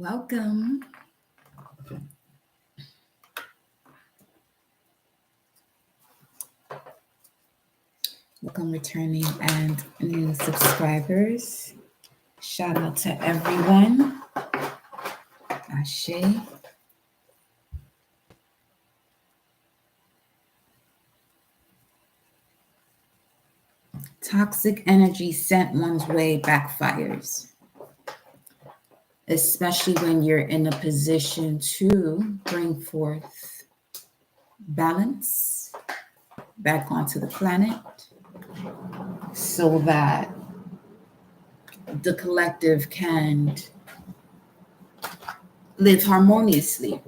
Welcome. Welcome, returning and new subscribers. Shout out to everyone. Ashe. Toxic energy sent one's way backfires, especially when you're in a position to bring forth balance back onto the planet so that the collective can live harmoniously.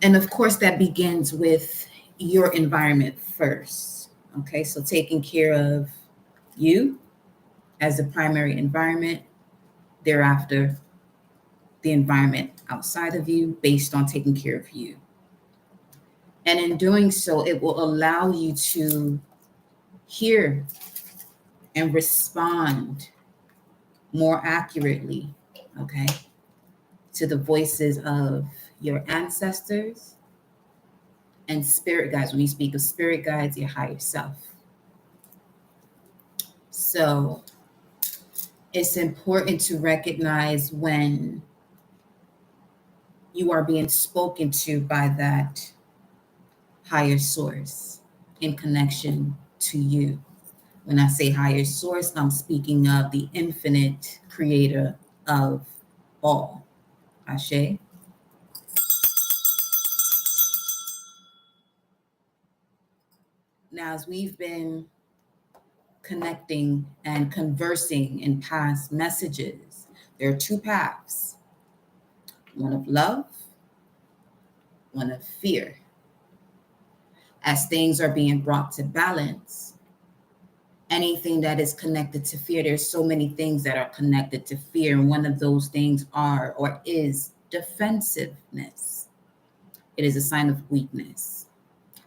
And of course, that begins with your environment first. Okay, so taking care of you as the primary environment, thereafter, the environment outside of you based on taking care of you. And in doing so, it will allow you to hear and respond more accurately, okay, to the voices of your ancestors and spirit guides. When you speak of spirit guides, your higher self. So it's important to recognize when you are being spoken to by that higher source in connection to you. When I say higher source, I'm speaking of the infinite creator of all. Ashe. Now, as we've been connecting and conversing in past messages, there are two paths: one of love, one of fear. As things are being brought to balance, anything that is connected to fear, there's so many things that are connected to fear, and one of those things are or is defensiveness. It is a sign of weakness.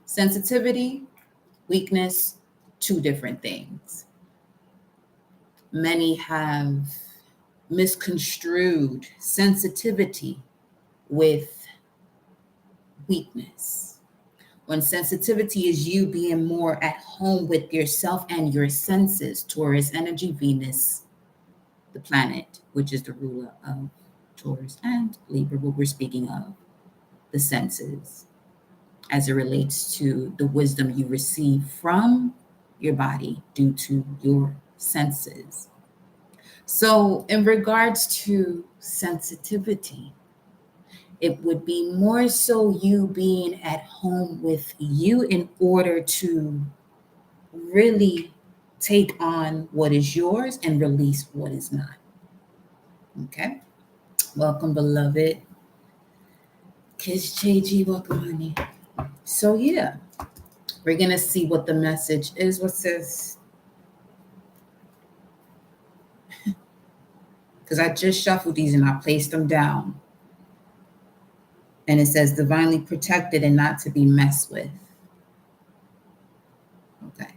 Sensitivity, weakness, two different things. Many have misconstrued sensitivity with weakness. When sensitivity is you being more at home with yourself and your senses, Taurus energy, Venus, the planet, which is the ruler of Taurus and Libra, what we're speaking of, the senses, as it relates to the wisdom you receive from your body due to your senses. So in regards to sensitivity, it would be more so you being at home with you in order to really take on what is yours and release what is not. Okay? Welcome, beloved. Kiss JG, welcome, honey. So yeah, we're going to see what the message is. What says? Because I just shuffled these and I placed them down. And it says divinely protected and not to be messed with. Okay.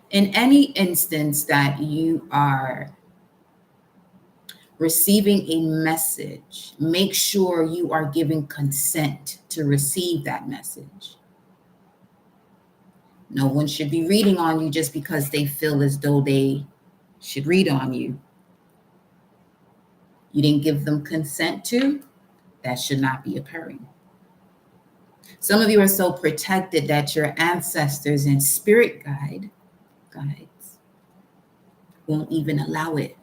In any instance that you are receiving a message, make sure you are giving consent to receive that message. No one should be reading on you just because they feel as though they should read on you. You didn't give them consent to, that should not be occurring. Some of you are so protected that your ancestors and spirit guides won't even allow it.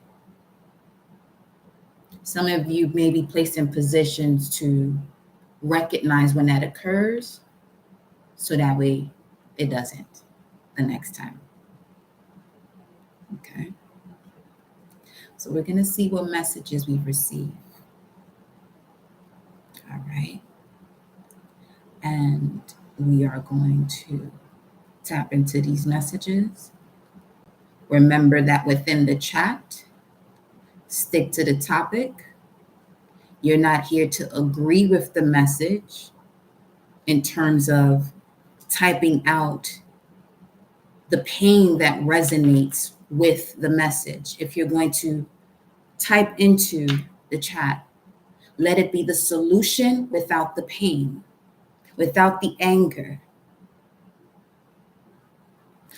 Some of you may be placed in positions to recognize when that occurs, so that way it doesn't the next time. Okay. So we're going to see what messages we've received. All right. And we are going to tap into these messages. Remember that within the chat, stick to the topic. You're not here to agree with the message in terms of typing out the pain that resonates with the message. If you're going to type into the chat, let it be the solution without the pain, without the anger,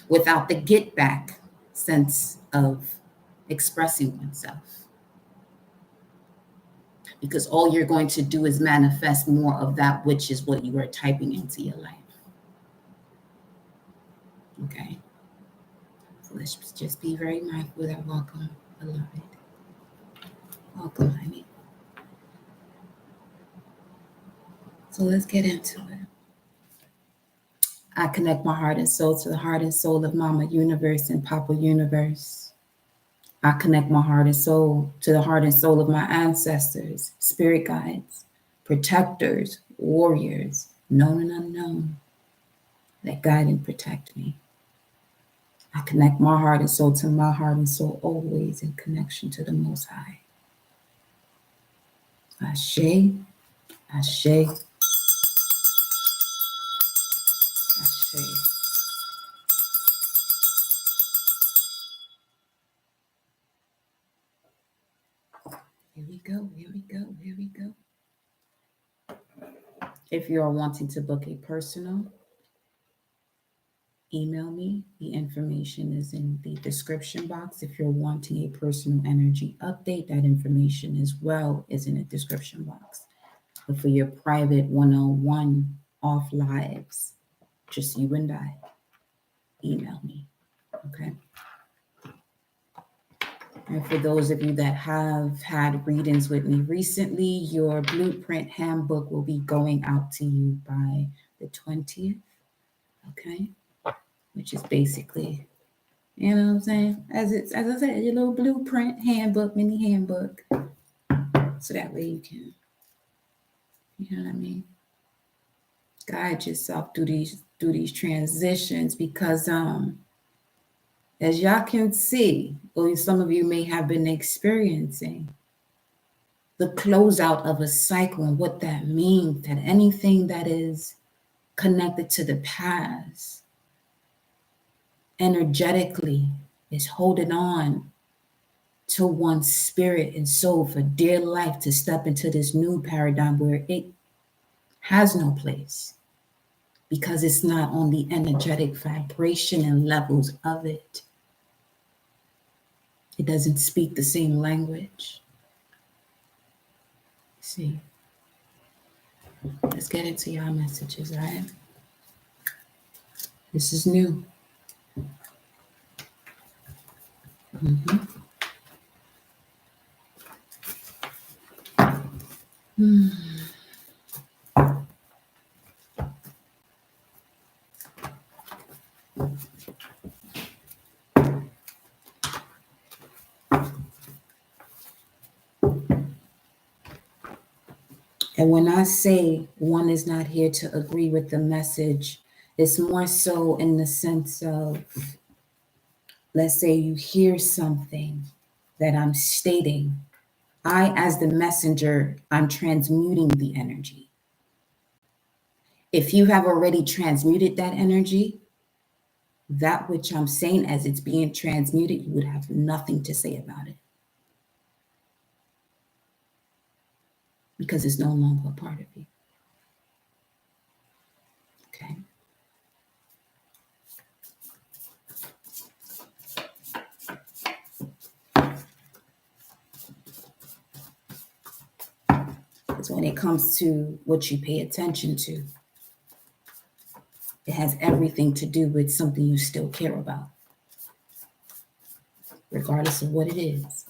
without the get back sense of expressing oneself. Because all you're going to do is manifest more of that, which is what you are typing into your life. Okay? So let's just be very mindful that. Welcome, beloved. Welcome, honey. So let's get into it. I connect my heart and soul to the heart and soul of Mama Universe and Papa Universe. I connect my heart and soul to the heart and soul of my ancestors, spirit guides, protectors, warriors, known and unknown, that guide and protect me. I connect my heart and soul to my heart and soul, always in connection to the Most High. Ashe, Ashe, Ashe. Here we go, here we go, here we go. If you are wanting to book a personal, email me. The information is in the description box. If you're wanting a personal energy update, that information as well is in the description box. But for your private one-on-one off lives, just you and I, email me, okay? And for those of you that have had readings with me recently, your blueprint handbook will be going out to you by the 20th, okay? Which is basically, you know what I'm saying? As I said, your little blueprint handbook, mini handbook. So that way you can, you know what I mean? Guide yourself through these transitions, because as y'all can see, or some of you may have been experiencing, the closeout of a cycle and what that means, that anything that is connected to the past energetically is holding on to one's spirit and soul for dear life to step into this new paradigm where it has no place, because it's not on the energetic vibration and levels of it. It doesn't speak the same language. See, let's get into y'all messages, all right? This is new. And when I say one is not here to agree with the message, it's more so in the sense of, let's say you hear something that I'm stating. I, as the messenger, I'm transmuting the energy. If you have already transmuted that energy, that which I'm saying as it's being transmuted, you would have nothing to say about it, because it's no longer a part of you. Okay. Because when it comes to what you pay attention to, it has everything to do with something you still care about, regardless of what it is.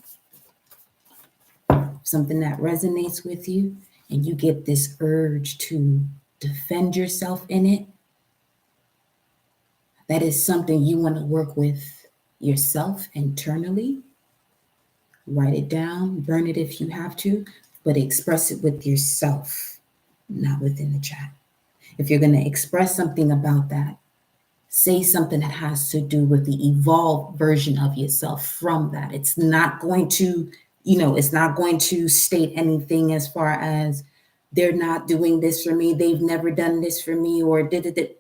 Something that resonates with you and you get this urge to defend yourself in it, that is something you want to work with yourself internally. Write it down, burn it if you have to, but express it with yourself, not within the chat. If you're going to express something about that, say something that has to do with the evolved version of yourself from that. It's not going to, it's not going to state anything as far as they're not doing this for me, they've never done this for me, or did.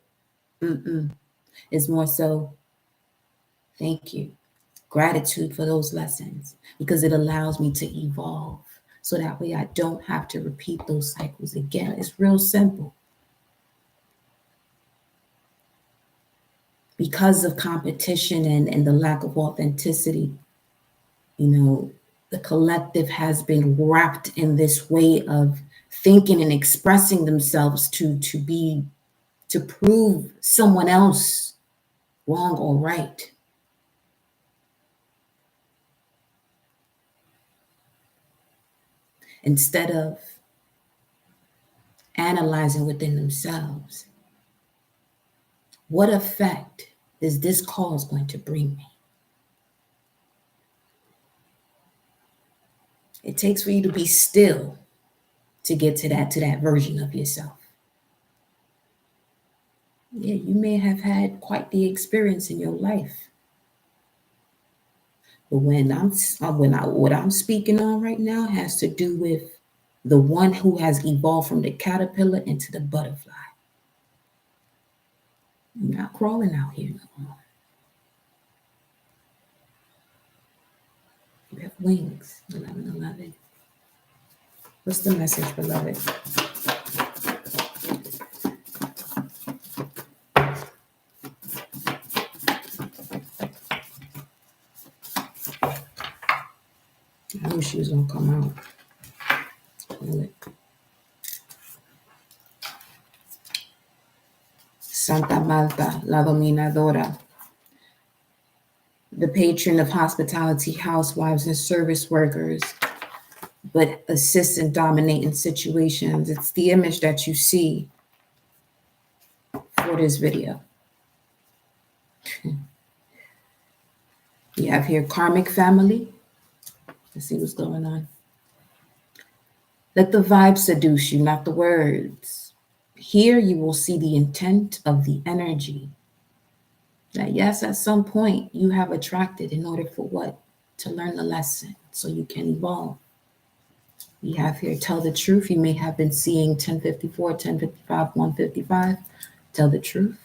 It's more so, thank you. Gratitude for those lessons, because it allows me to evolve. So that way I don't have to repeat those cycles again. It's real simple. Because of competition and the lack of authenticity, the collective has been wrapped in this way of thinking and expressing themselves to prove someone else wrong or right. Instead of analyzing within themselves, what effect is this cause going to bring me? It takes for you to be still to get to that version of yourself. Yeah, you may have had quite the experience in your life. But what I'm speaking on right now has to do with the one who has evolved from the caterpillar into the butterfly. You're not crawling out here no more. You have wings, 1111. What's the message, beloved? I knew she was going to come out. Santa Malta, la dominadora, the patron of hospitality, housewives, and service workers, but assists in dominating situations. It's the image that you see for this video. You have here karmic family. Let's see what's going on. Let the vibe seduce you, not the words. Here you will see the intent of the energy that, yes, at some point you have attracted in order for what? To learn the lesson so you can evolve. We have here, tell the truth. You may have been seeing 1054, 1055, 155. Tell the truth.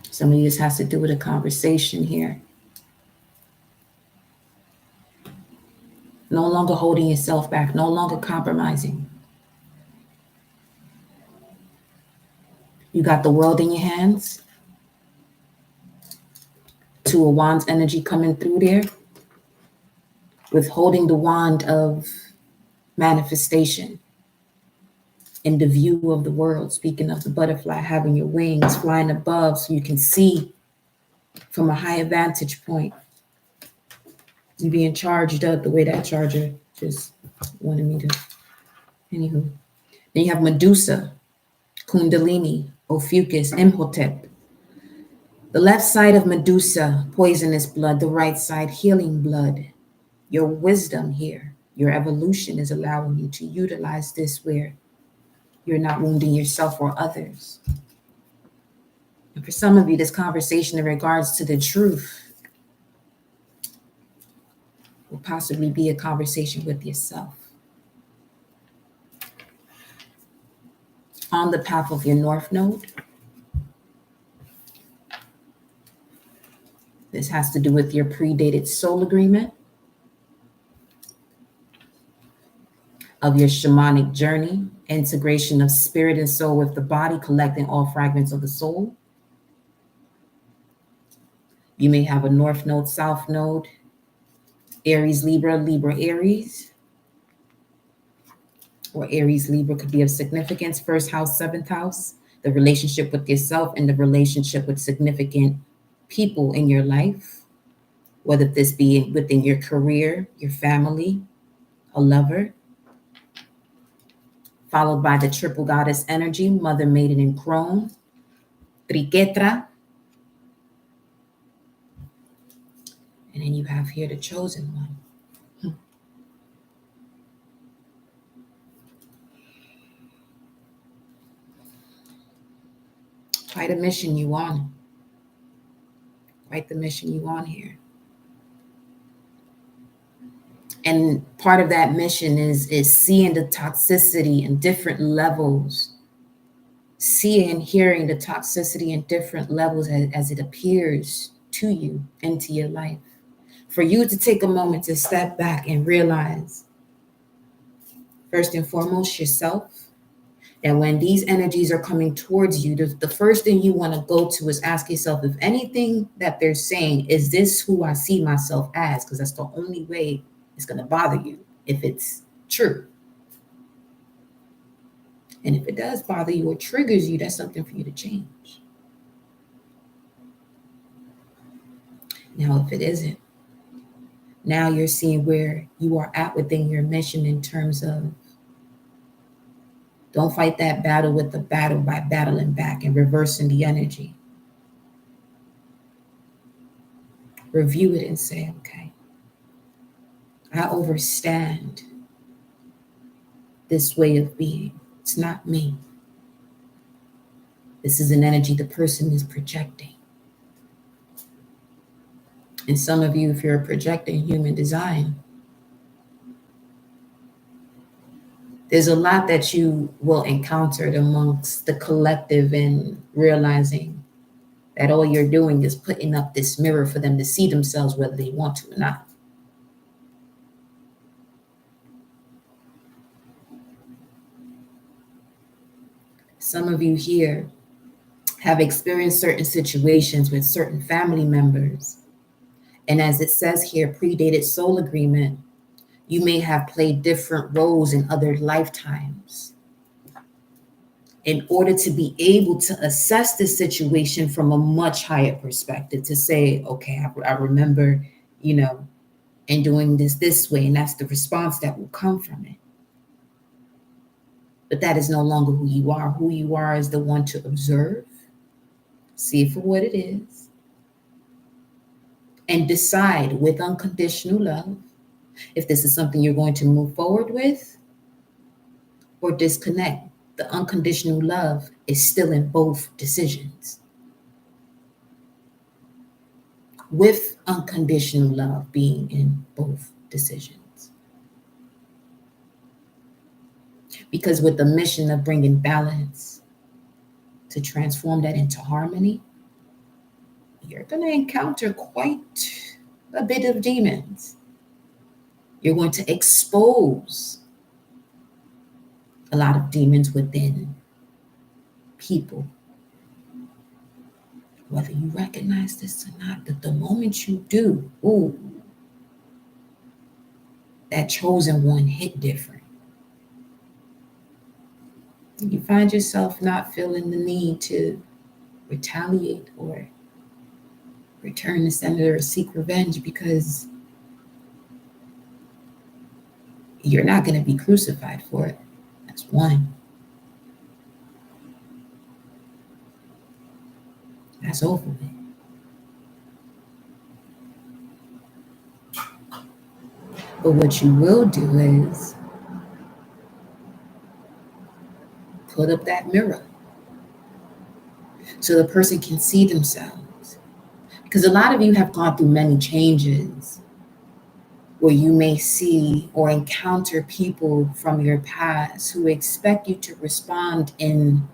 Some of this has to do with a conversation here. No longer holding yourself back, no longer compromising. You got the world in your hands. Two of Wands energy coming through there. With holding the wand of manifestation in the view of the world. Speaking of the butterfly, having your wings flying above so you can see from a higher vantage point. You being charged up the way that charger just wanted me to. Anywho. Then you have Medusa, Kundalini, Ophiuchus, Imhotep. The left side of Medusa, poisonous blood. The right side, healing blood. Your wisdom here, your evolution is allowing you to utilize this where you're not wounding yourself or others. And for some of you, this conversation in regards to the truth will possibly be a conversation with yourself. On the path of your North Node, this has to do with your predated soul agreement, of your shamanic journey, integration of spirit and soul with the body, collecting all fragments of the soul. You may have a North Node, South Node, Aries, Libra, Libra, Aries. Or Aries, Libra could be of significance. First house, seventh house, the relationship with yourself and the relationship with significant people in your life, whether this be within your career, your family, a lover. Followed by the triple goddess energy, Mother, Maiden, and Crone, Triquetra. And then you have here the chosen one. Quite a mission you on. Quite the mission you on here. And part of that mission is seeing the toxicity and different levels seeing and hearing the toxicity in different levels as it appears to you into your life. For you to take a moment to step back and realize, first and foremost, yourself, that when these energies are coming towards you, the first thing you want to go to is ask yourself if anything that they're saying, is this who I see myself as? Because that's the only way it's going to bother you if it's true. And if it does bother you or triggers you, that's something for you to change. Now, if it isn't, now you're seeing where you are at within your mission in terms of don't fight that battle with the battle by battling back and reversing the energy. Review it and say, okay, I overstand this way of being. It's not me. This is an energy the person is projecting. And some of you, if you're projecting human design, there's a lot that you will encounter amongst the collective and realizing that all you're doing is putting up this mirror for them to see themselves whether they want to or not. Some of you here have experienced certain situations with certain family members. And as it says here, predated soul agreement, you may have played different roles in other lifetimes. In order to be able to assess the situation from a much higher perspective, to say, okay, I remember, and doing this way, and that's the response that will come from it. But that is no longer who you are. Who you are is the one to observe, see it for what it is, and decide with unconditional love if this is something you're going to move forward with or disconnect. The unconditional love is still in both decisions. With unconditional love being in both decisions. Because with the mission of bringing balance to transform that into harmony, you're going to encounter quite a bit of demons. You're going to expose a lot of demons within people. Whether you recognize this or not, that the moment you do, that chosen one hit different. You find yourself not feeling the need to retaliate or return the sender or seek revenge because you're not going to be crucified for it. That's one. That's over with. But what you will do is put up that mirror so the person can see themselves. Because a lot of you have gone through many changes where you may see or encounter people from your past who expect you to respond in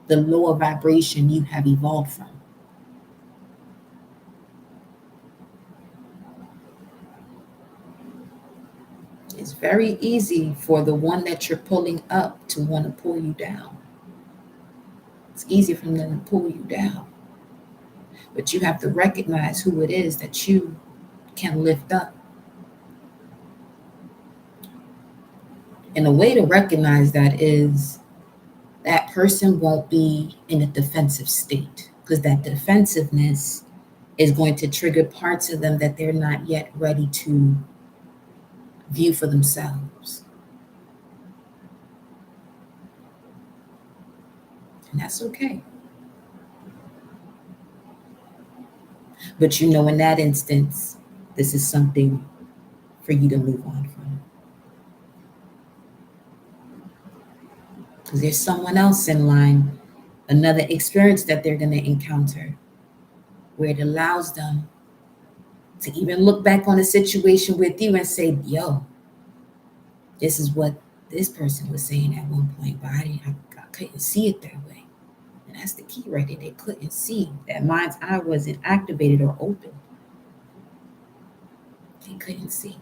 the lower vibration you have evolved from. It's very easy for the one that you're pulling up to want to pull you down. It's easy for them to pull you down. But you have to recognize who it is that you can lift up. And the way to recognize that is that person won't be in a defensive state, because that defensiveness is going to trigger parts of them that they're not yet ready to view for themselves. And that's okay. But in that instance, this is something for you to move on from. Because there's someone else in line, another experience that they're going to encounter, where it allows them to even look back on a situation with you and say, yo, this is what this person was saying at one point, but I couldn't see it that way. That's the key right there. They couldn't see. That mind's eye wasn't activated or open. They couldn't see.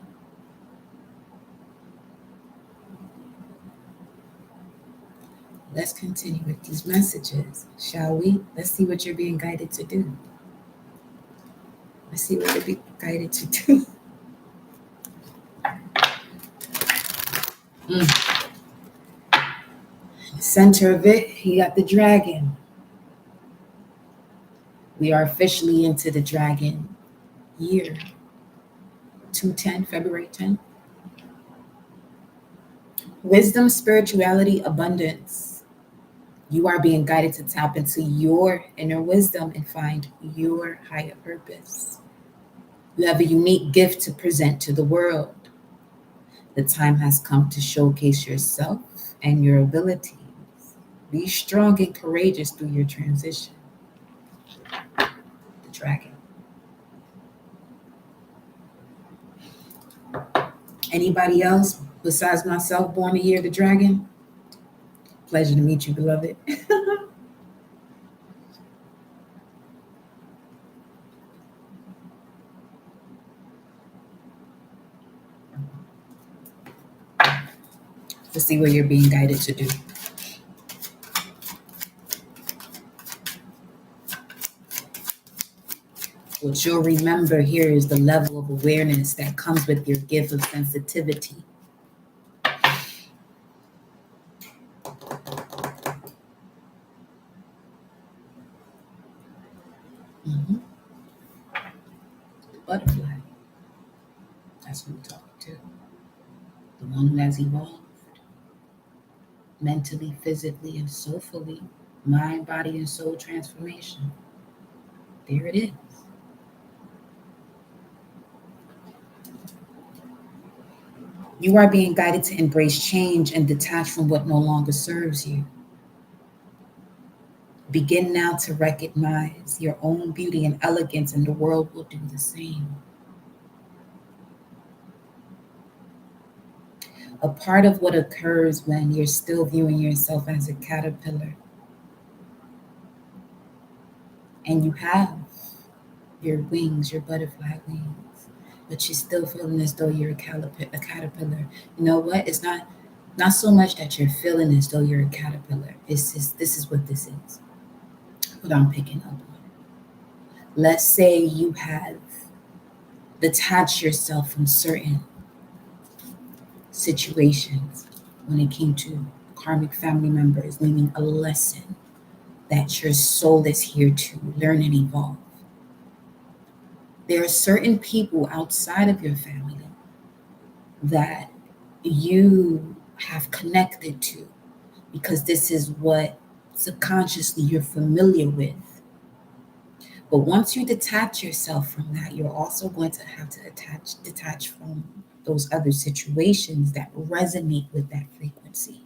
Let's continue with these messages, shall we? Let's see what you're being guided to do. Let's see what you're being guided to do. Center of it, you got the dragon. We are officially into the dragon year. 210, February 10th. Wisdom, spirituality, abundance. You are being guided to tap into your inner wisdom and find your higher purpose. You have a unique gift to present to the world. The time has come to showcase yourself and your abilities. Be strong and courageous through your transition. The dragon. Anybody else besides myself born the year of the dragon? Pleasure to meet you, beloved. To see what you're being guided to do. What you'll remember here is the level of awareness that comes with your gift of sensitivity. Mm-hmm. Butterfly. That's who we're talking to. The one who has evolved mentally, physically, and soulfully. Mind, body, and soul transformation. There it is. You are being guided to embrace change and detach from what no longer serves you. Begin now to recognize your own beauty and elegance, and the world will do the same. A part of what occurs when you're still viewing yourself as a caterpillar and you have your wings, your butterfly wings, but you're still feeling as though you're a caterpillar. You know what? It's not so much that you're feeling as though you're a caterpillar. It's just, this is what this is. What I'm picking up on. Let's say you have detached yourself from certain situations when it came to karmic family members, meaning a lesson that your soul is here to learn and evolve. There are certain people outside of your family that you have connected to because this is what subconsciously you're familiar with. But once you detach yourself from that, you're also going to have to detach from those other situations that resonate with that frequency.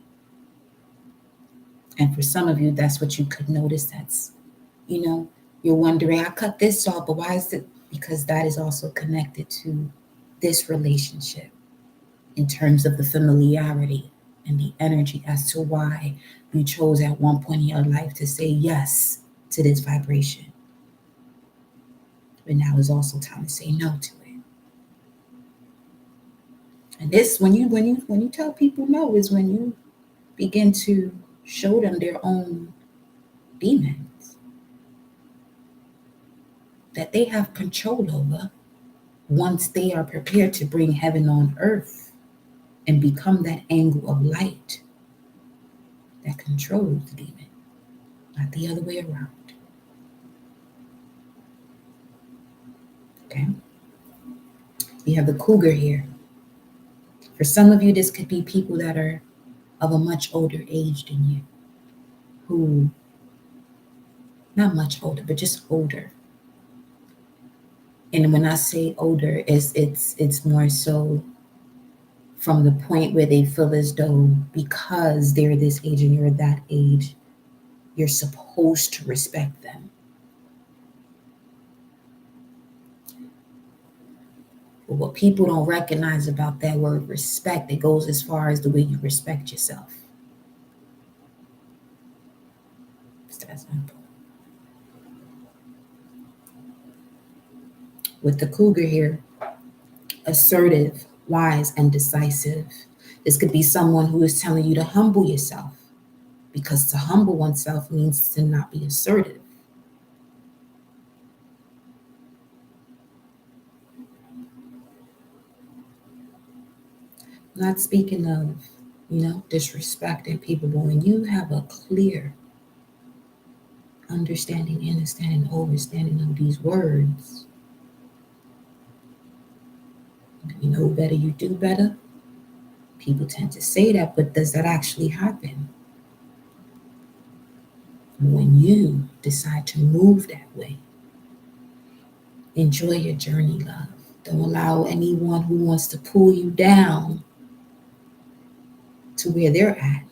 And for some of you, that's what you could notice. That's, you're wondering, I cut this off, but why is it? Because that is also connected to this relationship in terms of the familiarity and the energy as to why you chose at one point in your life to say yes to this vibration. But now is also time to say no to it. And this, when you tell people no, is when you begin to show them their own demons that they have control over once they are prepared to bring heaven on earth and become that angle of light that controls the demon, not the other way around. Okay? We have the cougar here. For some of you, this could be people that are of a much older age than you, who, not much older, but just older. And when I say older, it's more so from the point where they feel as though because they're this age and you're that age, you're supposed to respect them. But what people don't recognize about that word respect, it goes as far as the way you respect yourself. It's that simple. with the cougar here, assertive, wise, and decisive. This could be someone who is telling you to humble yourself, because to humble oneself means to not be assertive. Not speaking of, disrespecting people, but when you have a clear understanding, understanding, overstanding of these words, you know better, you do better. People tend to say that, but does that actually happen? When you decide to move that way, enjoy your journey, love. Don't allow anyone who wants to pull you down to where they're at,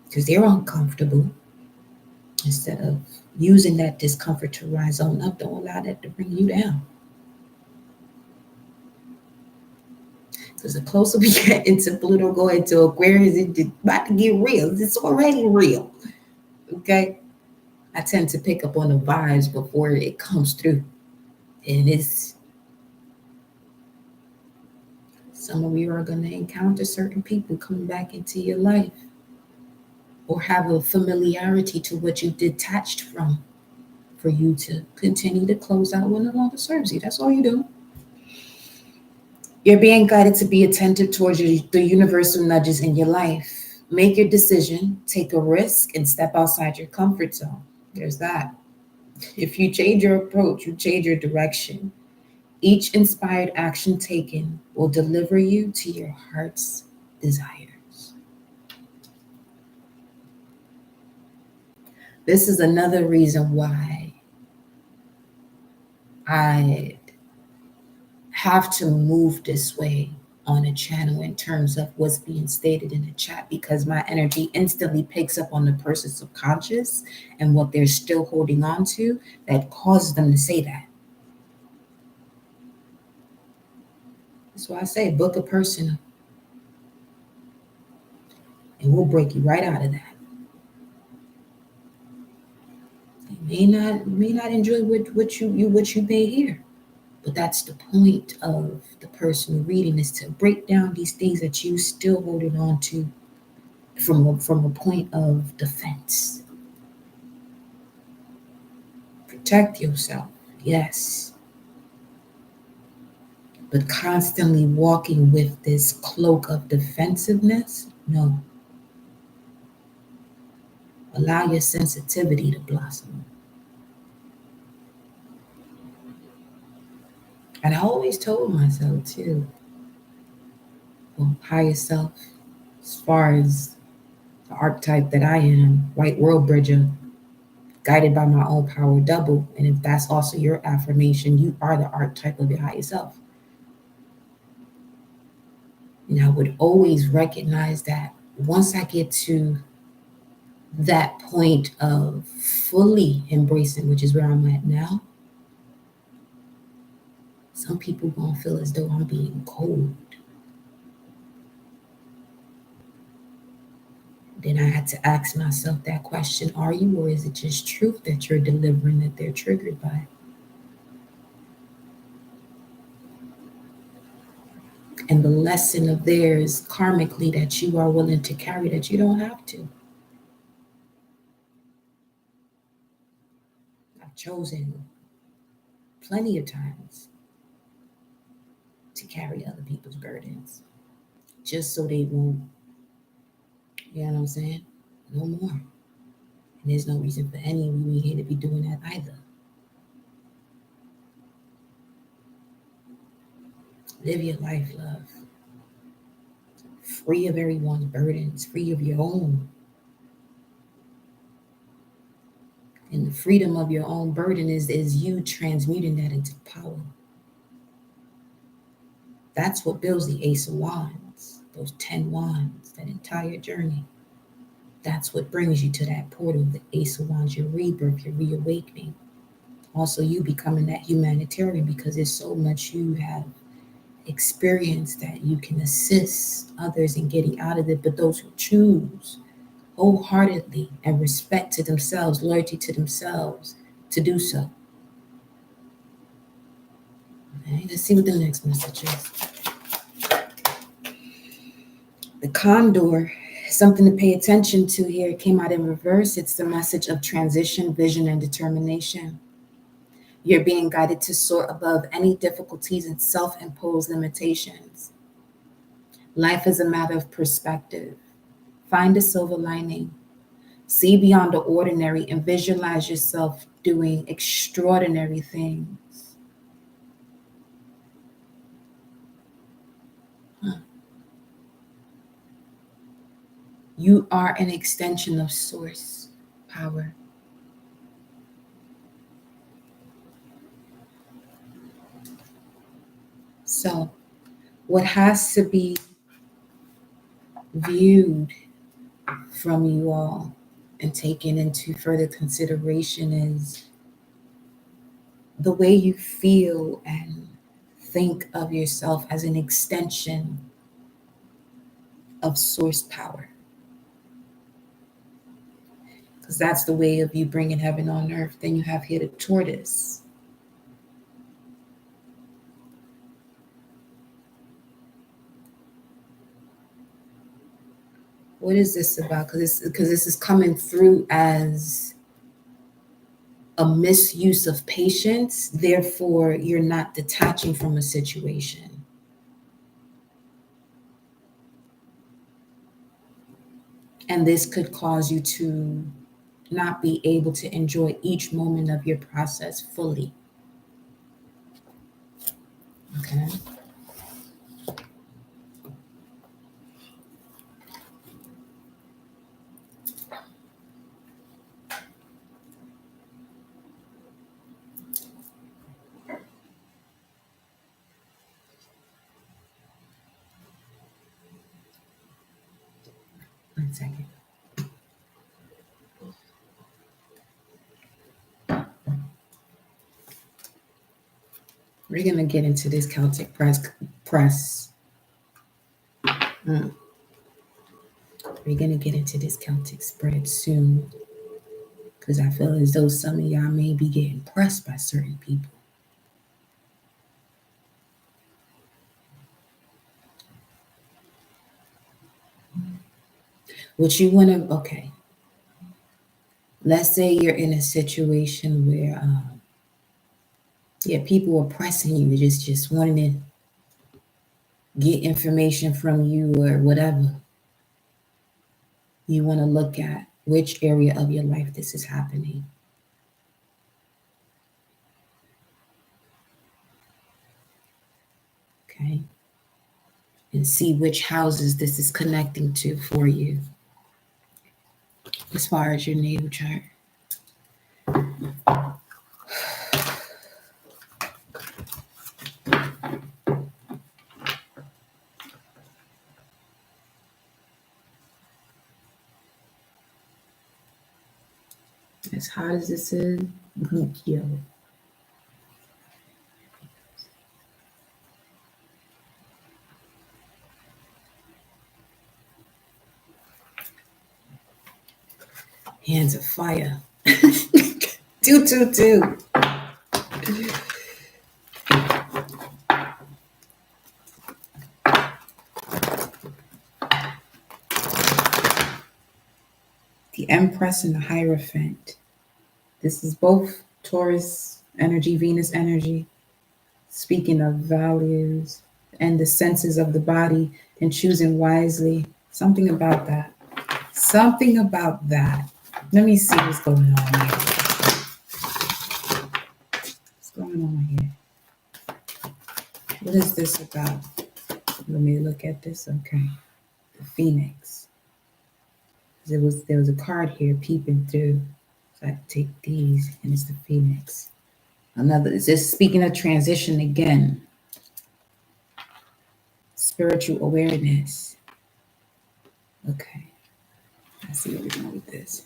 because they're uncomfortable. Instead of using that discomfort to rise on up, don't allow that to bring you down. Because the closer we get into Pluto going to Aquarius, it's about to get real. It's already real. Okay? I tend to pick up on the vibes before it comes through. And some of you are going to encounter certain people coming back into your life, or have a familiarity to what you detached from, for you to continue to close out what no longer serves you. That's all you do. You're being guided to be attentive towards the universal nudges in your life. Make your decision, take a risk, and step outside your comfort zone. There's that. If you change your approach, you change your direction. Each inspired action taken will deliver you to your heart's desires. This is another reason why I have to move this way on a channel in terms of what's being stated in the chat, because my energy instantly picks up on the person's subconscious and what they're still holding on to that causes them to say that. That's why I say book a person and we'll break you right out of that. You may not enjoy what you may hear, but that's the point of the person reading, is to break down these things that you still holding on to from a point of defense. Protect yourself, yes, but constantly walking with this cloak of defensiveness, no. Allow your sensitivity to blossom. And I always told myself too, well, higher self, as far as the archetype that I am, white world bridger, guided by my own power double. And if that's also your affirmation, you are the archetype of your higher self. And I would always recognize that once I get to that point of fully embracing, which is where I'm at now, some people gonna feel as though I'm being cold. Then I had to ask myself that question, are you, or is it just truth that you're delivering that they're triggered by? And the lesson of theirs karmically that you are willing to carry, that you don't have to. I've chosen plenty of times to carry other people's burdens just so they won't, you know what I'm saying? No more. And there's no reason for any of you here to be doing that either. Live your life, love. Free of everyone's burdens, free of your own. And the freedom of your own burden is you transmuting that into power. That's what builds the Ace of Wands, those 10 wands, that entire journey. That's what brings you to that portal, the Ace of Wands, your rebirth, your reawakening. Also, you becoming that humanitarian, because there's so much you have experienced that you can assist others in getting out of it. But those who choose wholeheartedly and respect to themselves, loyalty to themselves, to do so. Okay, let's see what the next message is. The condor, something to pay attention to here. It came out in reverse. It's the message of transition, vision, and determination. You're being guided to soar above any difficulties and self-imposed limitations. Life is a matter of perspective. Find a silver lining. See beyond the ordinary and visualize yourself doing extraordinary things. You are an extension of source power. So, what has to be viewed from you all and taken into further consideration is the way you feel and think of yourself as an extension of source power. Because that's the way of you bringing heaven on earth. Then you have here the tortoise. What is this about? Because this is coming through as a misuse of patience. Therefore, you're not detaching from a situation. And this could cause you to not be able to enjoy each moment of your process fully. Okay. One second. We're going to get into this Celtic press. We're going to get into this Celtic spread soon. Because I feel as though some of y'all may be getting pressed by certain people. What you want to, okay. Let's say you're in a situation where, people are pressing you, just wanting to get information from you or whatever. You want to look at which area of your life this is happening. Okay. And see which houses this is connecting to for you as far as your natal chart. As hot as this is, yo. Hands of fire. 222. The Empress and the Hierophant. This is both Taurus energy, Venus energy. Speaking of values and the senses of the body and choosing wisely. Something about that. Something about that. Let me see what's going on here. What's going on here? What is this about? Let me look at this. Okay. The Phoenix. There was a card here peeping through. So I take these and it's the Phoenix. Another, is this speaking of transition again? Spiritual awareness. Okay. I see where we're going with this.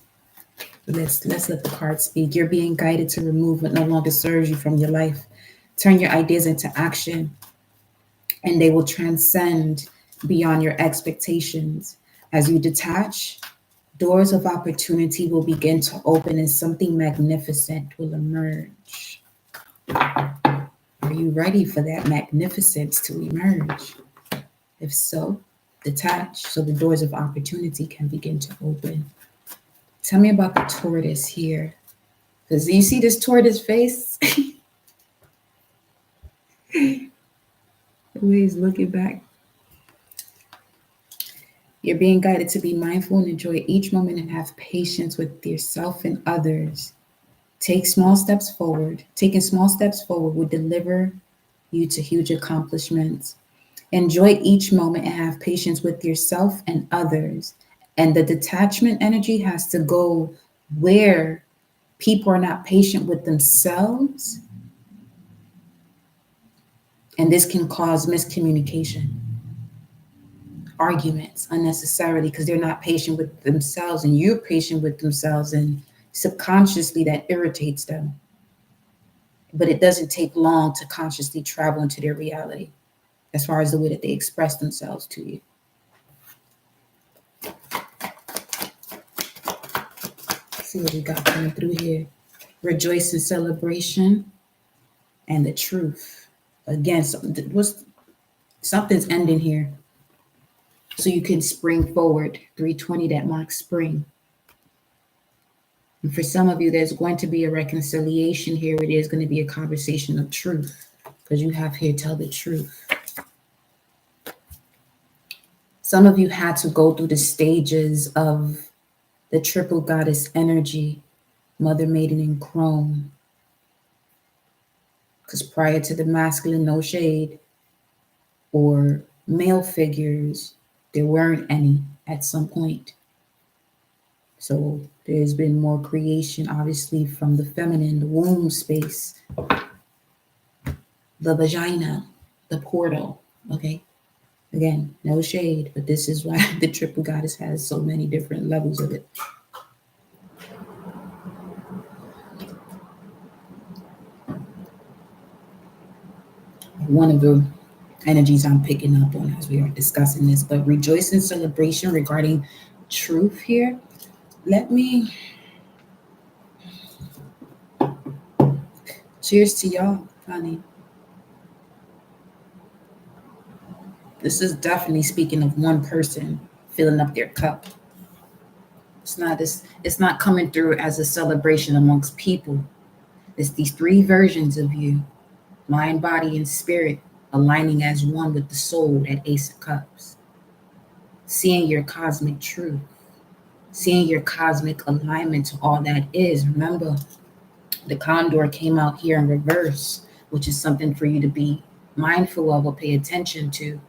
Let's let the card speak. You're being guided to remove what no longer serves you from your life. Turn your ideas into action, and they will transcend beyond your expectations. As you detach, doors of opportunity will begin to open and something magnificent will emerge. Are you ready for that magnificence to emerge? If so, detach so the doors of opportunity can begin to open. Tell me about the tortoise here. Because you see this tortoise face? The way he's looking back. You're being guided to be mindful and enjoy each moment and have patience with yourself and others. Taking small steps forward will deliver you to huge accomplishments. Enjoy each moment and have patience with yourself and others. And the detachment energy has to go where people are not patient with themselves. And this can cause miscommunication, arguments unnecessarily because they're not patient with themselves and you're patient with themselves, and subconsciously that irritates them. But it doesn't take long to consciously travel into their reality as far as the way that they express themselves to you. Let's see what we got coming through here. Rejoice in celebration and the truth. Again, something's ending here. So you can spring forward. 320, that marks spring. And for some of you, there's going to be a reconciliation here. It is going to be a conversation of truth because you have here tell the truth. Some of you had to go through the stages of the triple goddess energy, Mother, Maiden, and Crone. Because prior to the masculine, no shade, or male figures, there weren't any at some point. So there's been more creation, obviously, from the feminine, the womb space, the vagina, the portal, okay? Again, no shade, but this is why the triple goddess has so many different levels of it. One of the energies I'm picking up on as we are discussing this, but rejoice in celebration regarding truth here. Let me cheers to y'all, honey. This is definitely speaking of one person filling up their cup. It's not coming through as a celebration amongst people. It's these three versions of you, mind, body, and spirit, aligning as one with the soul at Ace of Cups. Seeing your cosmic truth, seeing your cosmic alignment to all that is. Remember, the condor came out here in reverse, which is something for you to be mindful of or pay attention to.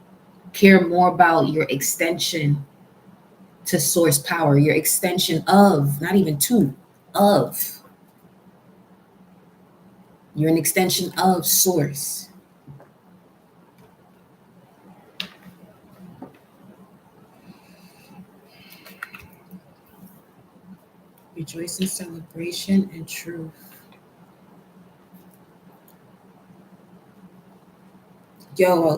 Care more about your extension to source power, your extension of, not even to, of. You're an extension of source. Rejoice in celebration and truth. Yo,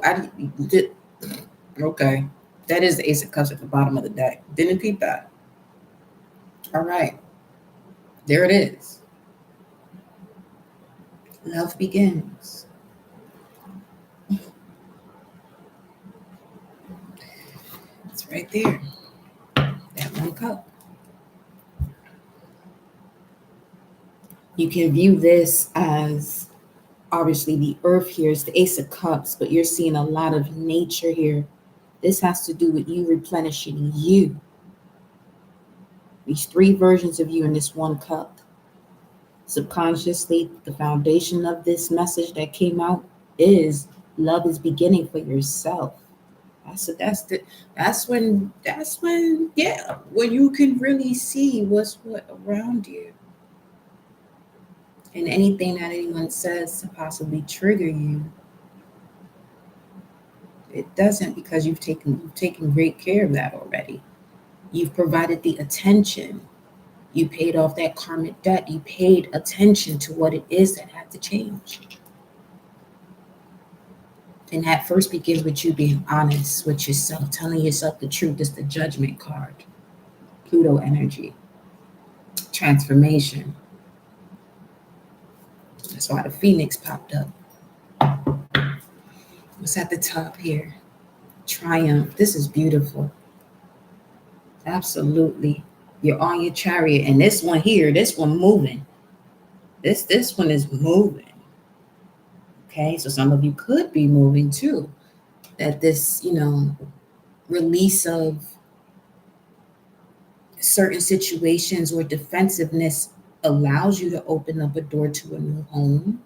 okay. That is the Ace of Cups at the bottom of the deck. Didn't peep that. All right. There it is. Love begins. It's right there. That one cup. You can view this as obviously the earth here is the Ace of Cups, but you're seeing a lot of nature here. This has to do with you replenishing you. These three versions of you in this one cup. Subconsciously, the foundation of this message that came out is love is beginning for yourself. That's when when you can really see what's what around you. And anything that anyone says to possibly trigger you, it doesn't, because you've taken great care of that already. You've provided the attention. You paid off that karmic debt. You paid attention to what it is that had to change. And that first begins with you being honest with yourself, telling yourself the truth. Is the Judgment card. Pluto energy. Transformation. That's why the Phoenix popped up. What's at the top here? Triumph. This is beautiful. Absolutely. You're on your chariot. And this one here, this one moving. This one is moving. Okay. So some of you could be moving too. That this, release of certain situations or defensiveness allows you to open up a door to a new home.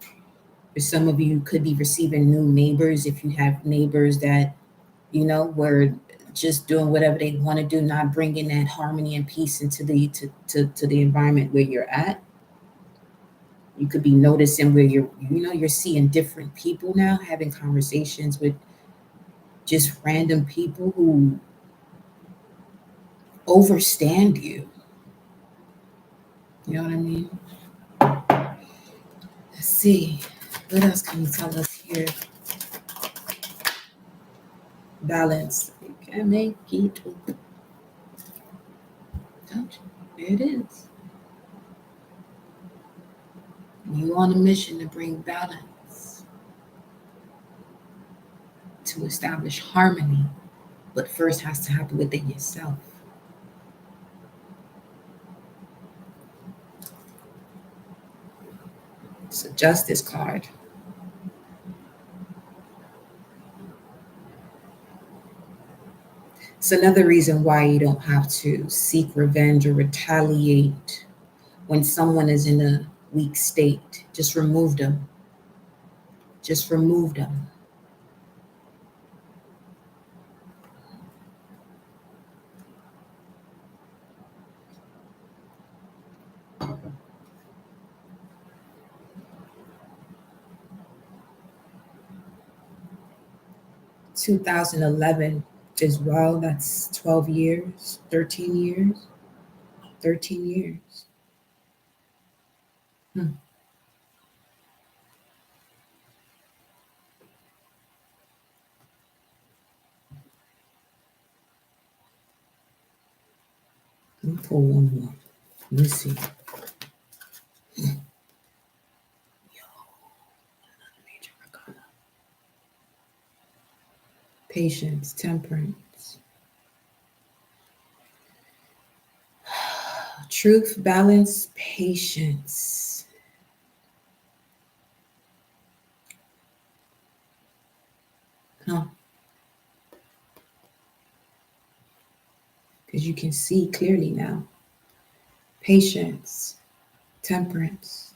For some of you could be receiving new neighbors if you have neighbors that, were just doing whatever they want to do, not bringing that harmony and peace into to the environment where you're at. You could be noticing where you're seeing different people now, having conversations with just random people who overstand you. You know what I mean? Let's see. What else can you tell us here? Balance. You can make it. Don't you? There it is. You on a mission to bring balance, to establish harmony, but first has to happen within yourself. It's a justice card. It's another reason why you don't have to seek revenge or retaliate when someone is in a weak state. Just remove them. Just remove them. 2011 as well. That's 12 years, 13 years, 13 years. Hmm. Let me pull one more. Let me see. Patience, temperance, truth, balance, patience. Huh? Because you can see clearly now. Patience, temperance,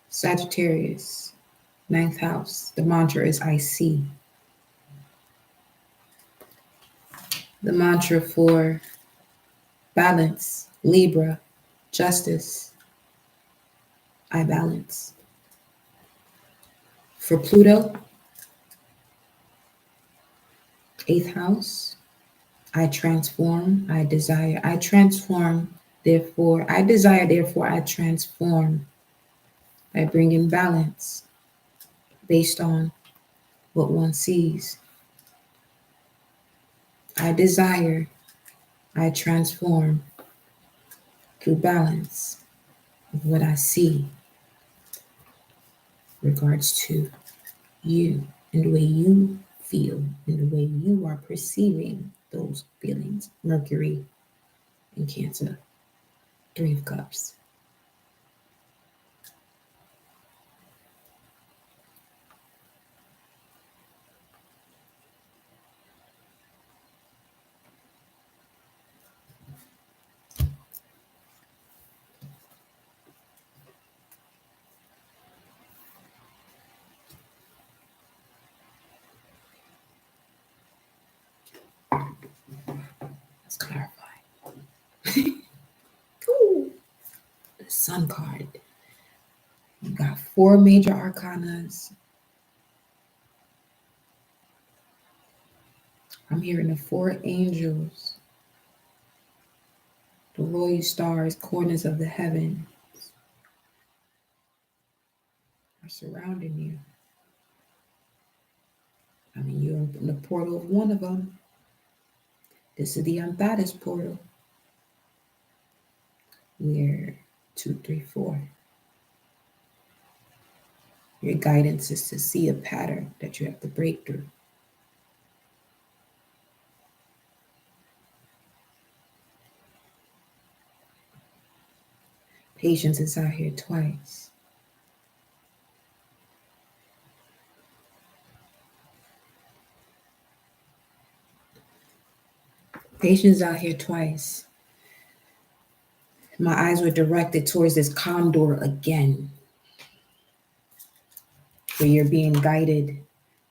Sagittarius, ninth house. The mantra is I see. The mantra for balance, Libra, justice, I balance. For Pluto, eighth house, I transform, I desire, I transform, therefore, I desire, therefore, I transform by bringing balance based on what one sees. I desire, I transform through balance of what I see regards to you and the way you feel and the way you are perceiving those feelings. Mercury in Cancer, Three of Cups. Let's clarify. Ooh, the Sun card. You got four major arcanas. I'm hearing the four angels, the royal stars, corners of the heaven are surrounding you. I mean, you're in the portal of one of them. This is the Antares portal. Where 2, 3, 4. Your guidance is to see a pattern that you have to break through. Patience is out here twice. Patience out here twice. My eyes were directed towards this condor again, where you're being guided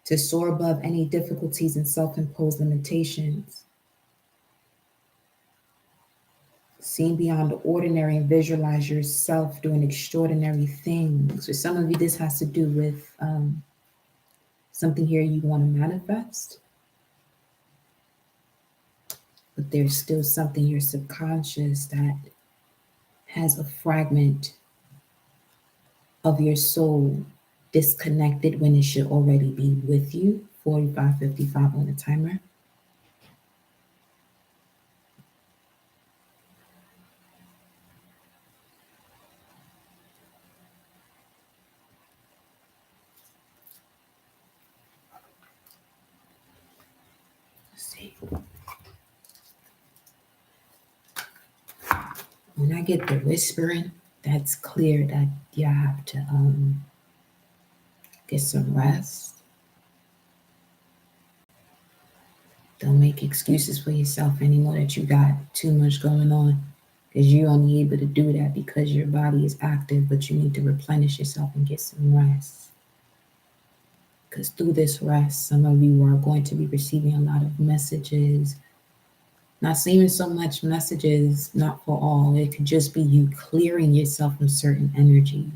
to soar above any difficulties and self-imposed limitations. See beyond the ordinary and visualize yourself doing extraordinary things. For some of you, this has to do with something here you want to manifest, but there's still something in your subconscious that has a fragment of your soul disconnected when it should already be with you. 45:55 on the timer. Let's see. When I get the whispering, that's clear that you have to get some rest. Don't make excuses for yourself anymore that you got too much going on, because you're only able to do that because your body is active, but you need to replenish yourself and get some rest. Because through this rest, some of you are going to be receiving a lot of messages. Not even so much messages, not for all. It could just be you clearing yourself from certain energies.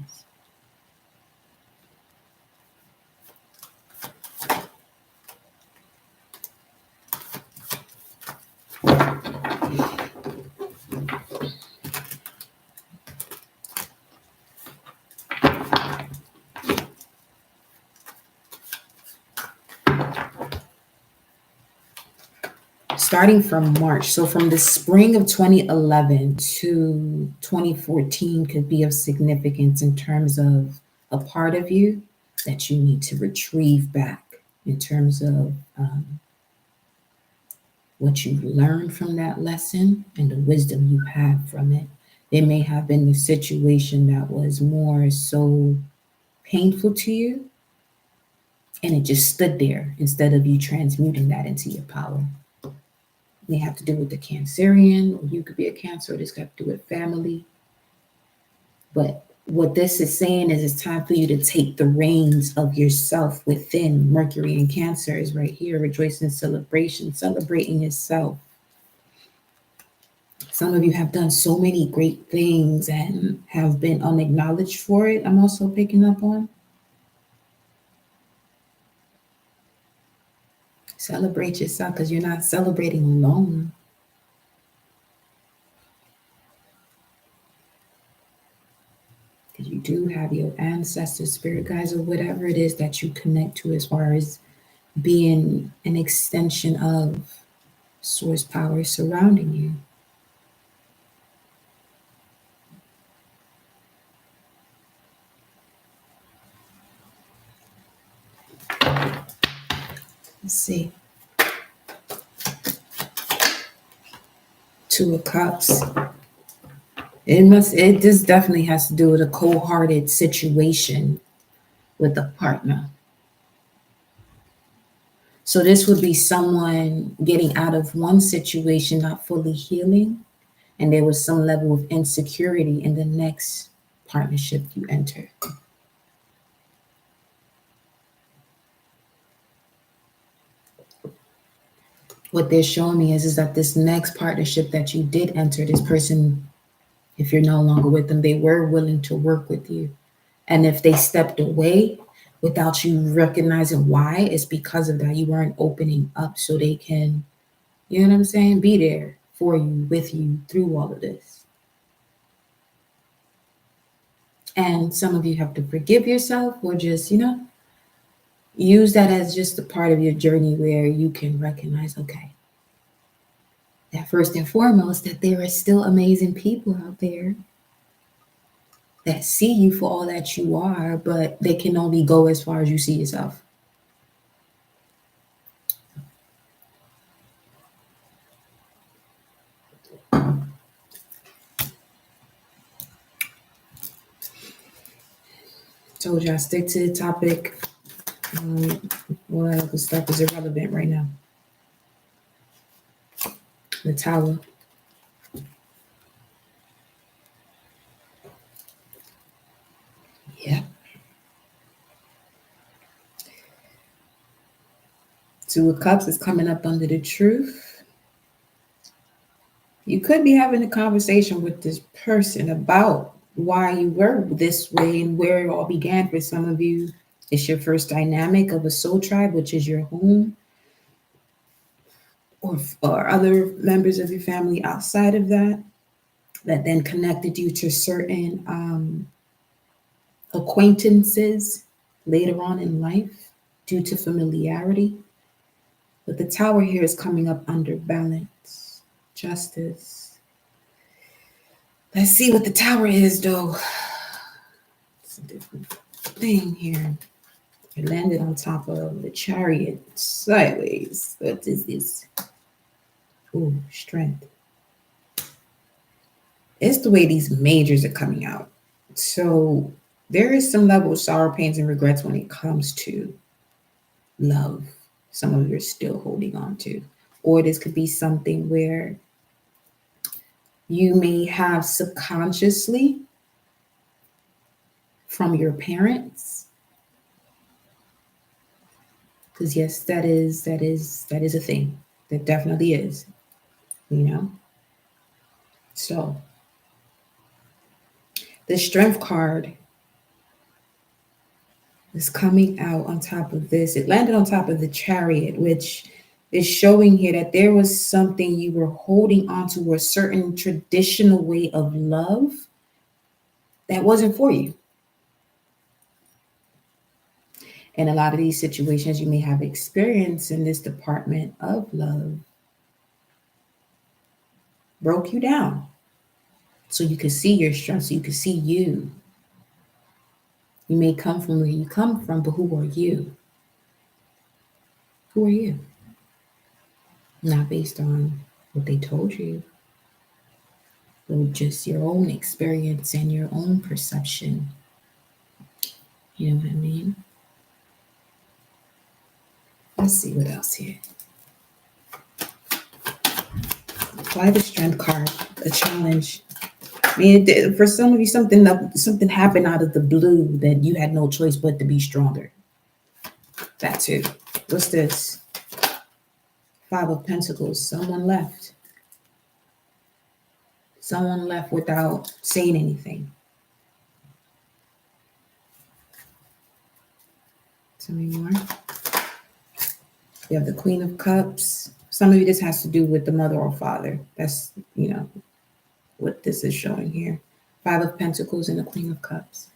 Starting from March, so from the spring of 2011 to 2014 could be of significance in terms of a part of you that you need to retrieve back in terms of what you learned from that lesson and the wisdom you have from it. There may have been a situation that was more so painful to you, and it just stood there instead of you transmuting that into your power. May have to do with the Cancerian, or you could be a Cancer, or this got to do with family. But what this is saying is it's time for you to take the reins of yourself within. Mercury and Cancer is right here, rejoicing, celebration, celebrating yourself. Some of you have done so many great things and have been unacknowledged for it. I'm also picking up on. Celebrate yourself, because you're not celebrating alone. Because you do have your ancestors, spirit guides, or whatever it is that you connect to as far as being an extension of source power surrounding you. Let's see. Two of Cups. This definitely has to do with a cold-hearted situation with a partner. So this would be someone getting out of one situation, not fully healing, and there was some level of insecurity in the next partnership you enter. What they're showing me is that this next partnership that you did enter, this person, if you're no longer with them, they were willing to work with you. And if they stepped away without you recognizing why, it's because of that. You weren't opening up so they can, you know what I'm saying, be there for you, with you through all of this. And some of you have to forgive yourself, or just, use that as just a part of your journey where you can recognize, okay, that first and foremost, that there are still amazing people out there that see you for all that you are, but they can only go as far as you see yourself. Told you I stick to the topic. All that other stuff is irrelevant right now. The tower. Yeah. Two of Cups is coming up under the truth. You could be having a conversation with this person about why you were this way and where it all began for some of you. It's your first dynamic of a soul tribe, which is your home, or other members of your family outside of that, that then connected you to certain acquaintances later on in life due to familiarity. But the tower here is coming up under balance, justice. Let's see what the tower is, though. It's a different thing here. It landed on top of the chariot sideways. What is this? Ooh, strength. It's the way these majors are coming out. So there is some level of sorrow, pains, and regrets when it comes to love. Some of you are still holding on to. Or this could be something where you may have subconsciously from your parents. Because yes, that is a thing. That definitely is. You know? So the strength card is coming out on top of this. It landed on top of the chariot, which is showing here that there was something you were holding on to, a certain traditional way of love that wasn't for you. And a lot of these situations you may have experience in this department of love broke you down. So you could see your strength, so you could see you. You may come from where you come from, but who are you? Who are you? Not based on what they told you, but just your own experience and your own perception. You know what I mean? Let's see what else here. Apply the strength card, a challenge. I mean, for some of you, something happened out of the blue that you had no choice but to be stronger. That too. What's this? Five of Pentacles. Someone left. Someone left without saying anything. Tell me more. You have the Queen of Cups. Some of you, this has to do with the mother or father. That's, what this is showing here. Five of Pentacles and the Queen of Cups.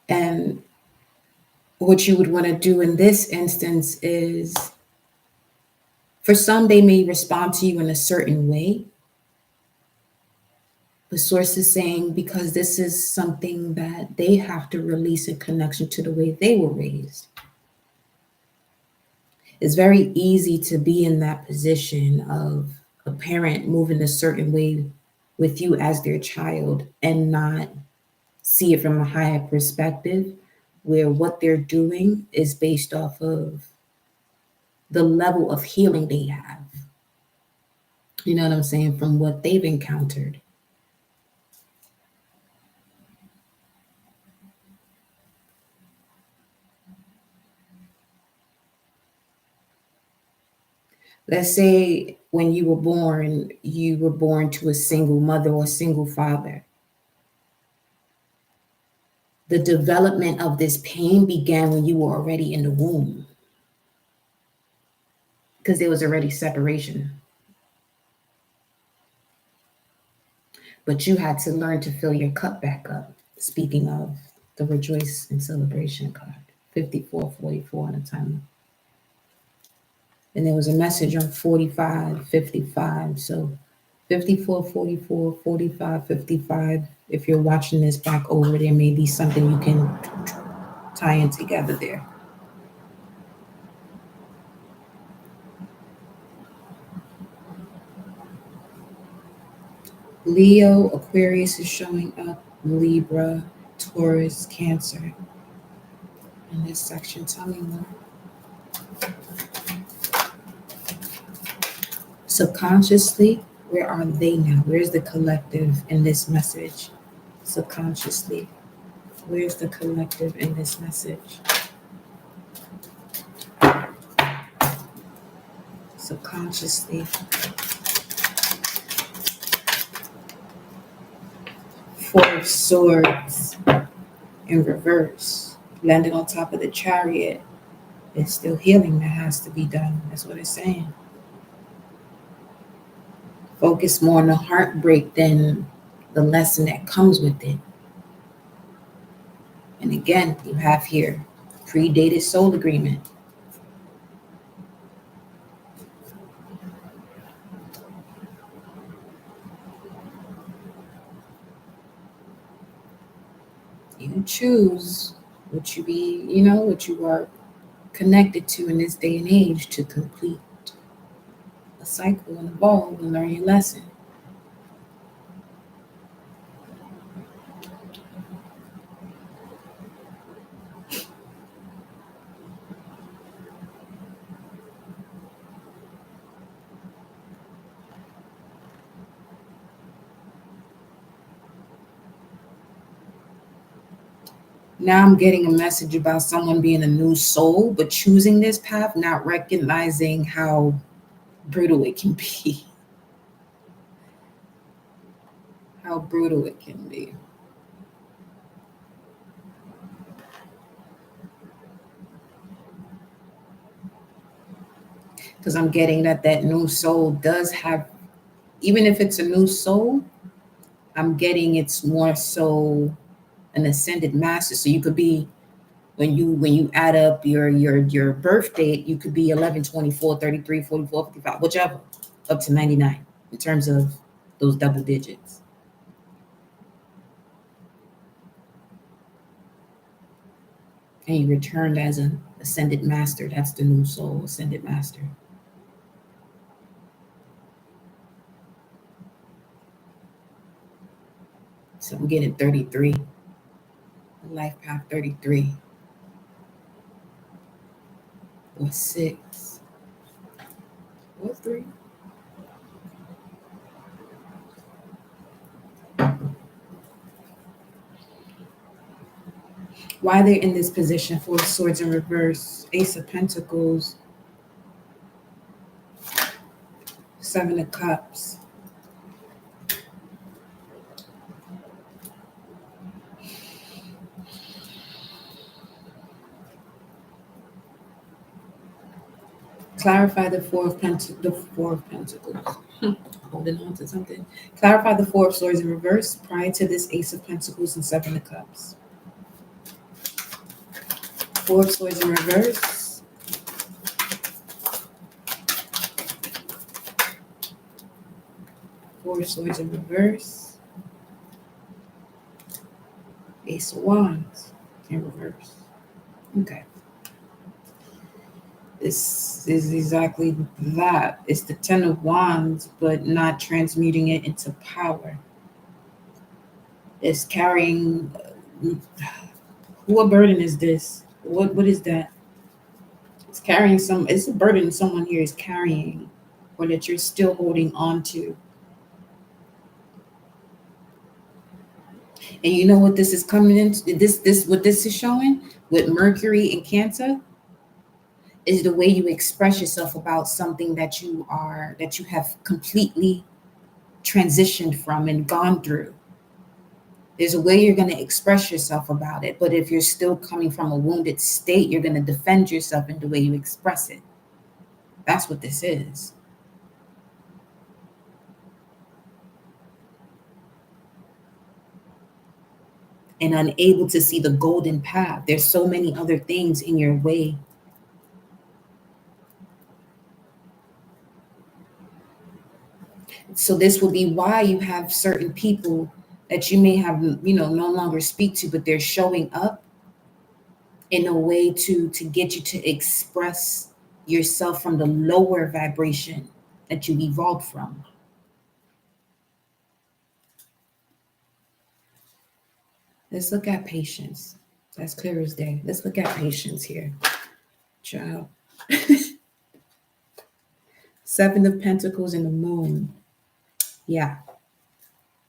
And what you would want to do in this instance is, for some, they may respond to you in a certain way. The source is saying because this is something that they have to release in connection to the way they were raised. It's very easy to be in that position of a parent moving a certain way with you as their child and not see it from a higher perspective, where what they're doing is based off of the level of healing they have. You know what I'm saying? From what they've encountered. Let's say when you were born to a single mother or a single father. The development of this pain began when you were already in the womb, because there was already separation. But you had to learn to fill your cup back up. Speaking of the rejoice and celebration card, 5444 on the timer. And there was a message on 4555. So 5444, 4555. If you're watching this back over, there may be something you can tie in together there. Leo, Aquarius is showing up, Libra, Taurus, Cancer in this section. Tell me more. Subconsciously, where are they now? Where's the collective in this message? Subconsciously, where's the collective in this message? Subconsciously. Four of Swords in reverse, landing on top of the Chariot. There's still healing that has to be done. That's what it's saying. Focus more on the heartbreak than the lesson that comes with it. And again, you have here predated soul agreement. You choose what you be, what you are connected to in this day and age to complete a cycle and evolve and learn your lesson. Now I'm getting a message about someone being a new soul, but choosing this path, not recognizing how brutal it can be. How brutal it can be. Because I'm getting that new soul does have, even if it's a new soul, I'm getting it's more so an ascended master. So you could be, when you add up your birth date, you could be 11, 24, 33, 44, 55, whichever, up to 99 in terms of those double digits. And you returned as an ascended master. That's the new soul, ascended master. So I'm getting 33, life path 33, or 6, or 3. Why they're in this position? Four of Swords in reverse, Ace of Pentacles, Seven of Cups. Clarify the Four of Pentacles. Holding on to something. Clarify the Four of Swords in reverse prior to this Ace of Pentacles and Seven of Cups. Four of Swords in reverse. Four of Swords in reverse. Ace of Wands in reverse. Okay. This is exactly that. It's the Ten of Wands, but not transmuting it into power. It's carrying. What burden is this? What is that? It's carrying some. It's a burden someone here is carrying, or that you're still holding on to. And you know what this is coming into? This what this is showing with Mercury and Cancer is the way you express yourself about something that you have completely transitioned from and gone through. There's a way you're going to express yourself about it, but if you're still coming from a wounded state, you're going to defend yourself in the way you express it. That's what this is. And unable to see the golden path. There's so many other things in your way. So this will be why you have certain people that you may have, no longer speak to, but they're showing up in a way to get you to express yourself from the lower vibration that you evolved from. Let's look at patience. That's clear as day. Let's look at patience here. Child. Seven of Pentacles and the Moon. Yeah.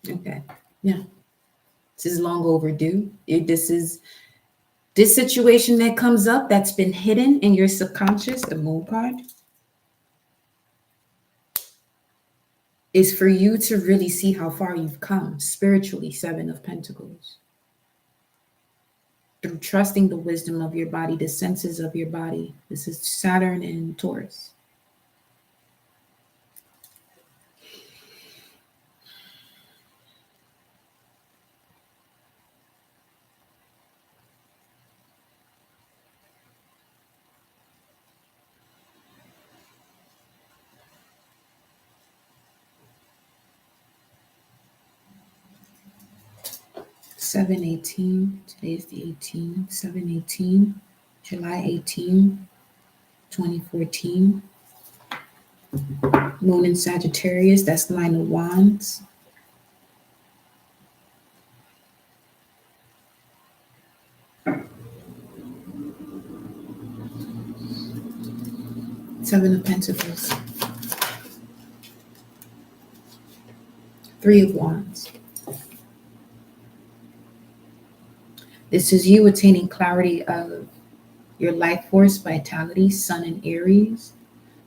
Okay. Yeah. This is long overdue. This situation that comes up that's been hidden in your subconscious, the Moon card, is for you to really see how far you've come spiritually. Seven of Pentacles. Through trusting the wisdom of your body, the senses of your body. This is Saturn and Taurus. Seven 18. Today's the 18th. 7/18. July 18, 2014. Moon in Sagittarius. That's the Nine of Wands. Seven of Pentacles. Three of Wands. This is you attaining clarity of your life force, vitality, Sun in Aries.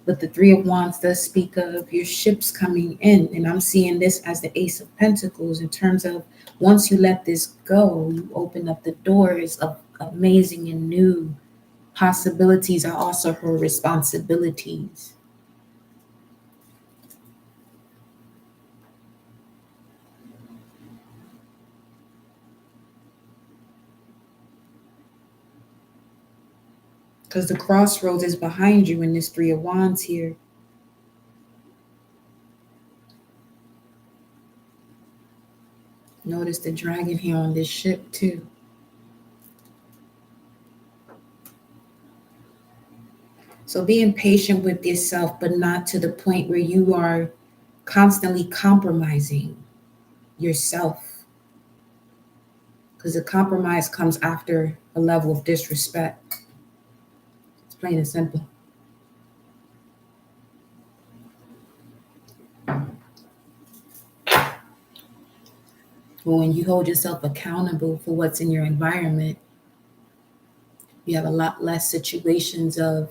But the Three of Wands does speak of your ships coming in. And I'm seeing this as the Ace of Pentacles in terms of once you let this go, you open up the doors of amazing and new possibilities are also her responsibilities. Because the crossroads is behind you in this Three of Wands here. Notice the dragon here on this ship too. So being patient with yourself, but not to the point where you are constantly compromising yourself. Because the compromise comes after a level of disrespect. It's plain and simple. But when you hold yourself accountable for what's in your environment, you have a lot less situations of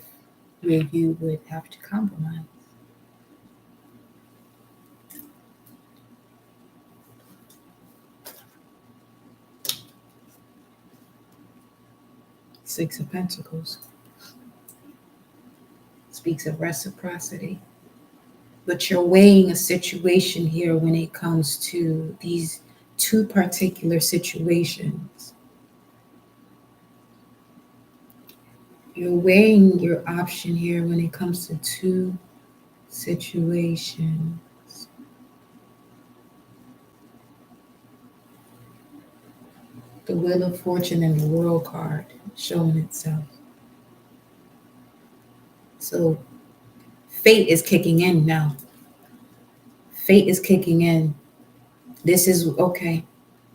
where you would have to compromise. Six of Pentacles speaks of reciprocity. But you're weighing a situation here when it comes to these two particular situations. You're weighing your option here when it comes to two situations. The Wheel of Fortune and the World card showing itself. So fate is kicking in now. Fate is kicking in. This is okay.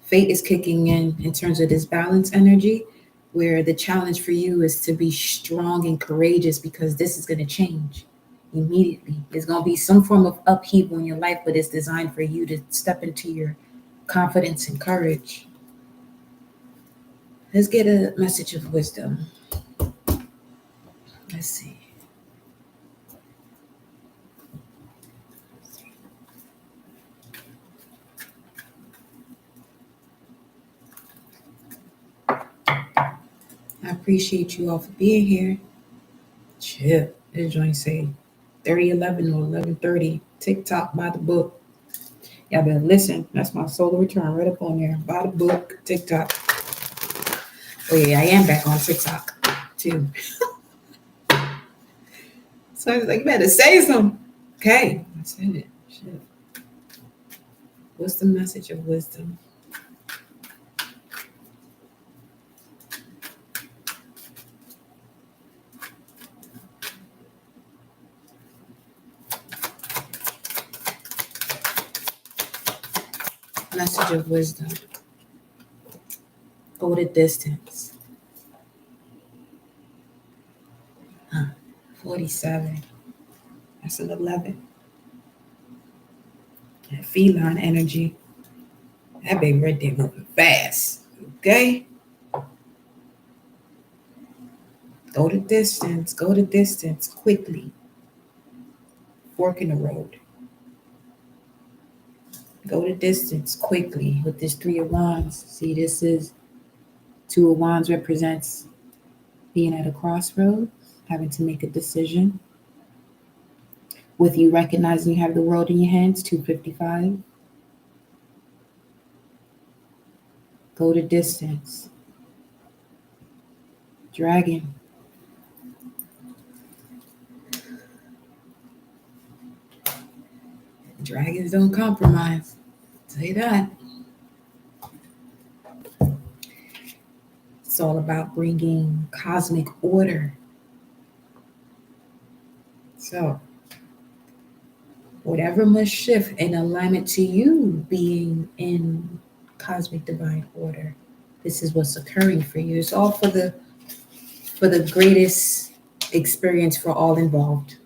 Fate is kicking in terms of this balance energy, where the challenge for you is to be strong and courageous because this is going to change immediately. There's going to be some form of upheaval in your life, but it's designed for you to step into your confidence and courage. Let's get a message of wisdom. Let's see. I appreciate you all for being here. Chip, this joint say 3011 or 11:30. TikTok, buy the book. Y'all better listen. That's my solar return right up on there. Buy the book, TikTok. Oh yeah, I am back on TikTok too. So I was like, you better say something. Okay, I said it. Shit. What's the message of wisdom? Message of wisdom. Go the distance. 47. That's an 11. That feline energy. That baby right there moving fast. Okay? Go the distance. Go the distance quickly. Fork in the road. Go the distance quickly with this 3 of Wands. See, this is 2 of Wands represents being at a crossroads, having to make a decision. With you recognizing you have the world in your hands, 255. Go the distance. Dragon. Dragons don't compromise. Say that. It's all about bringing cosmic order. So, whatever must shift in alignment to you being in cosmic divine order, this is what's occurring for you. It's all for the greatest experience for all involved.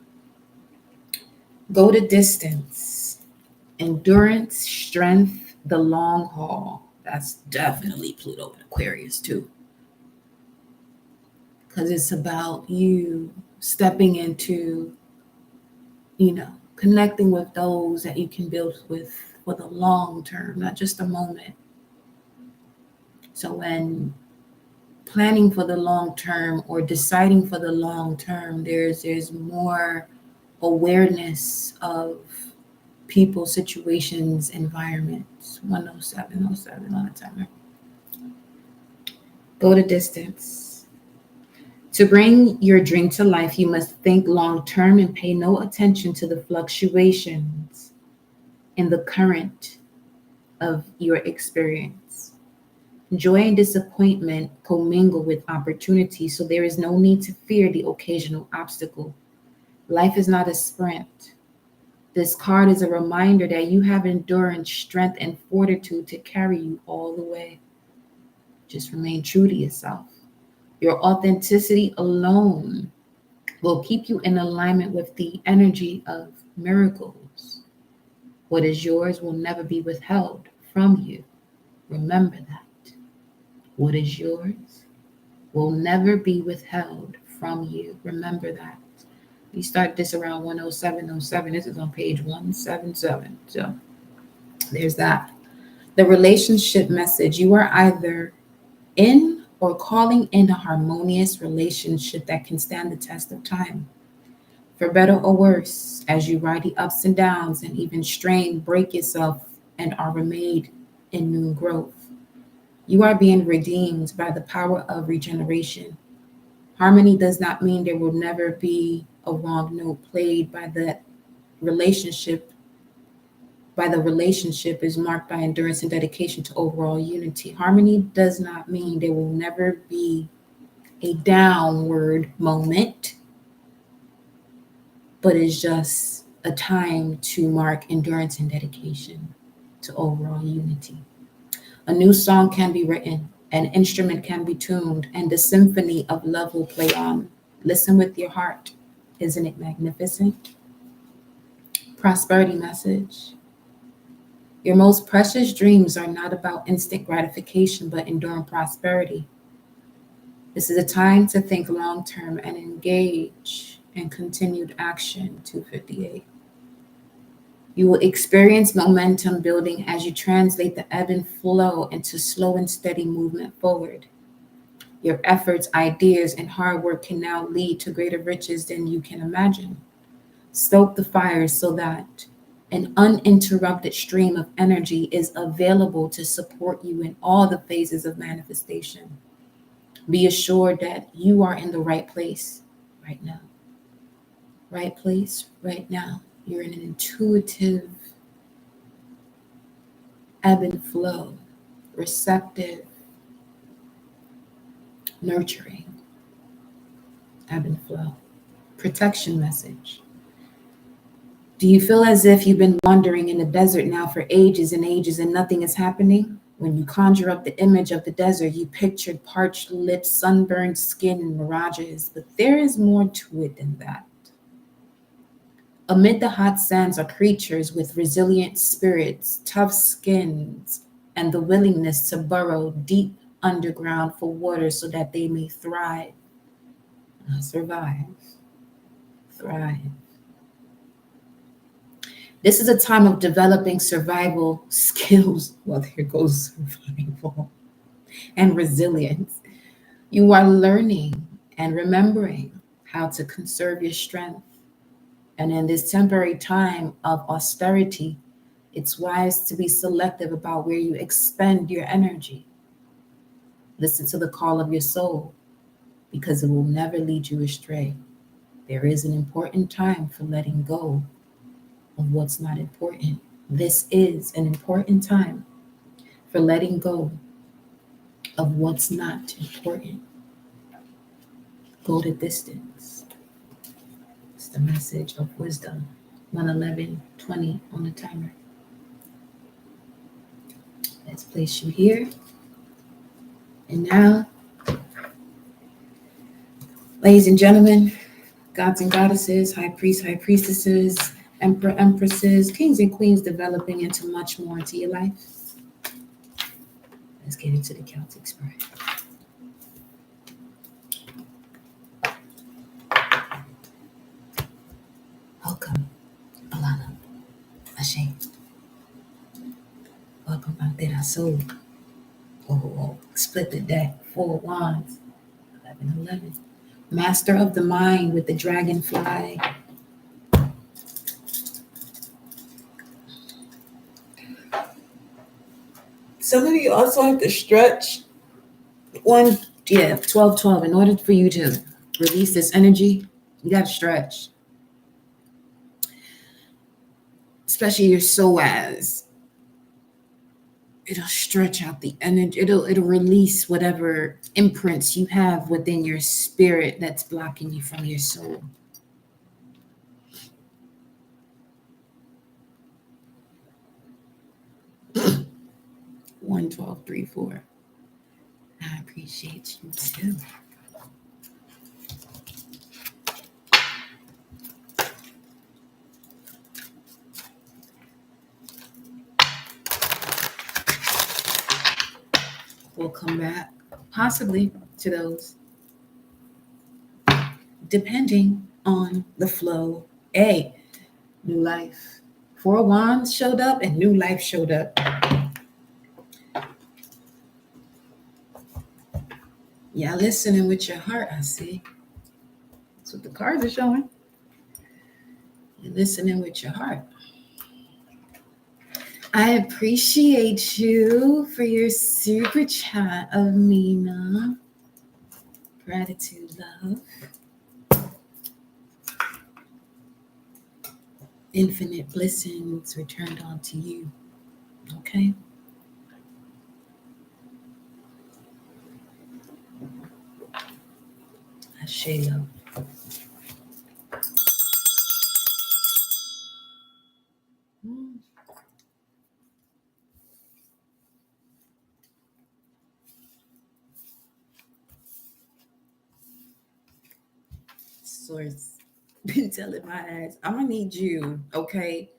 Go the distance. Endurance, strength, the long haul. That's definitely Pluto and Aquarius too. Because it's about you stepping into, connecting with those that you can build with for the long term, not just a moment. So when planning for the long term or deciding for the long term, there's more awareness of people, situations, environments. 10707 on the timer. Go the distance. To bring your dream to life, you must think long term and pay no attention to the fluctuations in the current of your experience. Joy and disappointment commingle with opportunity, so there is no need to fear the occasional obstacle. Life is not a sprint. This card is a reminder that you have endurance, strength, and fortitude to carry you all the way. Just remain true to yourself. Your authenticity alone will keep you in alignment with the energy of miracles. What is yours will never be withheld from you. Remember that. What is yours will never be withheld from you. Remember that. We start this around 10707. This is on page 177. So there's that. The relationship message. You are either in or calling in a harmonious relationship that can stand the test of time. For better or worse, as you ride the ups and downs and even strain, break yourself, and are remade in new growth. You are being redeemed by the power of regeneration. Harmony does not mean there will never be a wrong note played by the relationship. The relationship is marked by endurance and dedication to overall unity. Harmony does not mean there will never be a downward moment, but it's just a time to mark endurance and dedication to overall unity. A new song can be written, an instrument can be tuned, and the symphony of love will play on. Listen with your heart. Isn't it magnificent? Prosperity message. Your most precious dreams are not about instant gratification, but enduring prosperity. This is a time to think long term and engage in continued action. 258. You will experience momentum building as you translate the ebb and flow into slow and steady movement forward. Your efforts, ideas, and hard work can now lead to greater riches than you can imagine. Stoke the fire so that an uninterrupted stream of energy is available to support you in all the phases of manifestation. Be assured that you are in the right place right now. Right place right now. You're in an intuitive ebb and flow, receptive, nurturing ebb and flow. Protection message. Do you feel as if you've been wandering in the desert now for ages and ages and nothing is happening? When you conjure up the image of the desert, you pictured parched lips, sunburned skin, and mirages. But there is more to it than that. Amid the hot sands are creatures with resilient spirits, tough skins, and the willingness to burrow deep underground for water so that they may thrive, not survive, thrive. This is a time of developing survival skills. Well, there goes survival and resilience. You are learning and remembering how to conserve your strength. And in this temporary time of austerity, it's wise to be selective about where you expend your energy. Listen to the call of your soul because it will never lead you astray. There is an important time for letting go of what's not important. This is an important time for letting go of what's not important. Go the distance. It's the message of wisdom. 111:20 on the timer. Let's place you here. And now, ladies and gentlemen, gods and goddesses, high priests, high priestesses, emperor, empresses, kings and queens developing into much more into your life. Let's get into the Celtic spirit. Welcome, Alana, Ashe. Welcome out there, our soul. Oh, split the deck, 4 wands, 11:11. Master of the mind with the dragonfly. Some of you also have to stretch 12:12. In order for you to release this energy, you got to stretch. Especially your psoas. It'll stretch out the energy. It'll release whatever imprints you have within your spirit that's blocking you from your soul. One 1234. I appreciate you too. We'll come back possibly to those, depending on the flow. A new life. 4 wands showed up and new life showed up. Yeah, listening with your heart, I see. That's what the cards are showing. You're listening with your heart. I appreciate you for your super chat, Amina. Gratitude, love. Infinite blessings returned onto you. Okay? Ashe, love. Source been telling my ass, I'm gonna need you, okay,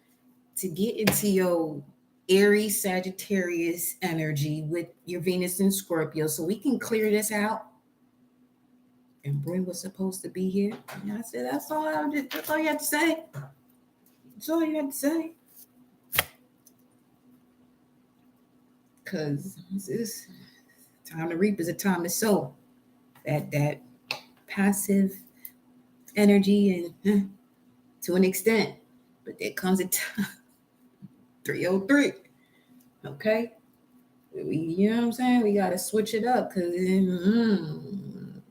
to get into your Aries Sagittarius energy with your Venus and Scorpio so we can clear this out. And Bray was supposed to be here. And I said, that's all you have to say. That's all you have to say. Because this time to reap is a time to sow. That passive energy and to an extent. But there comes a time. 303. Okay? You know what I'm saying? We got to switch it up because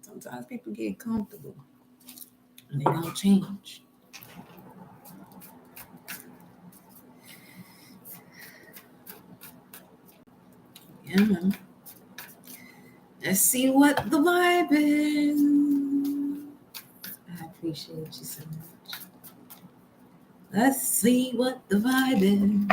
sometimes people get comfortable and they don't change. Yeah, man. Let's see what the vibe is. I appreciate you so much. Let's see what the vibe is.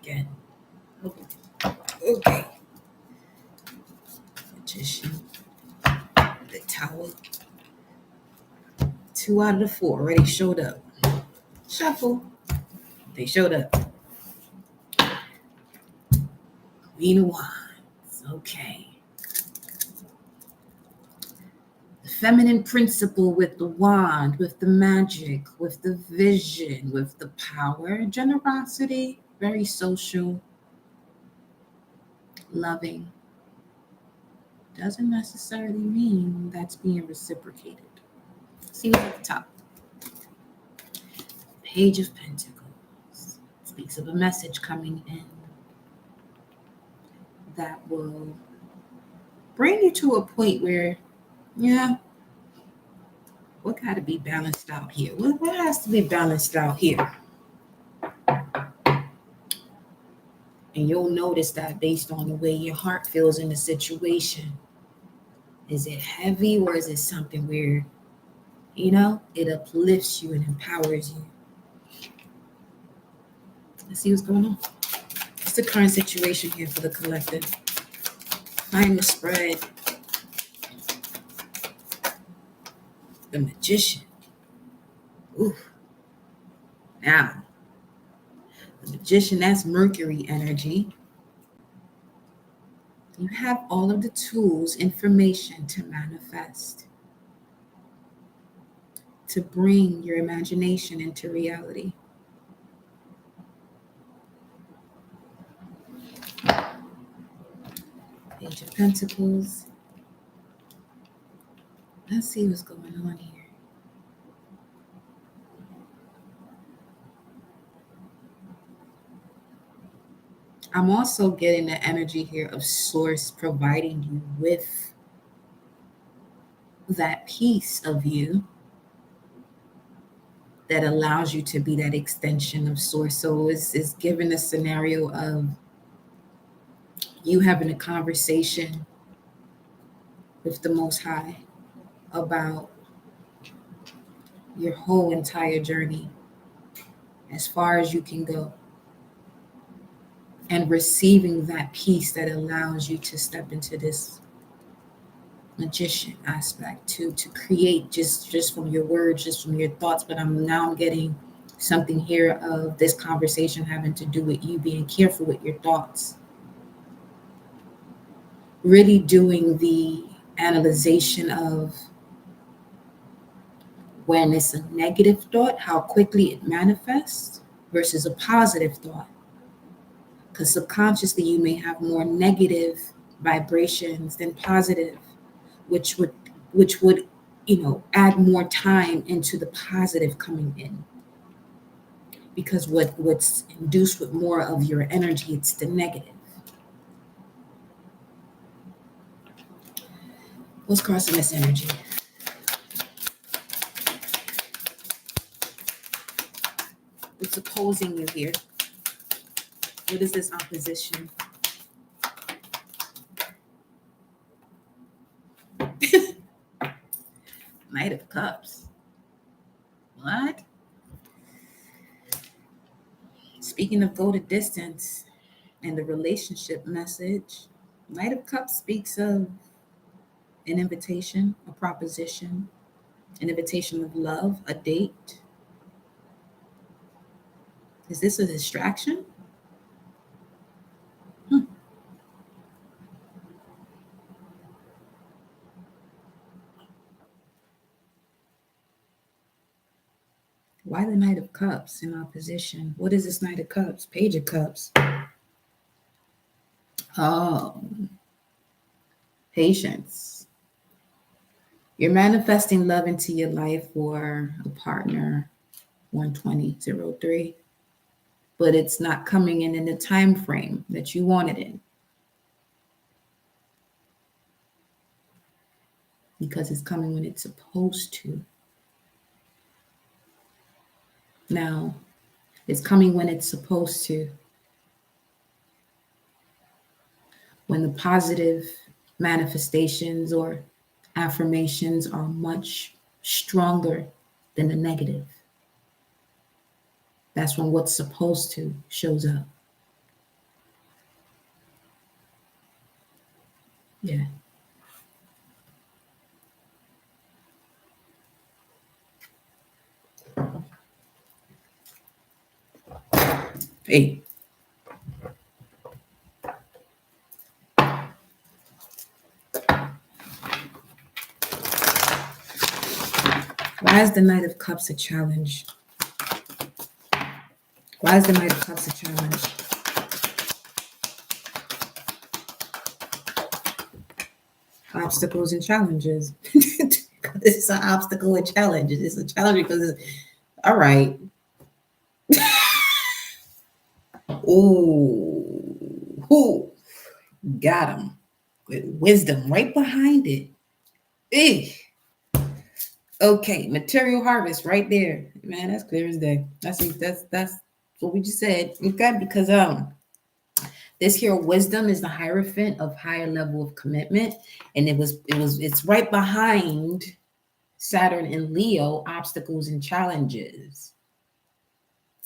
Again. Okay. Magician. The Tower. 2 out of the 4 already showed up. Shuffle. They showed up. Queen of Wands. Okay. The feminine principle with the wand, with the magic, with the vision, with the power, generosity, very social, loving. Doesn't necessarily mean that's being reciprocated. See what's at the top. Page of Pentacles speaks of a message coming in that will bring you to a point where, yeah, what got to be balanced out here? What has to be balanced out here? And you'll notice that based on the way your heart feels in the situation. Is it heavy or is it something where, it uplifts you and empowers you? Let's see what's going on. What's the current situation here for the collective? Find the spread. The Magician. Ooh. Now, the Magician, that's Mercury energy. You have all of the tools, information to manifest, to bring your imagination into reality. Page of Pentacles. Let's see what's going on here. I'm also getting the energy here of Source providing you with that piece of you that allows you to be that extension of Source. So it's given a scenario of you having a conversation with the Most High about your whole entire journey, as far as you can go, and receiving that peace that allows you to step into this magician aspect to create just from your words, just from your thoughts. But I'm now getting something here of this conversation having to do with you being careful with your thoughts, really doing the analyzation of when it's a negative thought, how quickly it manifests versus a positive thought. Because subconsciously you may have more negative vibrations than positive, which would add more time into the positive coming in. Because what's induced with more of your energy, it's the negative. What's crossing this energy? What's opposing you here? What is this opposition? Knight of Cups. What? Speaking of go the distance and the relationship message, Knight of Cups speaks of an invitation, a proposition, an invitation of love, a date. Is this a distraction? Why the Knight of Cups in opposition? What is this Knight of Cups? Page of Cups. Oh, patience. You're manifesting love into your life for a partner, 12003, but it's not coming in the time frame that you want it in. Because it's coming when it's supposed to. Now, it's coming when it's supposed to. When the positive manifestations or affirmations are much stronger than the negative. That's when what's supposed to shows up. Yeah. Hey. Why is the Knight of Cups a challenge? Why is the Knight of Cups a challenge? Obstacles and challenges. It's an obstacle and challenge. It's a challenge because it's all right. Ooh, got him with wisdom right behind it. Eh. Okay, material harvest right there, man. That's clear as day. That's what we just said. Okay, because this here wisdom is the hierophant of higher level of commitment, and it's right behind Saturn and Leo, obstacles and challenges.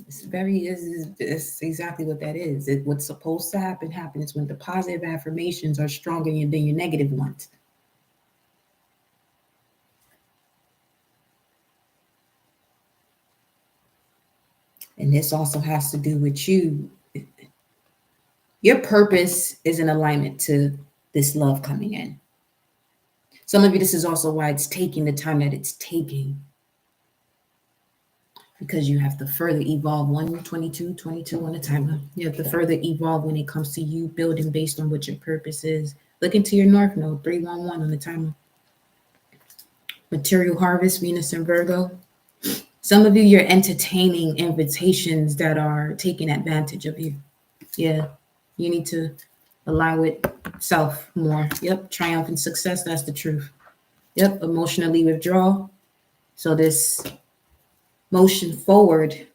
It's exactly what that is. What's supposed to happen happens when the positive affirmations are stronger than your negative ones. And this also has to do with you. Your purpose is in alignment to this love coming in. Some of you, this is also why it's taking the time that it's taking. Because you have to further evolve 22 on the timer. You have to further evolve when it comes to you building based on what your purpose is. Look into your North Node, 311 on the timer. Material harvest, Venus and Virgo. Some of you, you're entertaining invitations that are taking advantage of you. Yeah, you need to allow it self more. Yep, triumph and success, that's the truth. Yep, emotionally withdraw. So this motion forward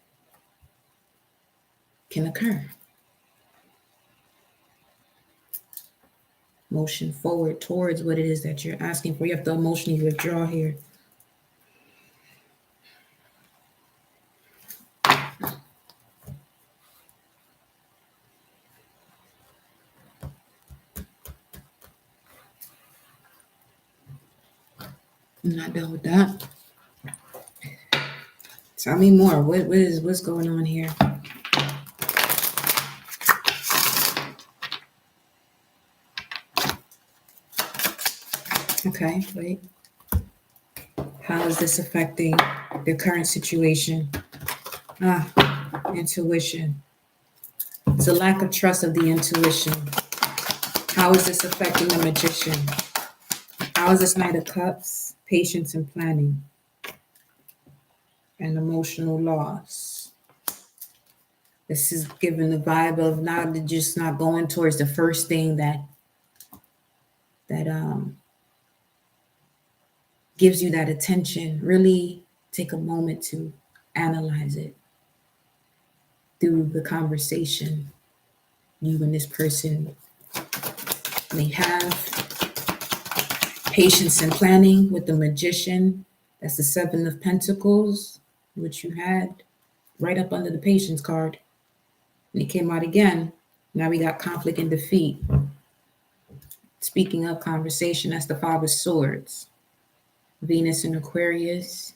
can occur. Motion forward towards what it is that you're asking for. You have to emotionally withdraw here. I'm not done with that. Tell me more. What's going on here? Okay, wait. How is this affecting the current situation? Intuition. It's a lack of trust of the intuition. How is this affecting the Magician? How is this Knight of Cups? Patience and planning. And emotional loss. This is giving the vibe of not going towards the first thing that gives you that attention. Really take a moment to analyze it through the conversation you and this person may have. Patience and planning with the Magician. That's the Seven of Pentacles, which you had right up under the Patience card. And it came out again. Now we got conflict and defeat. Speaking of conversation, that's the Five of Swords. Venus in Aquarius.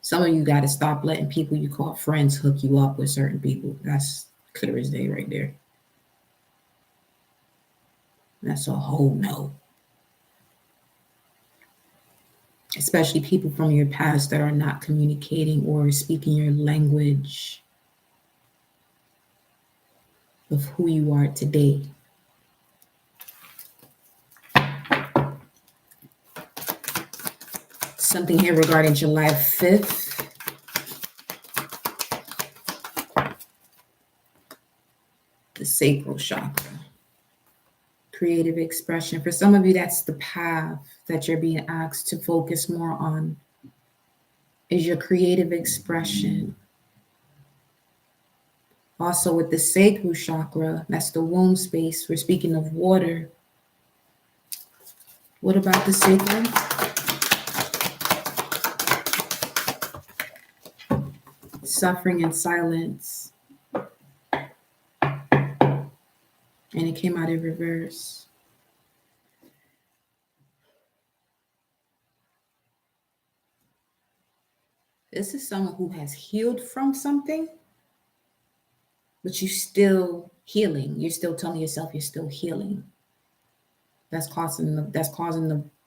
Some of you got to stop letting people you call friends hook you up with certain people. That's clear as day right there. That's a whole no. Especially people from your past that are not communicating or speaking your language of who you are today. Something here regarding July 5th. The sacral chakra. Creative expression. For some of you, that's the path that you're being asked to focus more on, is your creative expression. Also with the sacral chakra, that's the womb space. We're speaking of water. What about the sacral? Suffering and silence. And it came out in reverse. This is someone who has healed from something, but you still healing. You're still telling yourself you're still healing. That's causing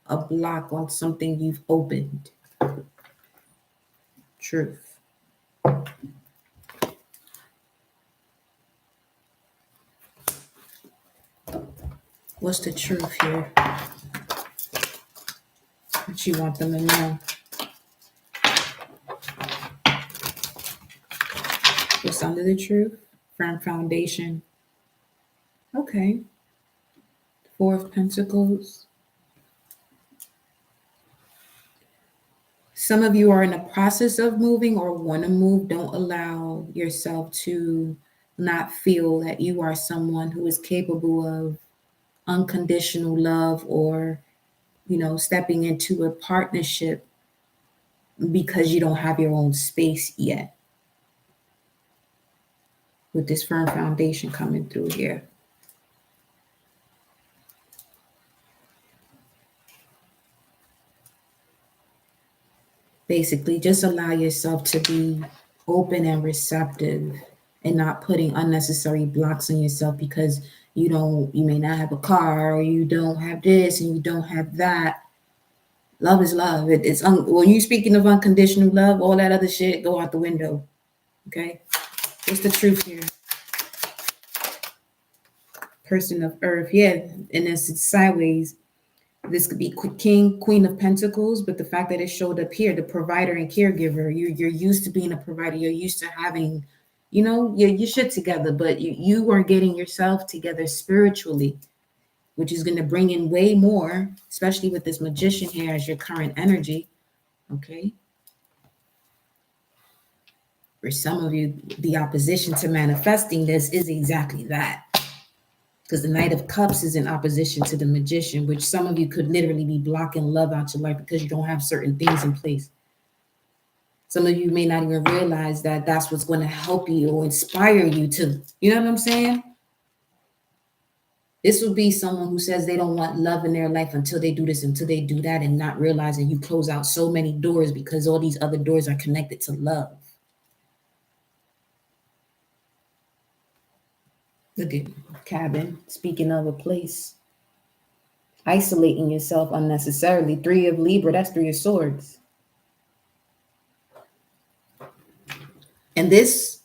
a block on something you've opened. Truth. What's the truth here? What you want them to know? What's under the truth? Firm foundation. Okay. Four of Pentacles. Some of you are in the process of moving or want to move. Don't allow yourself to not feel that you are someone who is capable of unconditional love or, stepping into a partnership because you don't have your own space yet. With this firm foundation coming through here. Basically, just allow yourself to be open and receptive and not putting unnecessary blocks on yourself because you may not have a car or you don't have this and you don't have that. Love is love. When you speaking of unconditional love, all that other shit go out the window. Okay? What's the truth here? Person of earth. Yeah, and it's sideways. This could be King, Queen of Pentacles, but the fact that it showed up here, the provider and caregiver, you're used to being a provider. You're used to having, your shit together, but you are getting yourself together spiritually, which is going to bring in way more, especially with this Magician here as your current energy. Okay. For some of you, the opposition to manifesting this is exactly that. Because the Knight of Cups is in opposition to the Magician, which some of you could literally be blocking love out your life because you don't have certain things in place. Some of you may not even realize that that's what's going to help you or inspire you to, you know what I'm saying? This would be someone who says they don't want love in their life until they do this, until they do that, and not realizing you close out so many doors because all these other doors are connected to love. Look at cabin, speaking of a place. Isolating yourself unnecessarily. 3 of Libra, that's 3 of Swords. And this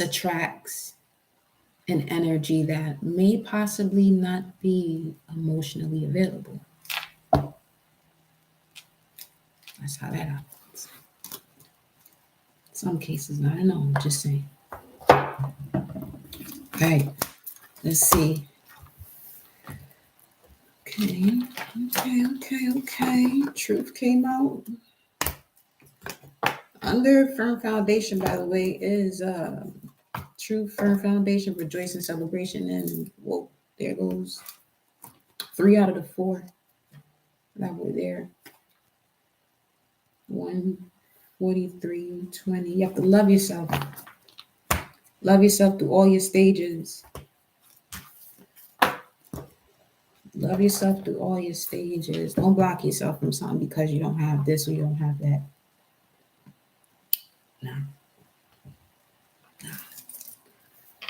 attracts an energy that may possibly not be emotionally available. That's how that happens. Some cases, I don't know, I'm just saying. All right, let's see. Okay. Truth came out. Under firm foundation, by the way, is true firm foundation, rejoicing, celebration, and whoa, there goes 3 out of the 4 that were there. 143, 20. You have to love yourself. Love yourself through all your stages. Love yourself through all your stages. Don't block yourself from something because you don't have this or you don't have that. No.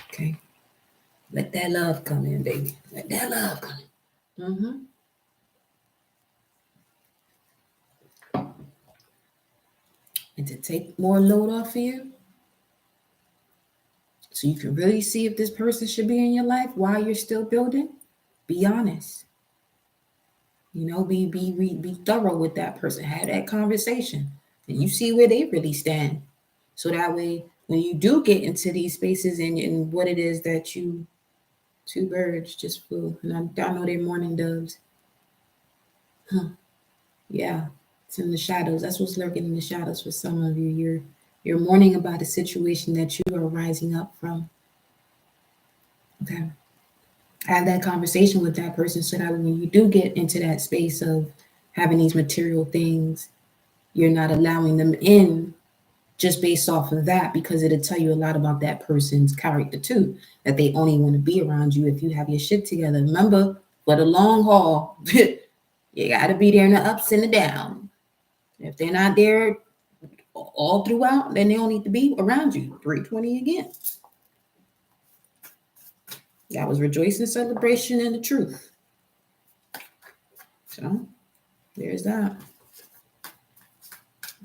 Okay. Let that love come in, baby. Let that love come in. And to take more load off of you, so you can really see if this person should be in your life while you're still building, be honest. Be thorough with that person. Have that conversation. And you see where they really stand. So that way, when you do get into these spaces and what it is that 2 birds just flew. And I know they're mourning doves. Yeah, it's in the shadows. That's what's lurking in the shadows for some of you. You're mourning about a situation that you are rising up from. Okay. Have that conversation with that person so that when you do get into that space of having these material things, you're not allowing them in just based off of that, because it'll tell you a lot about that person's character too, that they only want to be around you if you have your shit together. Remember, for the long haul, You got to be there in the ups and the downs. If they're not there all throughout, then they don't need to be around you. 320 again. That was rejoicing, celebration, and the truth. So there's that.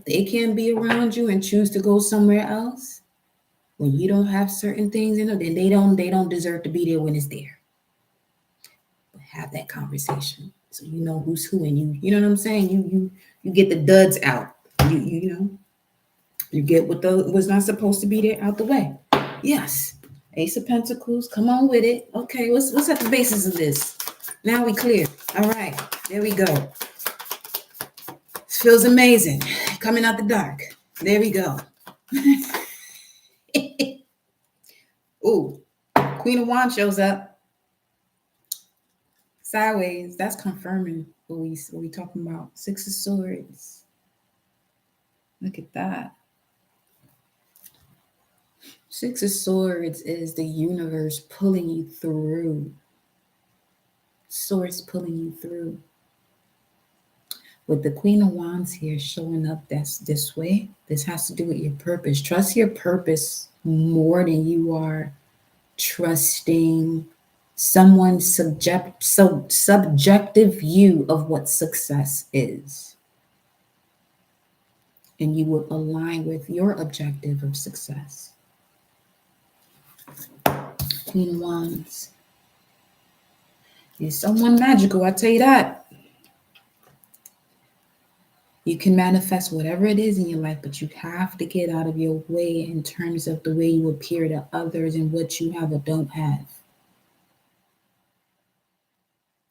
They can be around you and choose to go somewhere else when you don't have certain things in them, then they don't deserve to be there when it's there. But have that conversation so you know who's who, and you know what I'm saying. You get the duds out. You know, you get what was not supposed to be there out the way. Yes. Ace of Pentacles, come on with it. Okay, what's at the basis of this? Now we clear. All right, there we go. This feels amazing. Coming out the dark. There we go. Ooh, Queen of Wands shows up. Sideways. That's confirming what we talking about. Six of Swords. Look at that. Six of Swords is the universe pulling you through. Source pulling you through. With the Queen of Wands here showing up that's this way, this has to do with your purpose. Trust your purpose more than you are trusting someone's subjective view of what success is. And you will align with your objective of success. Queen of Wands. You're someone magical, I tell you that. You can manifest whatever it is in your life, but you have to get out of your way in terms of the way you appear to others and what you have or don't have.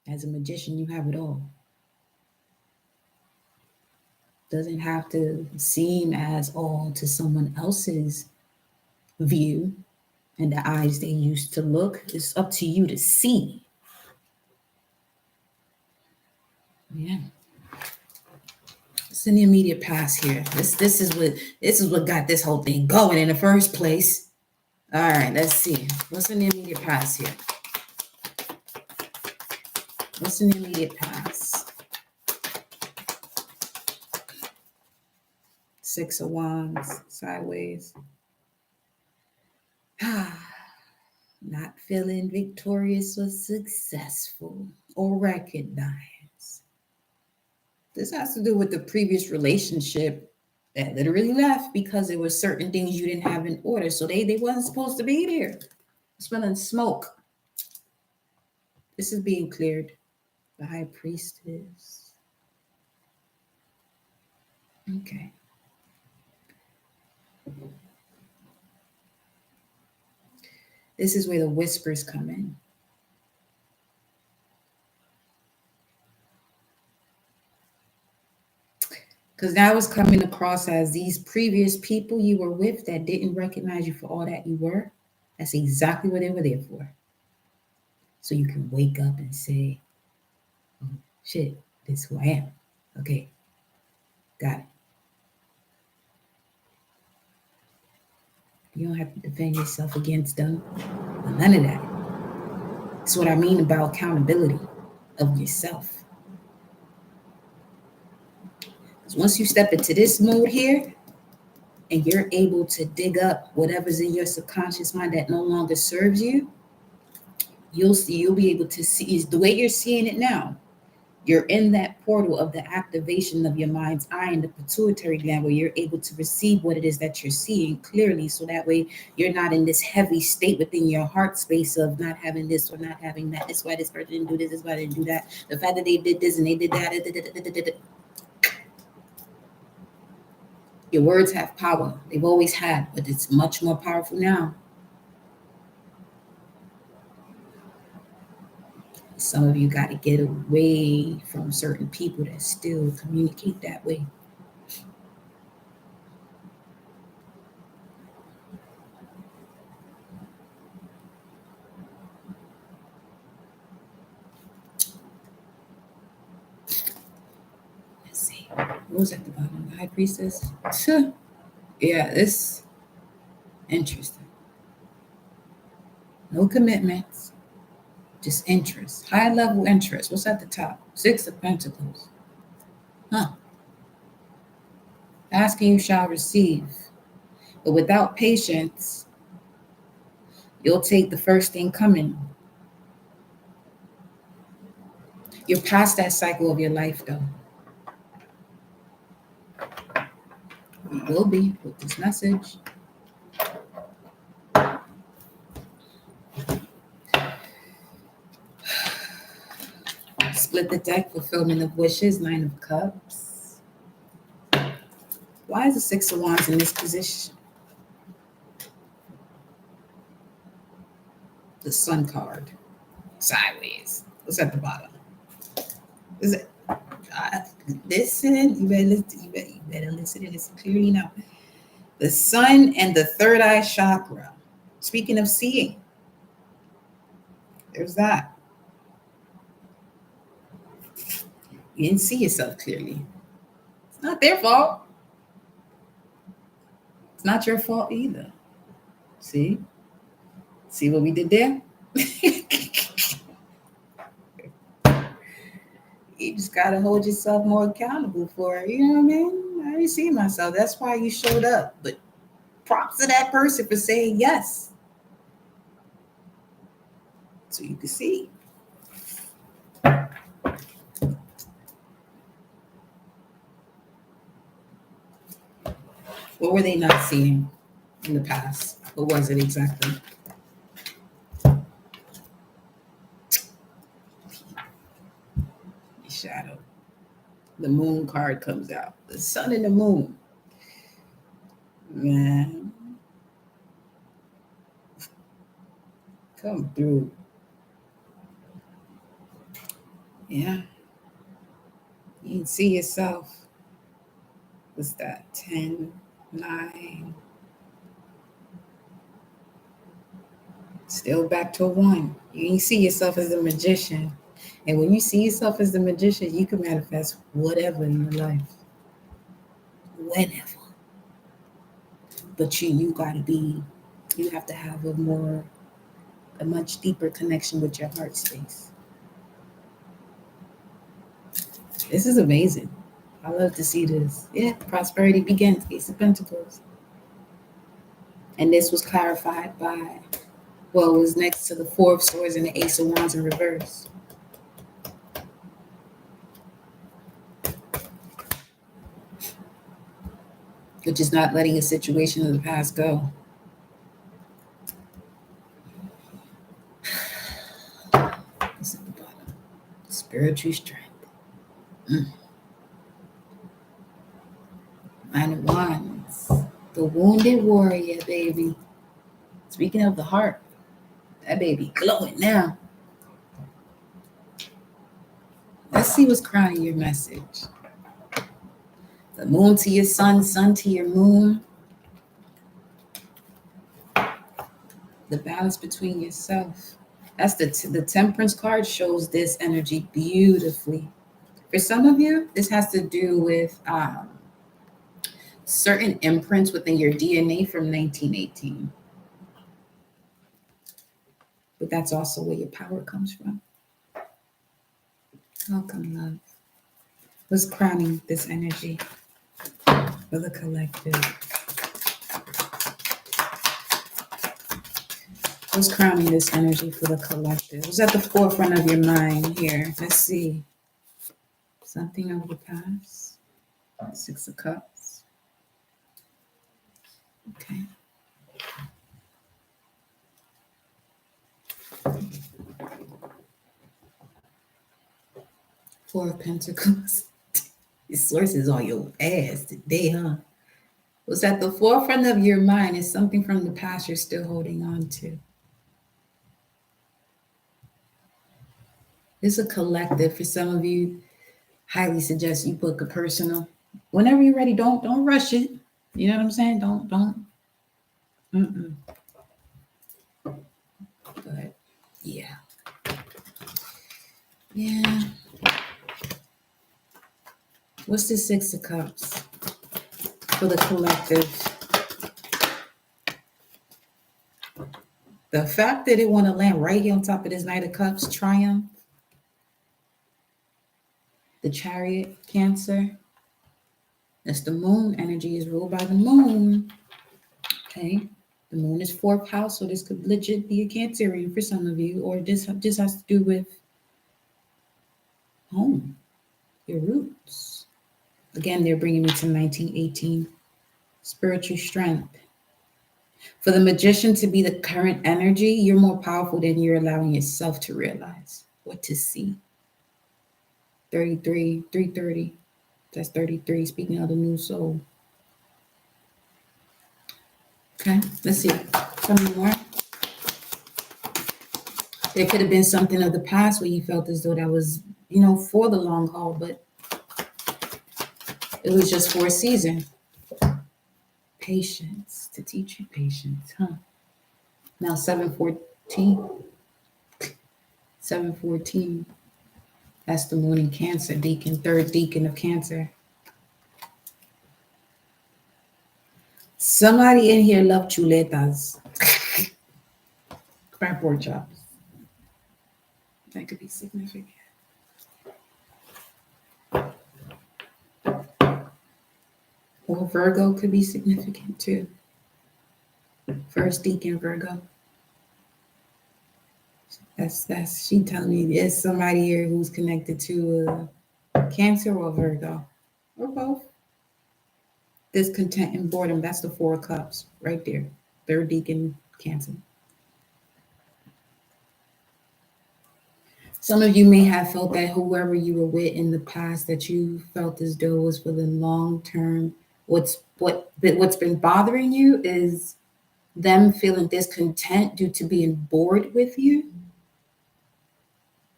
As a magician, you have it all. Doesn't have to seem as all to someone else's view and the eyes they used to look. It's up to you to see. Yeah. It's in the immediate past here. This is what got this whole thing going in the first place. All right, let's see. What's in the immediate past here? What's in the immediate past? Six of Wands, sideways. Not feeling victorious or successful or recognized. This has to do with the previous relationship that literally left because there were certain things you didn't have in order. So they wasn't supposed to be there. Smelling smoke. This is being cleared. The High Priestess. Okay. This is where the whispers come in. Because now it's coming across as these previous people you were with that didn't recognize you for all that you were. That's exactly what they were there for. So you can wake up and say, oh, shit, this is who I am. Okay, got it. You don't have to defend yourself against them. None of that. That's what I mean about accountability of yourself. Because once you step into this mode here, and you're able to dig up whatever's in your subconscious mind that no longer serves you, you'll be able to see is the way you're seeing it now. You're in that portal of the activation of your mind's eye and the pituitary gland where you're able to receive what it is that you're seeing clearly. So that way you're not in this heavy state within your heart space of not having this or not having that. That's why this person didn't do this. That's why they didn't do that. The fact that they did this and they did that. Your words have power. They've always had, but it's much more powerful now. Some of you got to get away from certain people that still communicate that way. Let's see. What was at the bottom? The High Priestess? Yeah, it's interesting. No commitments. Just interest, high level interest. What's at the top? Six of Pentacles. Huh. Asking you shall receive. But without patience, you'll take the first thing coming. You're past that cycle of your life, though. You will be with this message. Split the deck, fulfillment of wishes, Nine of Cups. Why is the Six of Wands in this position? The Sun card, sideways. What's at the bottom? Is it? Listen, you better listen to this clearly now. The Sun and the third eye chakra. Speaking of seeing, there's that. You didn't see yourself clearly. It's not their fault. It's not your fault either. See? See what we did there? You just got to hold yourself more accountable for it. You know what I mean? I didn't see myself. That's why you showed up. But props to that person for saying yes. So you can see. What were they not seeing in the past? What was it exactly? Shadow. The Moon card comes out. The Sun and the Moon. Man. Come through. Yeah. You can see yourself. What's that? 10, 9. Still back to 1. You can see yourself as a magician. And when you see yourself as the magician, you can manifest whatever in your life. Whenever. But you have to have a much deeper connection with your heart space. This is amazing. I love to see this. Yeah, prosperity begins. Ace of Pentacles. And this was clarified by, well, it was next to the Four of Swords and the Ace of Wands in reverse. Which is not letting a situation of the past go. What's at the bottom? Spiritual strength. Nine of Wands. The wounded warrior, baby. Speaking of the heart, that baby glowing now. Let's see what's crowning your message. The moon to your sun, sun to your moon. The balance between yourself. That's the Temperance card shows this energy beautifully. For some of you, this has to do with certain imprints within your DNA from 1918. But that's also where your power comes from. Welcome, love. What's crowning this energy for the collective? What's crowning this energy for the collective? What's at the forefront of your mind here? Let's see. Something of the past. Six of Cups. Okay. Four of Pentacles. The source is on your ass today, huh? What's at the forefront of your mind is something from the past you're still holding on to. It's a collective. For some of you, highly suggest you book a personal. Whenever you're ready, don't rush it. You know what I'm saying? Don't. But yeah. Yeah. What's the Six of Cups for the collective? The fact that it want to land right here on top of this Knight of Cups, Triumph, the Chariot, Cancer. That's the moon. Energy is ruled by the moon. Okay. The moon is 4th house, so this could legit be a Cancerian for some of you, or this just has to do with home, your roots. Again, they're bringing me to 1918. Spiritual strength. For the Magician to be the current energy, you're more powerful than you're allowing yourself to realize what to see. 33, 330. That's 33, speaking of the new soul. Okay, let's see. Tell me more. There could have been something of the past where you felt as though that was, for the long haul, but it was just for a season. Patience, to teach you patience, huh? Now 714. 714. That's the moon in Cancer, Deacon, 3rd Deacon of Cancer. Somebody in here love chuletas. Crab pork chops. That could be significant. Or Virgo could be significant too. 1st Deacon Virgo. That's she telling me there's somebody here who's connected to Cancer or Virgo. Or both. Discontent and boredom. That's the 4 of Cups right there. 3rd Deacon Cancer. Some of you may have felt that whoever you were with in the past that you felt as though was for the long term. What's been bothering you is them feeling discontent due to being bored with you.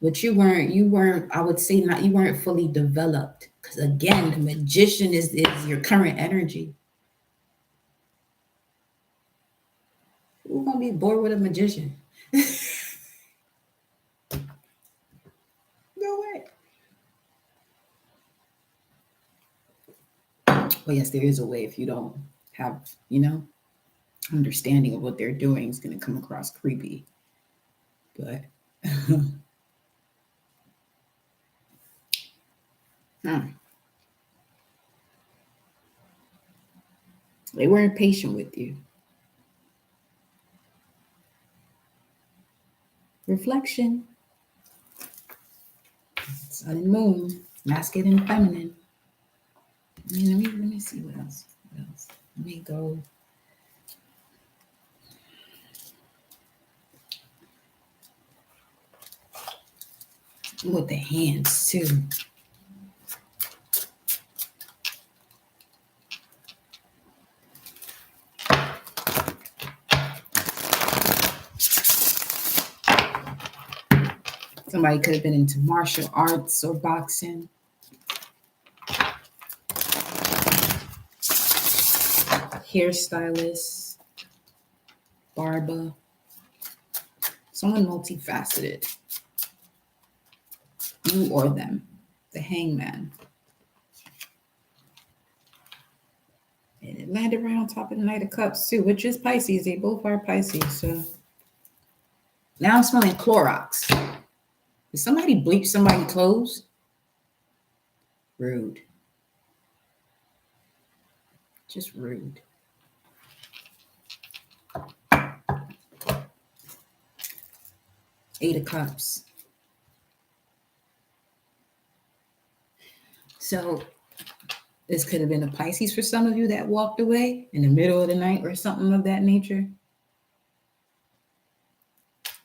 But you weren't, I would say not, you weren't fully developed. Because again, the Magician is your current energy. Who's gonna be bored with a magician? No way. Well, yes, there is a way. If you don't have, understanding of what they're doing, it's going to come across creepy. But they weren't patient with you. Reflection. Sun and moon, masculine and feminine. Let me see what else. Let me go. With the hands too. Somebody could have been into martial arts or boxing. Hairstylist, barber, someone multifaceted. You or them, the Hangman. And it landed right on top of the Knight of Cups too, which is Pisces. They both are Pisces. So now I'm smelling Clorox. Did somebody bleach somebody's clothes? Rude. Just rude. Eight of Cups. So this could have been a Pisces for some of you that walked away in the middle of the night or something of that nature.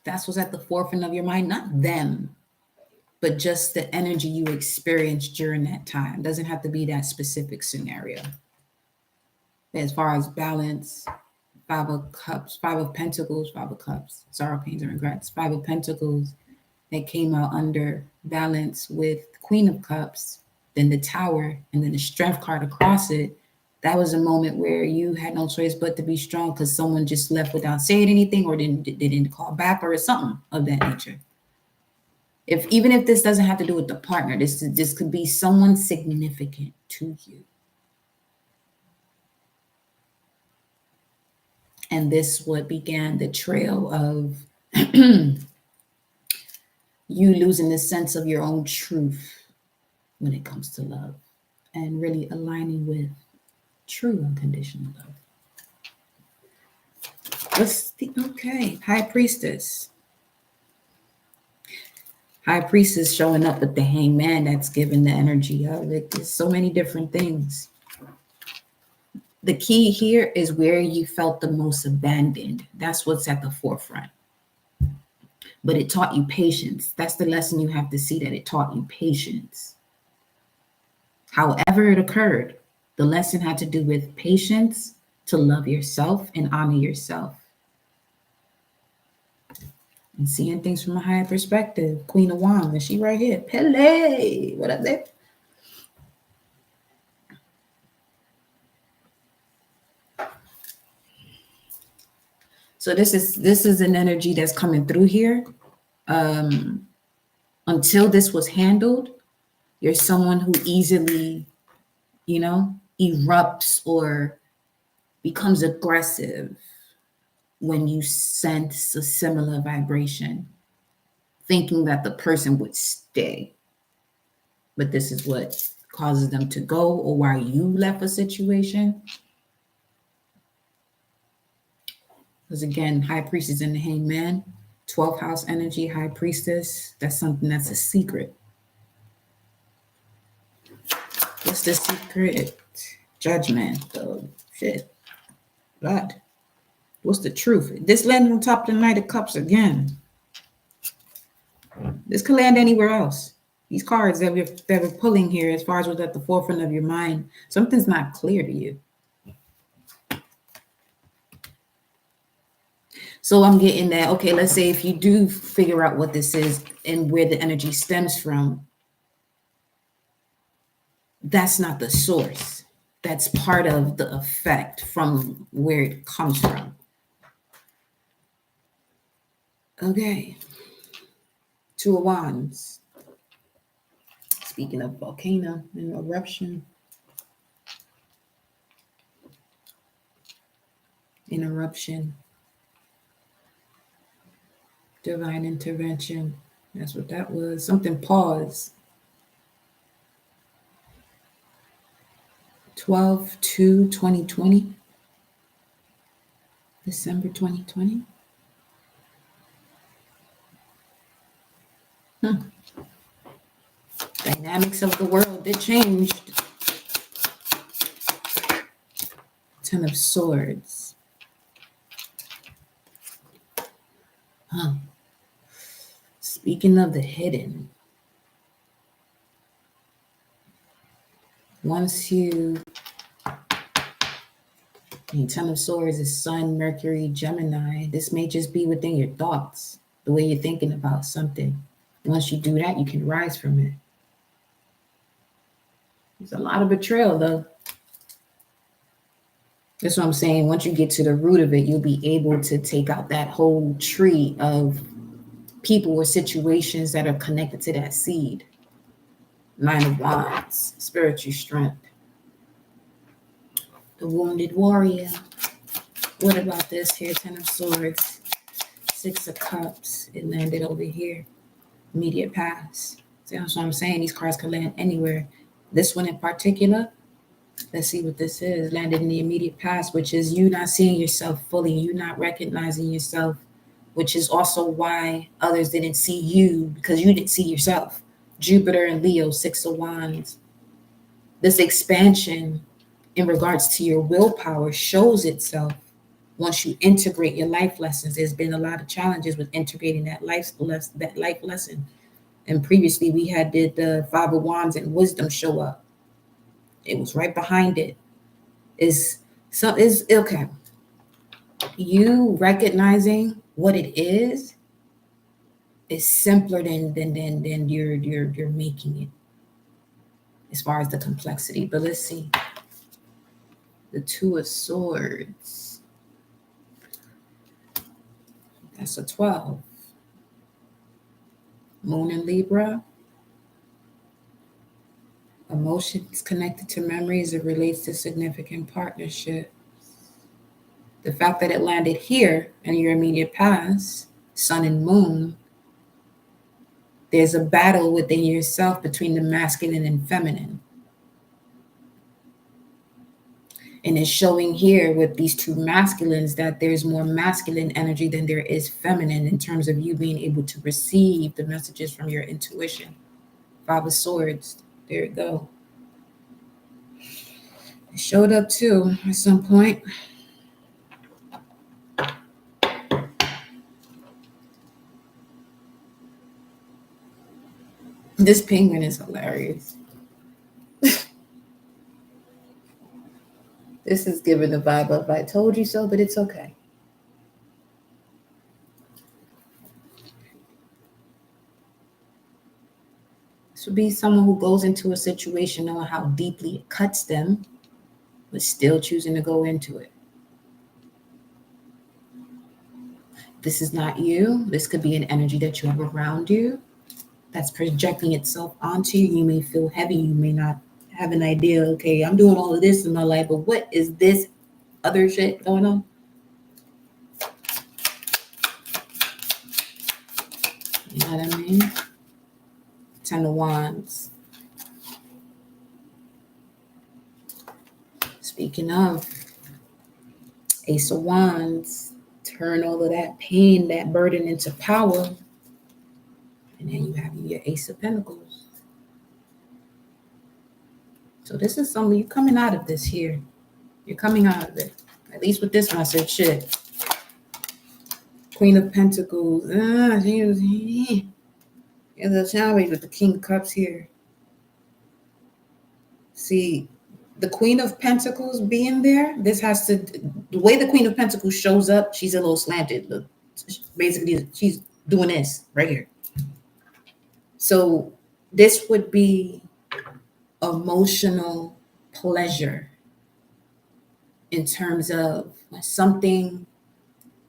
That's what's at the forefront of your mind, not them, but just the energy you experienced during that time. It doesn't have to be that specific scenario. As far as balance, 5 of Cups, 5 of Pentacles, 5 of Cups, sorrow, pains, and regrets, 5 of Pentacles that came out under balance with Queen of Cups, then the Tower, and then the Strength card across it. That was a moment where you had no choice but to be strong because someone just left without saying anything or didn't call back or something of that nature. Even if this doesn't have to do with the partner, this could be someone significant to you. And this what began the trail of you losing the sense of your own truth when it comes to love and really aligning with true unconditional love. Okay, High Priestess. High Priestess showing up with the Hangman that's giving the energy of it. There's so many different things. The key here is where you felt the most abandoned. That's what's at the forefront. But it taught you patience. That's the lesson you have to see, that it taught you patience. However it occurred, the lesson had to do with patience to love yourself and honor yourself. And seeing things from a higher perspective. Queen of Wands, and she right here. Pele, what up there? So this is an energy that's coming through here. Until this was handled, you're someone who easily, erupts or becomes aggressive when you sense a similar vibration, thinking that the person would stay. But this is what causes them to go, or why you left a situation. Because again, High Priestess in the Hangman, 12th house energy, High Priestess, that's something that's a secret. What's the secret? Judgment, though. Shit. Blood. What's the truth? This landed on top of the Knight of Cups again. This could land anywhere else. These cards that we're pulling here, as far as what's at the forefront of your mind, something's not clear to you. So I'm getting that, okay, let's say if you do figure out what this is and where the energy stems from, that's not the source. That's part of the effect from where it comes from. Okay. Two of Wands. Speaking of volcano and eruption. Interruption. Divine intervention. That's what that was. Something paused. 12/2/2020. December 2020. Dynamics of the world, they changed. Ten of Swords. Speaking of the hidden, once you, Ten of Swords is Sun, Mercury, Gemini. This may just be within your thoughts, the way you're thinking about something. Once you do that, you can rise from it. There's a lot of betrayal, though. That's what I'm saying. Once you get to the root of it, you'll be able to take out that whole tree of people or situations that are connected to that seed. Nine of Wands, spiritual strength. The wounded warrior. What about this here? Ten of Swords, Six of Cups. It landed over here. Immediate past. See, that's what I'm saying. These cards can land anywhere. This one in particular, let's see what this is. Landed in the immediate past, which is you not seeing yourself fully, you not recognizing yourself, which is also why others didn't see you, because you didn't see yourself. Jupiter and Leo, Six of Wands. This expansion in regards to your willpower shows itself once you integrate your life lessons. There's been a lot of challenges with integrating that life lesson. And previously we did the Five of Wands and Wisdom show up. It was right behind it. Is okay. You recognizing what it is simpler than you're making it, as far as the complexity. But let's see. The Two of Swords. That's a 12. Moon in Libra. Emotions connected to memories. It relates to significant partnership. The fact that it landed here in your immediate past, sun and moon, there's a battle within yourself between the masculine and feminine. And it's showing here with these two masculines that there's more masculine energy than there is feminine in terms of you being able to receive the messages from your intuition. Five of Swords, there it go. It showed up too at some point. This penguin is hilarious. This is giving the vibe of I told you so, but it's okay. This would be someone who goes into a situation knowing how deeply it cuts them, but still choosing to go into it. This is not you. This could be an energy that you have around you that's projecting itself onto you. You may feel heavy. You may not have an idea, okay, I'm doing all of this in my life, but what is this other shit going on? You know what I mean? Ten of Wands. Speaking of, Ace of Wands. Turn all of that pain, that burden into power. And then you have your Ace of Pentacles. So this is something, you're coming out of this here. You're coming out of it. At least with this one, I said shit. Queen of Pentacles. There's a challenge with the King of Cups here. See, the Queen of Pentacles being there, this has to, the way the Queen of Pentacles shows up, she's a little slanted. Look, basically, she's doing this right here. So this would be emotional pleasure in terms of when something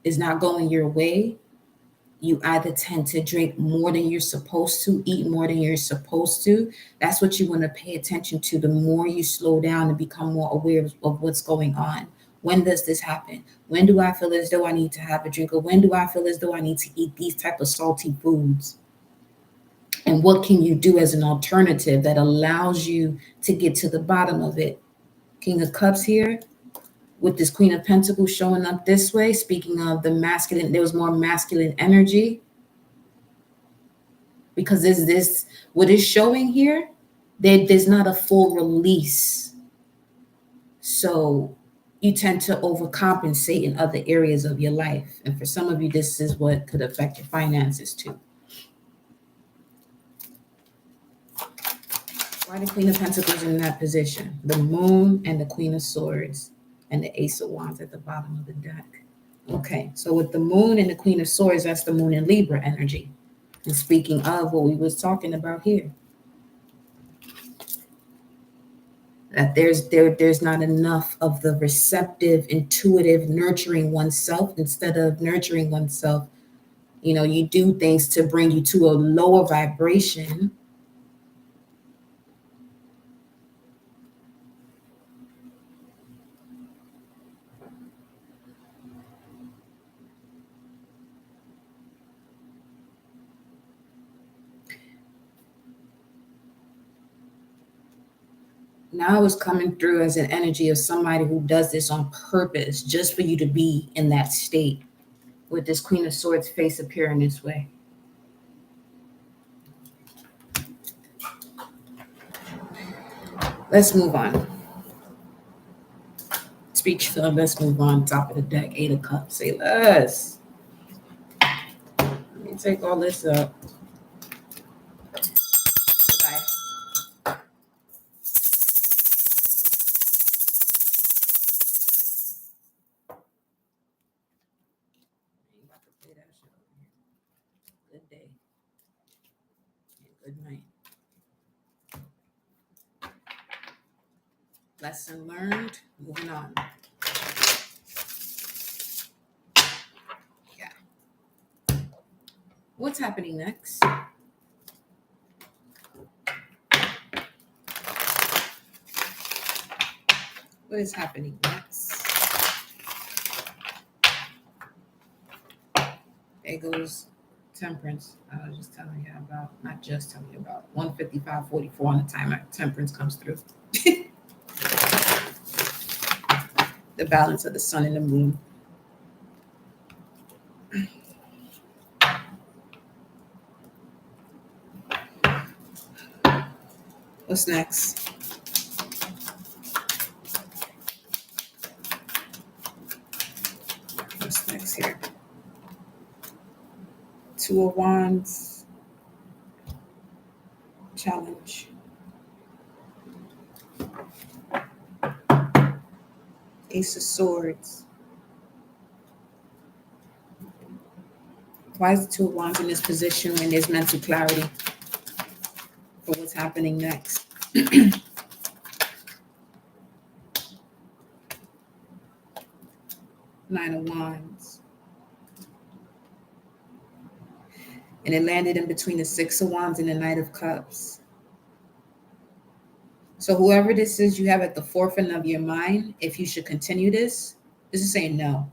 is not going your way, you either tend to drink more than you're supposed to, eat more than you're supposed to. That's what you want to pay attention to. The more you slow down and become more aware of what's going on. When does this happen? When do I feel as though I need to have a drink? Or when do I feel as though I need to eat these type of salty foods? And what can you do as an alternative that allows you to get to the bottom of it? King of Cups here with this Queen of Pentacles showing up this way. Speaking of the masculine, there was more masculine energy. Because this what is showing here, there's not a full release. So you tend to overcompensate in other areas of your life. And for some of you, this is what could affect your finances too. Why the Queen of Pentacles in that position? The Moon and the Queen of Swords and the Ace of Wands at the bottom of the deck. Okay, so with the Moon and the Queen of Swords, that's the Moon and Libra energy. And speaking of what we was talking about here, that there's not enough of the receptive, intuitive, nurturing oneself. Instead of nurturing oneself, you do things to bring you to a lower vibration. Now it's coming through as an energy of somebody who does this on purpose, just for you to be in that state, with this Queen of Swords face appearing this way. Let's move on. Speech film, let's move on. Top of the deck, Eight of Cups. Say less. Let me take all this up. Good day and good night. Lesson learned. Moving on. Yeah. What's happening next? What is happening next? There goes Temperance. I was just telling you about, not just telling you about, 155.44 on the timer. Temperance comes through. The balance of the sun and the moon. What's next? What's next here? Two of Wands. Challenge. Ace of Swords. Why is the Two of Wands in this position when there's mental clarity for what's happening next? Nine of Wands. And it landed in between the Six of Wands and the Knight of Cups. So whoever this is you have at the forefront of your mind, if you should continue this is saying no.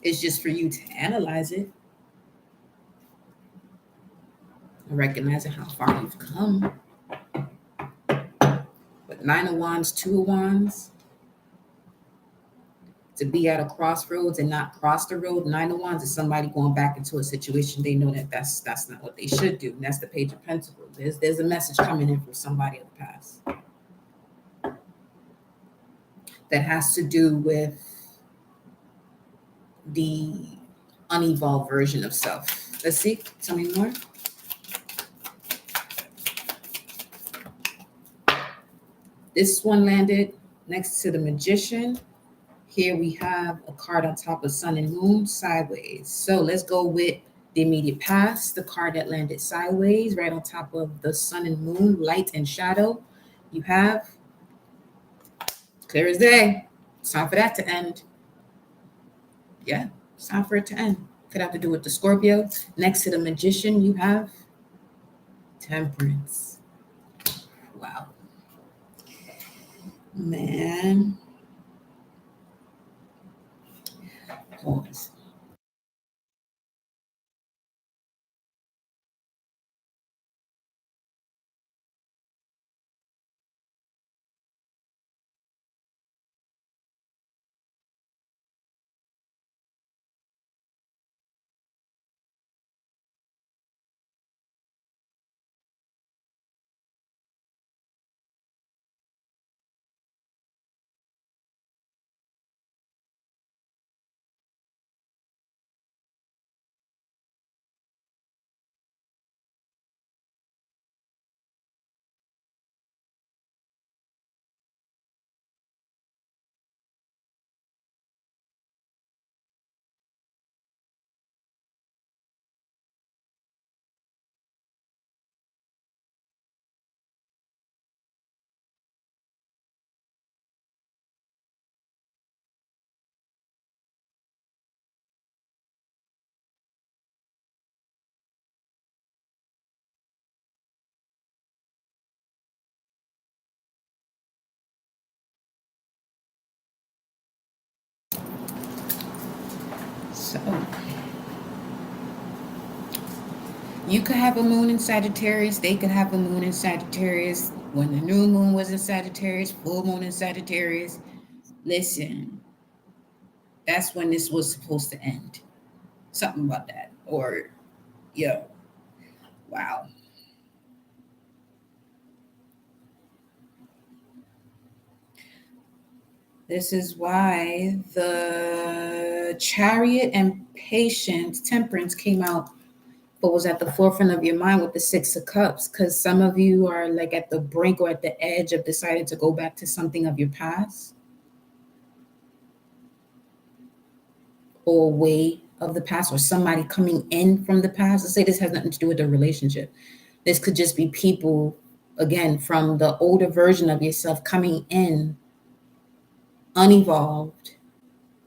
It's just for you to analyze it. Recognizing how far you've come. But Nine of Wands, Two of Wands, to be at a crossroads and not cross the road. Nine of Wands is somebody going back into a situation they know that that's not what they should do. And that's the Page of Pentacles. There's a message coming in from somebody of the past that has to do with the unevolved version of self. Let's see. Tell me more. This one landed next to the Magician. Here we have a card on top of Sun and Moon sideways. So let's go with the immediate past, the card that landed sideways right on top of the Sun and Moon, light and shadow. You have clear as day. It's time for that to end. Yeah, it's time for it to end. Could have to do with the Scorpio. Next to the Magician, you have Temperance. Wow. Man. Pause. So you could have a moon in Sagittarius. They could have a moon in Sagittarius. When the new moon was in Sagittarius, full moon in Sagittarius. Listen, that's when this was supposed to end. Something about that. Or, yo, wow. This is why the Chariot and Patience, Temperance came out, but was at the forefront of your mind with the Six of Cups. Because some of you are like at the brink or at the edge of deciding to go back to something of your past or a way of the past, or somebody coming in from the past. Let's say this has nothing to do with the relationship. This could just be people, again, from the older version of yourself coming in unevolved,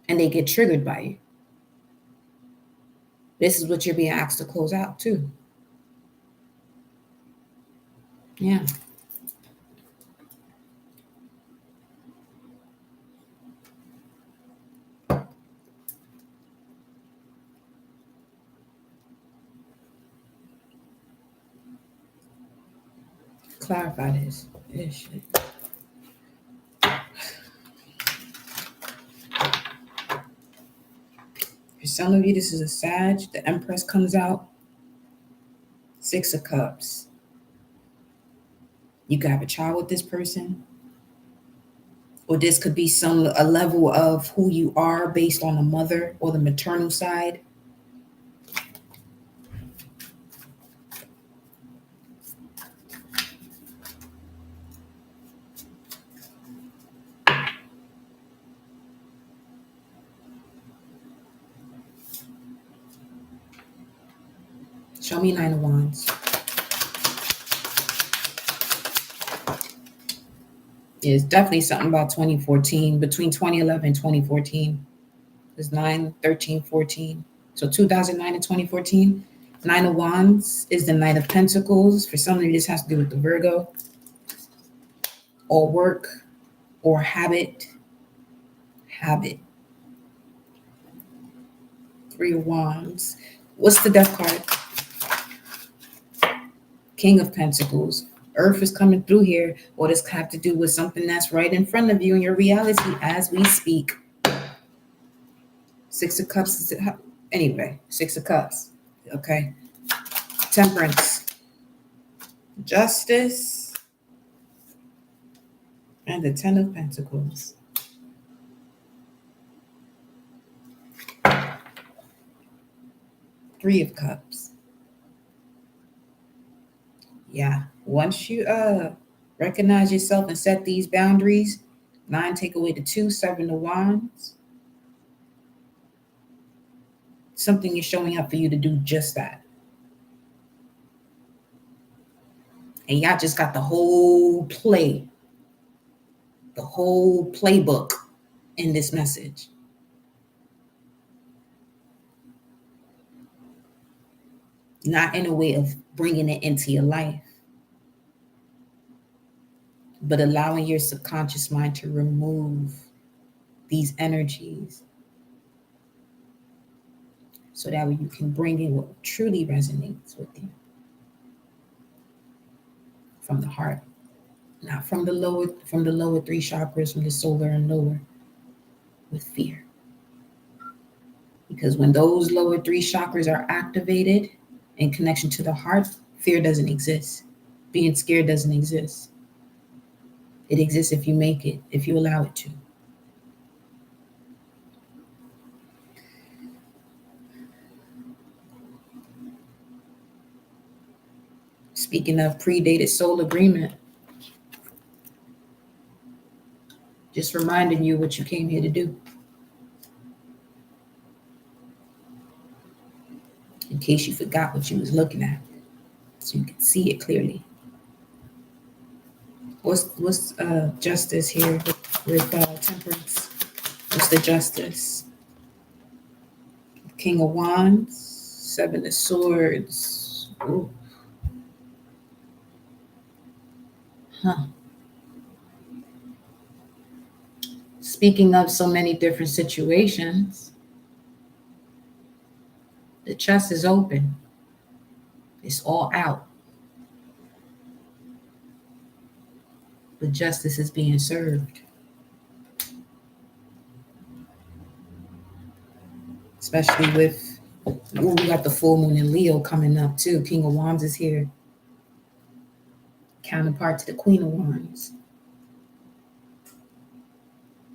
and they get triggered by you. This is what you're being asked to close out too. Yeah. clarify this. This shit. For some of you, this is a Sag. The Empress comes out. 6 of Cups. You could have a child with this person. Or this could be a level of who you are based on the mother or the maternal side. Show me 9 of Wands. It's definitely something about 2014, between 2011 and 2014. It's 9, 13, 14. So 2009 and 2014. 9 of Wands is the Knight of Pentacles. For some of you, this has to do with the Virgo. Or work. Or habit. 3 of Wands. What's the Death card? King of Pentacles. Earth is coming through here. Or this have to do with something that's right in front of you in your reality as we speak. 6 of Cups. Anyway, 6 of Cups. Okay. Temperance. Justice. And the 10 of Pentacles. Three of Cups. Yeah. Once you recognize yourself and set these boundaries, 9 take away the 2, 7 of Wands. Something is showing up for you to do just that. And y'all just got the whole play, the whole playbook in this message. Not in a way of bringing it into your life, but allowing your subconscious mind to remove these energies so that way you can bring in what truly resonates with you from the heart, not from the lower 3 chakras, from the solar and lower, with fear. Because when those lower 3 chakras are activated in connection to the heart, fear doesn't exist. Being scared doesn't exist. It exists if you make it, if you allow it to. Speaking of predated soul agreement, just reminding you what you came here to do. In case you forgot what you was looking at, so you can see it clearly. What's justice here with temperance? What's the justice? King of Wands, 7 of Swords. Ooh. Speaking of so many different situations, the chest is open. It's all out. But justice is being served. Especially with, we got the full moon in Leo coming up too. King of Wands is here. Counterpart to the Queen of Wands.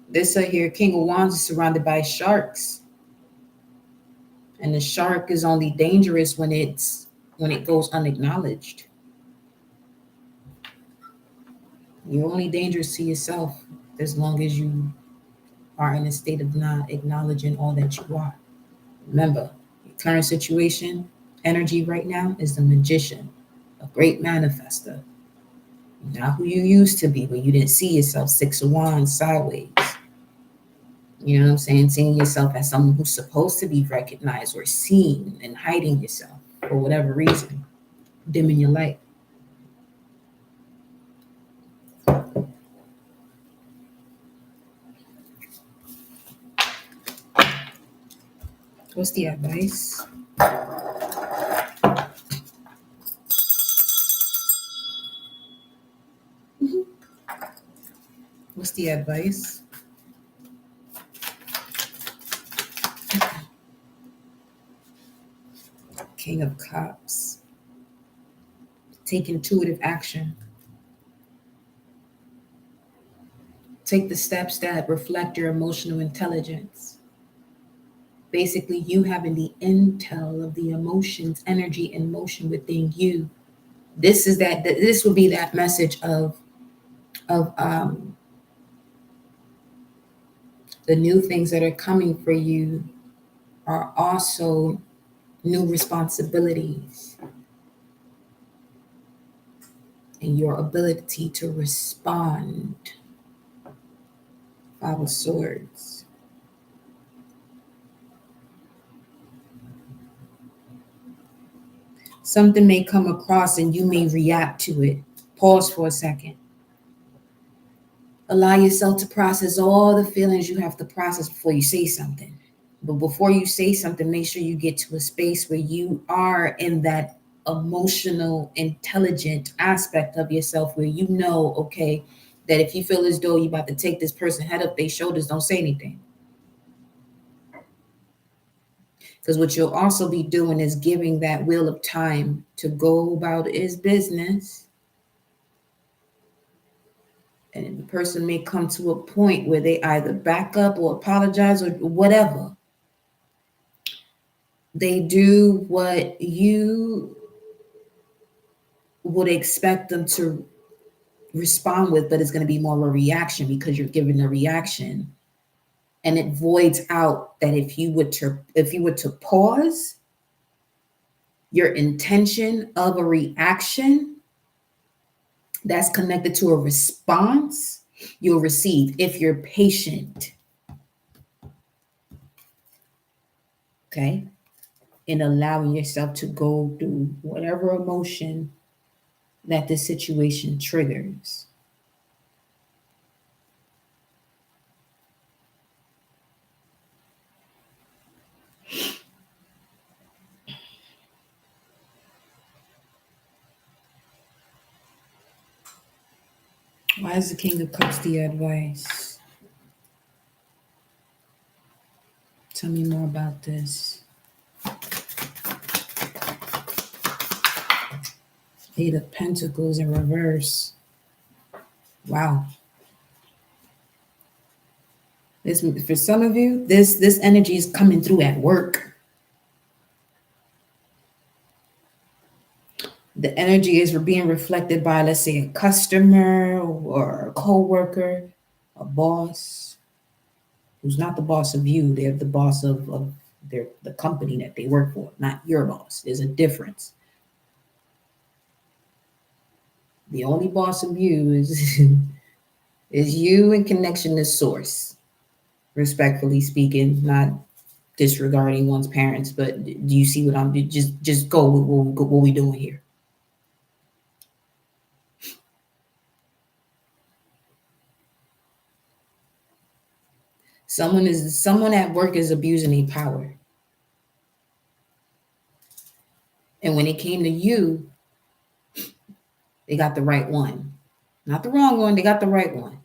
This here, King of Wands, is surrounded by sharks. And the shark is only dangerous when it goes unacknowledged. You're only dangerous to yourself as long as you are in a state of not acknowledging all that you are. Remember, your current situation, energy right now is the Magician, a great manifester. Not who you used to be when you didn't see yourself 6 of Wands sideways. You know what I'm saying? Seeing yourself as someone who's supposed to be recognized or seen, and hiding yourself for whatever reason, dimming your light. What's the advice? the advice. King of Cups. Take intuitive action. Take the steps that reflect your emotional intelligence. Basically, you having the intel of the emotions, energy, and motion within you. This would be that message of the new things that are coming for you are also new responsibilities and your ability to respond. Five of Swords. Something may come across and you may react to it. Pause for a second. Allow yourself to process all the feelings you have to process before you say something. But before you say something, make sure you get to a space where you are in that emotional, intelligent aspect of yourself where you know, okay, that if you feel as though you're about to take this person head up their shoulders, don't say anything. Because what you'll also be doing is giving that wheel of time to go about its business. And the person may come to a point where they either back up or apologize or whatever. They do what you would expect them to respond with, but it's going to be more of a reaction because you're giving a reaction. And it voids out that if you were to pause your intention of a reaction that's connected to a response, you'll receive if you're patient. Okay? In allowing yourself to go through whatever emotion that this situation triggers. Why is the King of Cups the advice? Tell me more about this. Eight of Pentacles in reverse. Wow. This, for some of you, this energy is coming through at work. The energy is being reflected by, let's say, a customer or a co-worker, a boss, who's not the boss of you. They're the boss of the company that they work for, not your boss. There's a difference. The only boss of you is is you in connection to source, respectfully speaking, not disregarding one's parents. But do you see what I'm just go with what we doing here? Someone at work is abusing their power. And when it came to you, they got the right one. Not the wrong one, they got the right one.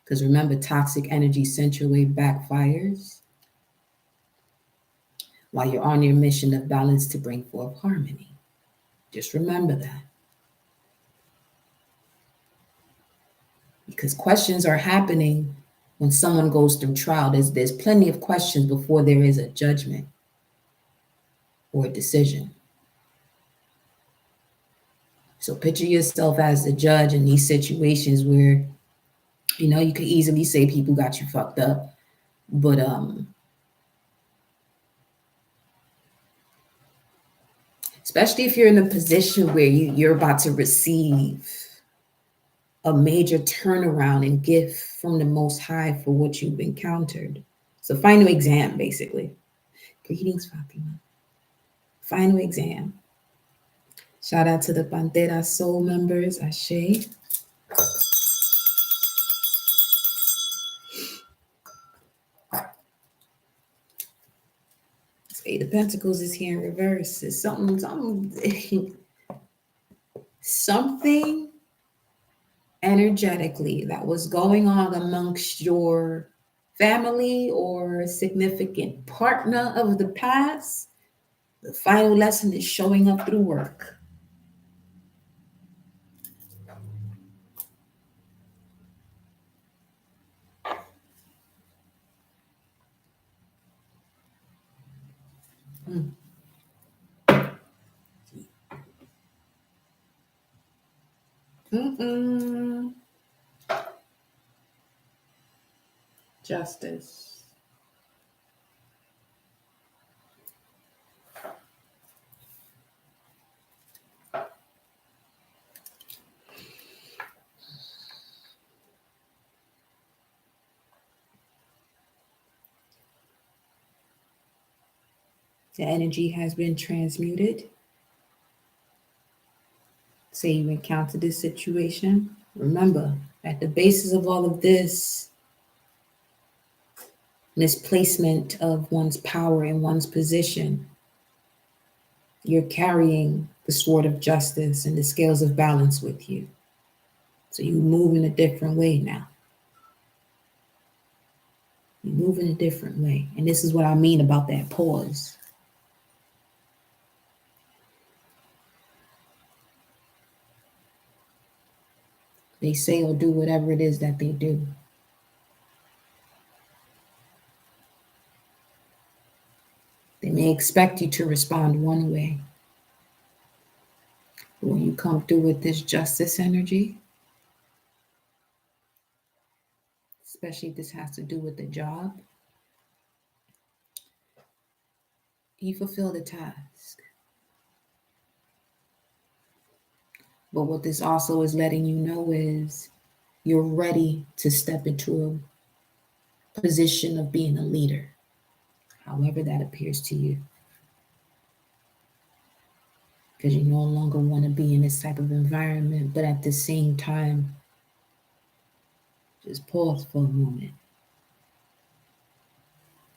Because remember, toxic energy sent your way backfires while you're on your mission of balance to bring forth harmony. Just remember that. Because questions are happening when someone goes through trial. There's plenty of questions before there is a judgment or a decision. So picture yourself as the judge in these situations where, you could easily say people got you fucked up, but especially if you're in a position where you're about to receive a major turnaround and gift from the Most High for what you've encountered. So final exam, basically. Greetings, Fatima. Final exam. Shout out to the Pantera Soul members, Ashe. Eight of Pentacles is here in reverse. It's something energetically that was going on amongst your family or significant partner of the past, the final lesson is showing up through work. Mm. Mm-mm. Justice. The energy has been transmuted. Say you encounter this situation. Remember, at the basis of all of this, misplacement of one's power in one's position, you're carrying the sword of justice and the scales of balance with you. So you move in a different way now. You move in a different way. And this is what I mean about that pause. They say or do whatever it is that they do. They may expect you to respond one way. But when you come through with this justice energy, especially if this has to do with the job, you fulfill the task. But what this also is letting you know is you're ready to step into a position of being a leader, however that appears to you. Because you no longer want to be in this type of environment, but at the same time, just pause for a moment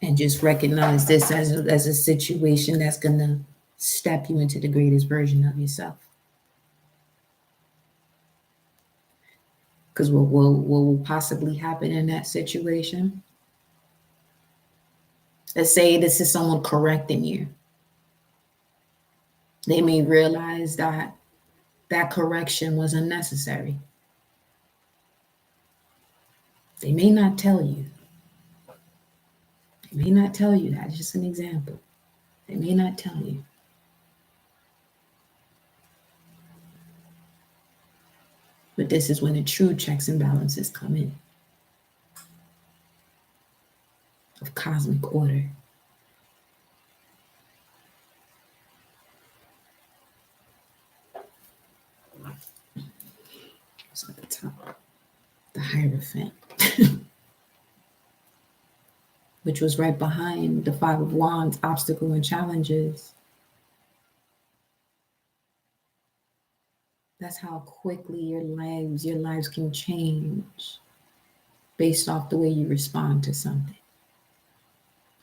and just recognize this as a situation that's going to step you into the greatest version of yourself. Because what will possibly happen in that situation? Let's say this is someone correcting you. They may realize that that correction was unnecessary. They may not tell you. They may not tell you that. It's just an example. They may not tell you. But this is when the true checks and balances come in of cosmic order. It's at the top, the Hierophant, which was right behind the Five of Wands, obstacle and challenges. That's how quickly your lives can change based off the way you respond to something.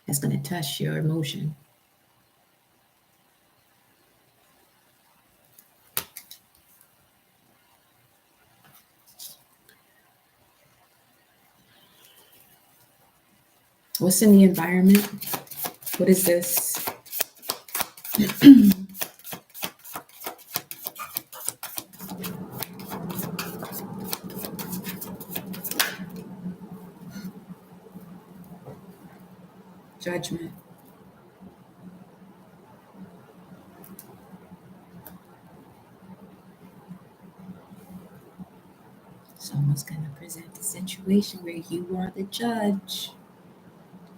That's going to test your emotion. What's in the environment? What is this? Judgment. Someone's going to present a situation where you are the judge.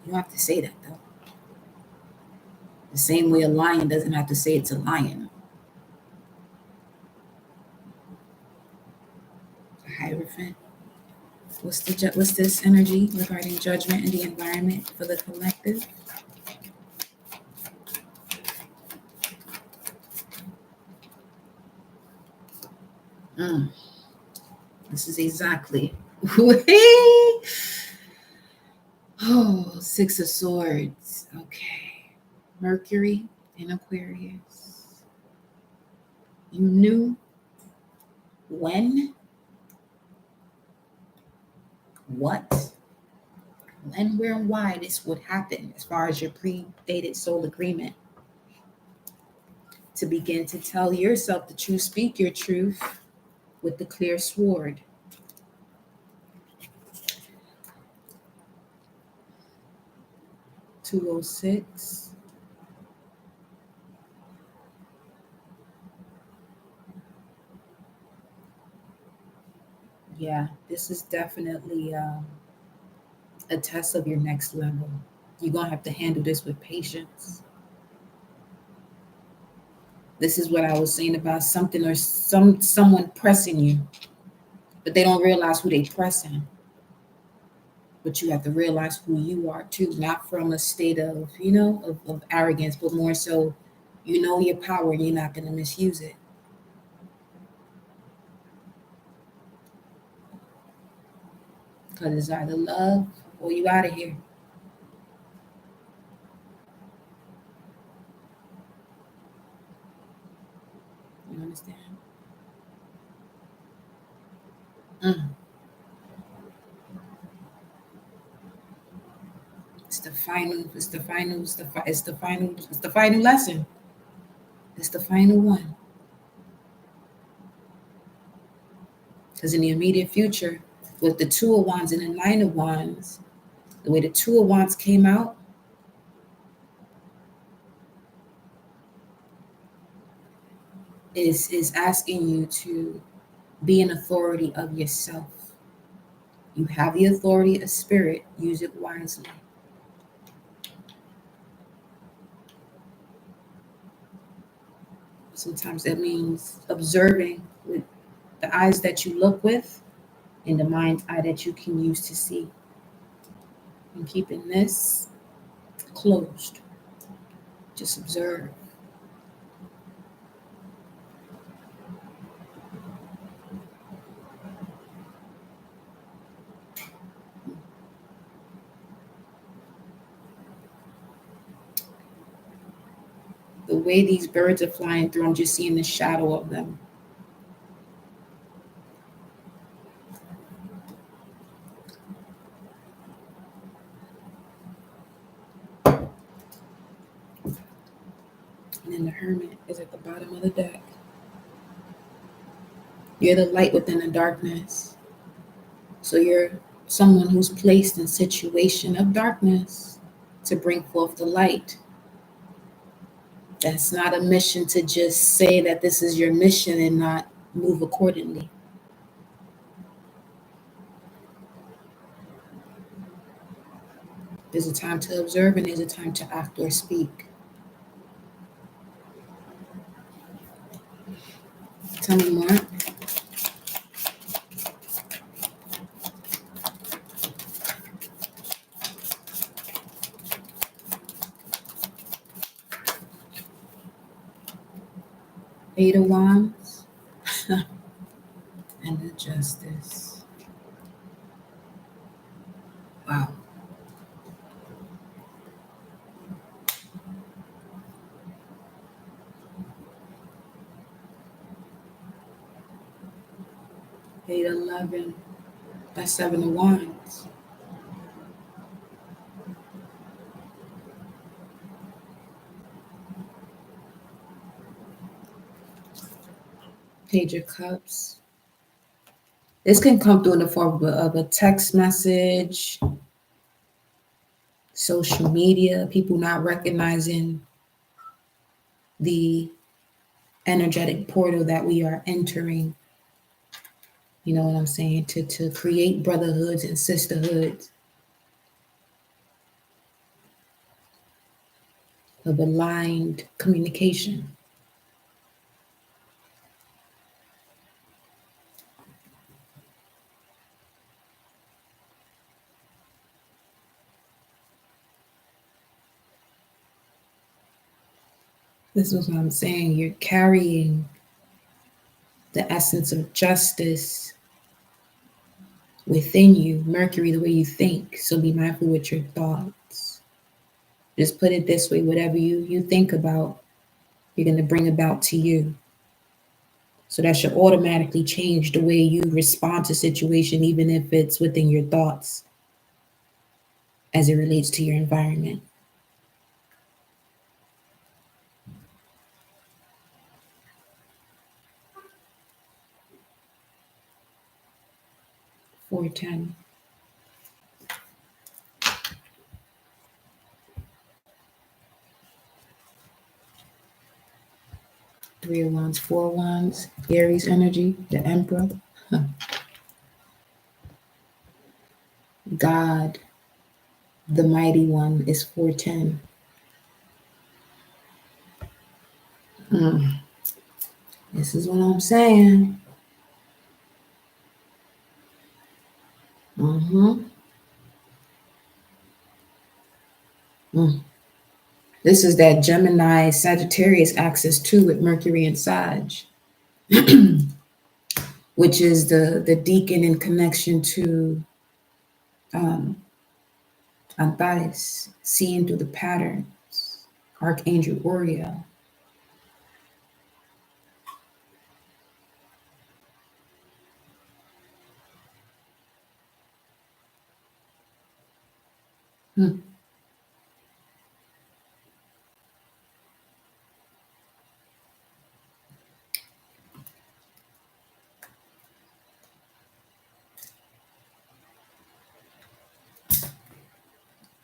You don't have to say that, though. The same way a lion doesn't have to say it's a lion. A Hierophant. What's this energy regarding judgment and the environment for the collective? This is exactly. Oh, Six of Swords. Okay. Mercury in Aquarius. You knew when what, when, where, and why this would happen as far as your predated soul agreement. To begin to tell yourself the truth, speak your truth with the clear sword. $206. Yeah, this is definitely a test of your next level. You're going to have to handle this with patience. This is what I was saying about something or someone pressing you, but they don't realize who they pressing. But you have to realize who you are too, not from a state of, of arrogance, but more so, your power and you're not going to misuse it. Because it's either love or you out of here. You understand? Mm. It's the final. It's the final. It's the final. It's the final lesson. It's the final one. Because in the immediate future, with the Two of Wands and the Nine of Wands, the way the Two of Wands came out, is asking you to be an authority of yourself. You have the authority of spirit. Use it wisely. Sometimes that means observing with the eyes that you look with and the mind's eye that you can use to see. And keeping this closed. Just observe. The way these birds are flying through, I'm just seeing the shadow of them. And then the Hermit is at the bottom of the deck. You're the light within the darkness. So you're someone who's placed in situation of darkness to bring forth the light. That's not a mission to just say that this is your mission and not move accordingly. There's a time to observe and there's a time to act or speak. Tell me more. Eight of Wands and the Justice. Wow. Eight, 11. That's Seven of Wands. Page of Cups. This can come through in the form of a text message, social media, people not recognizing the energetic portal that we are entering. You know what I'm saying? To create brotherhoods and sisterhoods of aligned communication. This is what I'm saying. You're carrying the essence of justice within you, Mercury, the way you think. So be mindful with your thoughts. Just put it this way, whatever you think about, you're going to bring about to you. So that should automatically change the way you respond to situation, even if it's within your thoughts as it relates to your environment. Four ten. Three of Wands, Four of Wands, Aries energy, the Emperor. God, the Mighty One, is 410. This is what I'm saying. This is that Gemini Sagittarius axis too, with Mercury and Sag, which is the deacon in connection to Antares, seeing through the patterns, Archangel Uriel.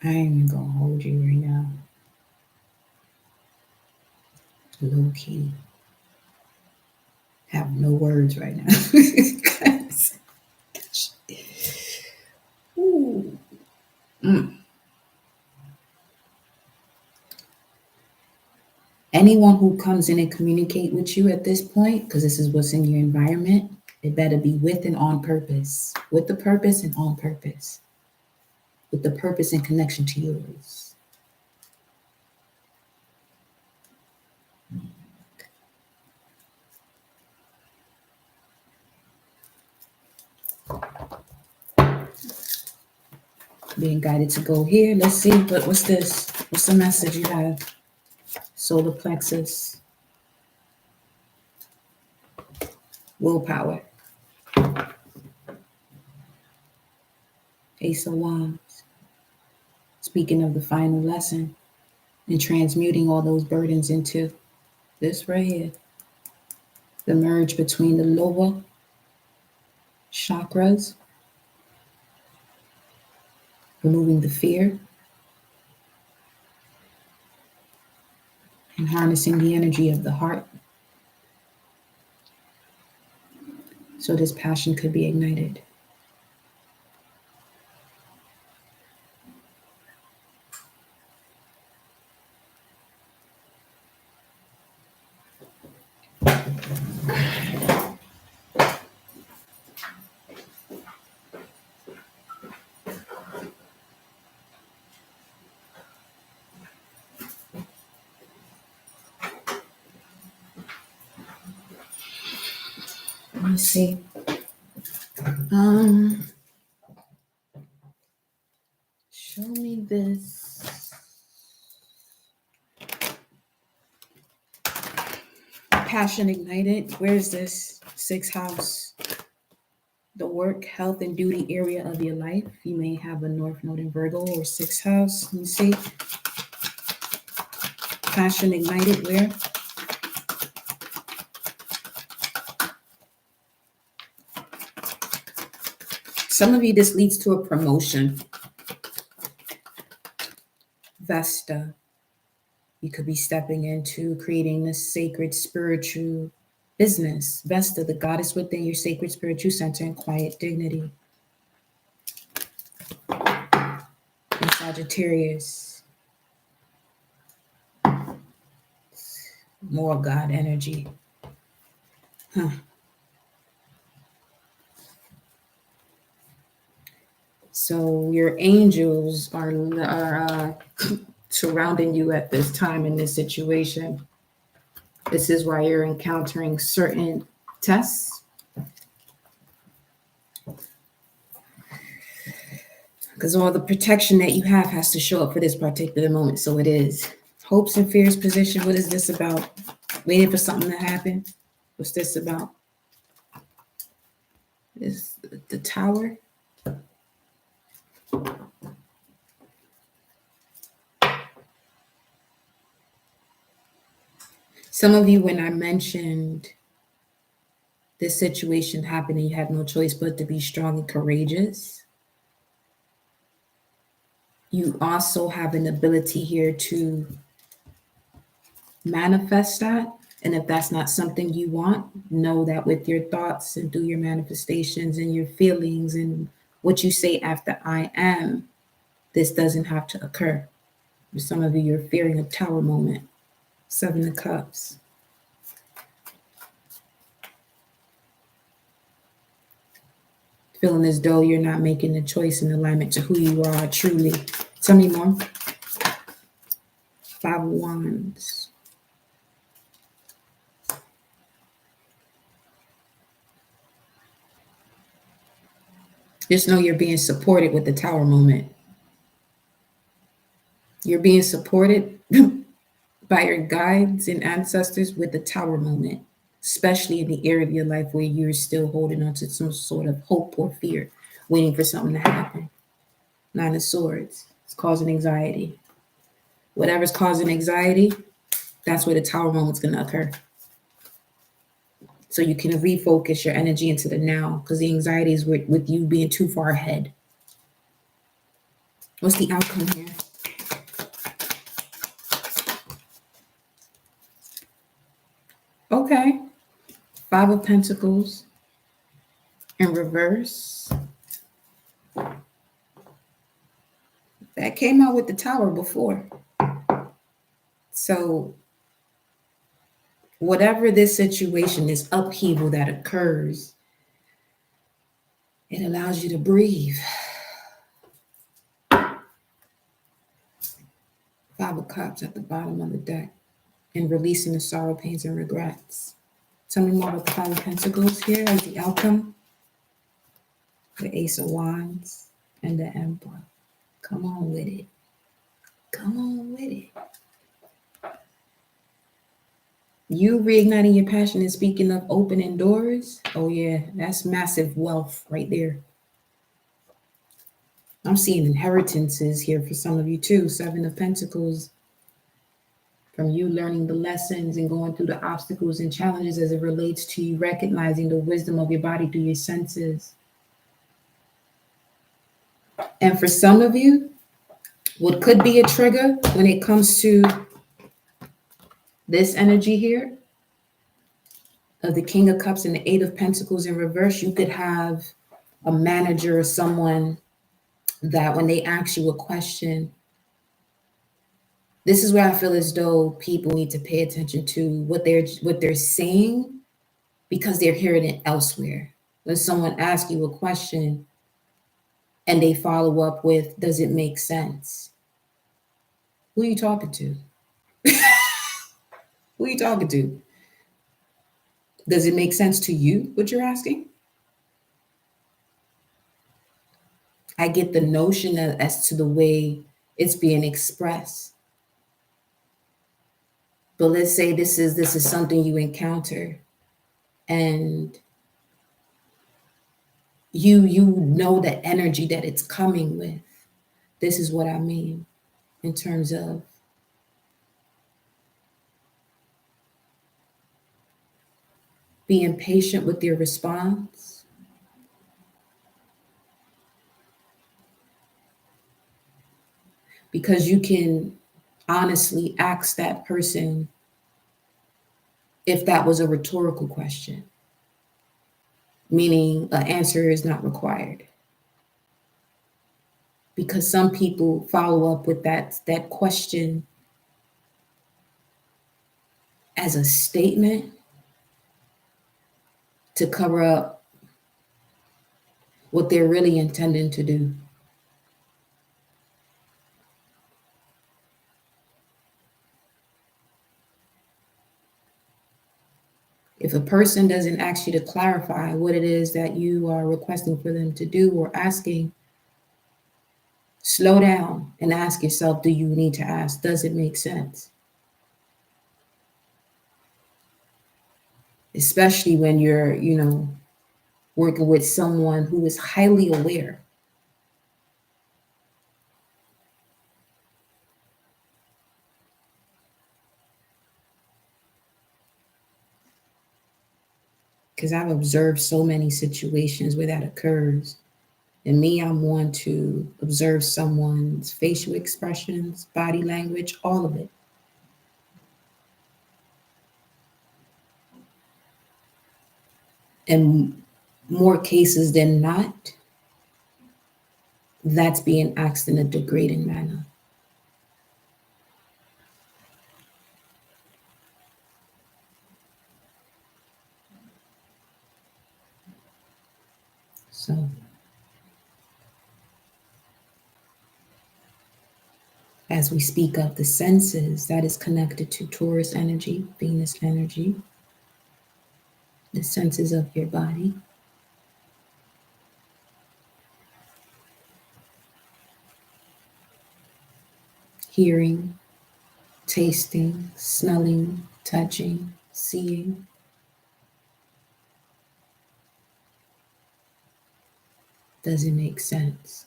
I ain't even gonna hold you right now. Low key. Have no words right now. Ooh. Anyone who comes in and communicate with you at this point, because this is what's in your environment, it better be with and on purpose. With the purpose and on purpose. With the purpose and connection to yours. Being guided to go here. Let's see, what's this? What's the message you have? Solar plexus. Willpower. Ace of Wands. Speaking of the final lesson and transmuting all those burdens into this right here. The merge between the lower chakras, removing the fear, and harnessing the energy of the heart so this passion could be ignited. Let's see. Show me this. Passion ignited. Where's this? Sixth house. The work, health, and duty area of your life. You may have a North Node in Virgo or sixth house. Let me see. Passion ignited where? Some of you, this leads to a promotion. Vesta. You could be stepping into creating this sacred spiritual business. Vesta, the goddess within your sacred spiritual center and quiet dignity. And Sagittarius. More God energy. So your angels are surrounding you at this time in this situation. This is why you're encountering certain tests. Because all the protection that you have has to show up for this particular moment. So it is. Hopes and fears position. What is this about? Waiting for something to happen. What's this about? is the Tower. Some of you, when I mentioned this situation happening, you had no choice but to be strong and courageous. You also have an ability here to manifest that. And if that's not something you want, know that with your thoughts and through your manifestations and your feelings and what you say after I am, this doesn't have to occur. For some of you, you're fearing a Tower moment. 7 of Cups. Feeling as though you're not making a choice in alignment to who you are truly. Tell me more. 5 of Wands. Just know you're being supported with the Tower moment. You're being supported by your guides and ancestors with the Tower moment, especially in the area of your life where you're still holding on to some sort of hope or fear, waiting for something to happen. 9 of Swords. It's causing anxiety. Whatever's causing anxiety, that's where the Tower moment's going to occur. So you can refocus your energy into the now, because the anxiety is with you being too far ahead. What's the outcome here? Okay. 5 of Pentacles in reverse. That came out with the Tower before. So whatever this situation, this upheaval that occurs, it allows you to breathe. 5 of Cups at the bottom of the deck, and releasing the sorrow, pains, and regrets. Tell me more about the 5 of Pentacles here as the outcome. The Ace of Wands and the Emperor. Come on with it. Come on with it. You reigniting your passion and speaking of opening doors. Oh yeah, that's massive wealth right there. I'm seeing inheritances here for some of you too. 7 of Pentacles. From you learning the lessons and going through the obstacles and challenges as it relates to you recognizing the wisdom of your body through your senses. And for some of you, what could be a trigger when it comes to this energy here of the King of Cups and the 8 of Pentacles in reverse, you could have a manager or someone that when they ask you a question, this is where I feel as though people need to pay attention to what they're saying, because they're hearing it elsewhere. When someone asks you a question and they follow up with, does it make sense? Who are you talking to? Who are you talking to? Does it make sense to you, what you're asking? I get the notion as to the way it's being expressed. But let's say this is something you encounter and you know the energy that it's coming with. This is what I mean in terms of being patient with your response. Because you can honestly ask that person if that was a rhetorical question, meaning an answer is not required. Because some people follow up with that question as a statement to cover up what they're really intending to do. If a person doesn't ask you to clarify what it is that you are requesting for them to do or asking, slow down and ask yourself, do you need to ask? Does it make sense? Especially when you're, working with someone who is highly aware. Because I've observed so many situations where that occurs. And me, I'm one to observe someone's facial expressions, body language, all of it. And more cases than not, that's being asked in a degrading manner. So, as we speak of the senses, that is connected to Taurus energy, Venus energy, the senses of your body. Hearing, tasting, smelling, touching, seeing. Does it make sense?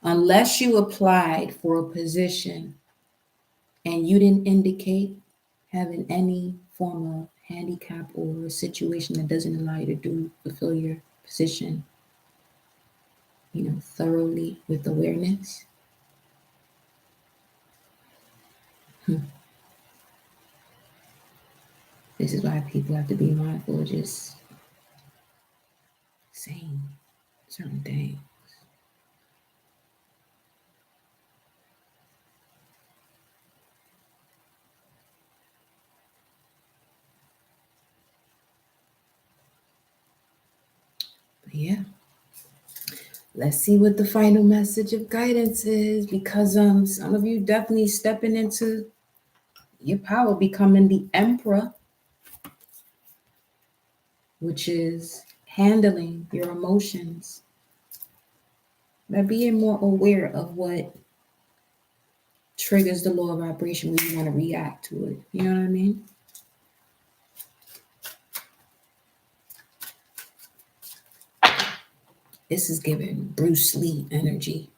Unless you applied for a position and you didn't indicate having any form of handicap or a situation that doesn't allow you to fulfill your position, thoroughly with awareness. This is why people have to be mindful of just saying certain things. But yeah. Let's see what the final message of guidance is, because some of you definitely stepping into your power, becoming the emperor, which is handling your emotions by being more aware of what triggers the law of vibration when you want to react to it. You know what I mean? This is giving Bruce Lee energy.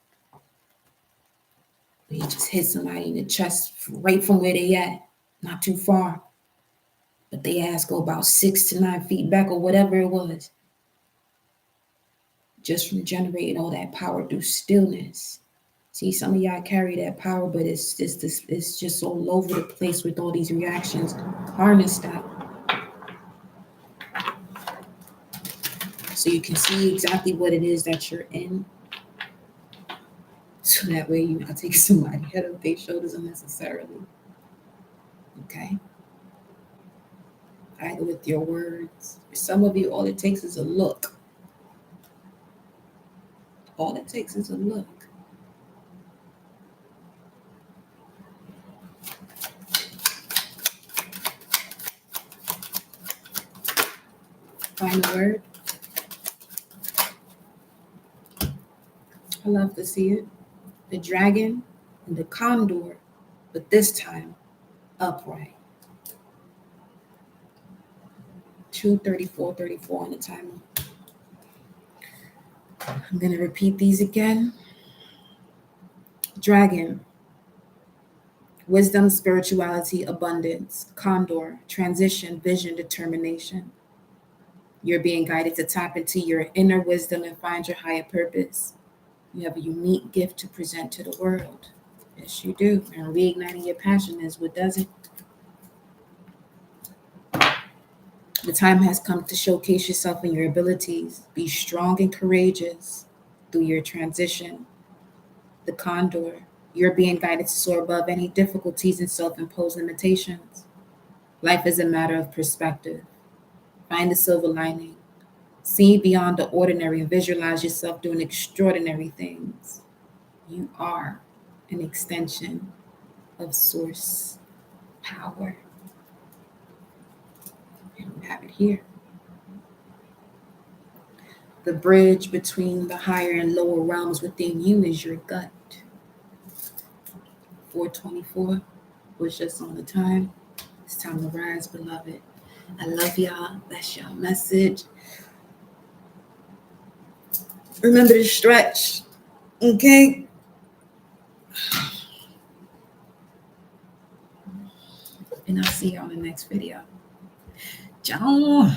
He just hit somebody in the chest right from where they at, not too far. But they ass go about 6 to 9 feet back or whatever it was. Just from generating all that power through stillness. See, some of y'all carry that power, but it's just all over the place with all these reactions. Harness that. So you can see exactly what it is that you're in. So that way you're not taking somebody's head off their shoulders unnecessarily. Okay? Either with your words. For some of you, all it takes is a look. All it takes is a look. Final word. I love to see it. The dragon and the condor, but this time upright. 2:34:34 on the timer. I'm going to repeat these again. Dragon, wisdom, spirituality, abundance. Condor, transition, vision, determination. You're being guided to tap into your inner wisdom and find your higher purpose. You have a unique gift to present to the world. Yes, you do. And reigniting your passion is what does it. The time has come to showcase yourself and your abilities. Be strong and courageous through your transition. The condor, you're being guided to soar above any difficulties and self-imposed limitations. Life is a matter of perspective. Find the silver lining. See beyond the ordinary and visualize yourself doing extraordinary things. You are an extension of source power. And we have it here. The bridge between the higher and lower realms within you is your gut. 4:24 was just on the time. It's time to rise, beloved. I love y'all. That's your message. Remember to stretch. Okay? And I'll see you on the next video. Ciao.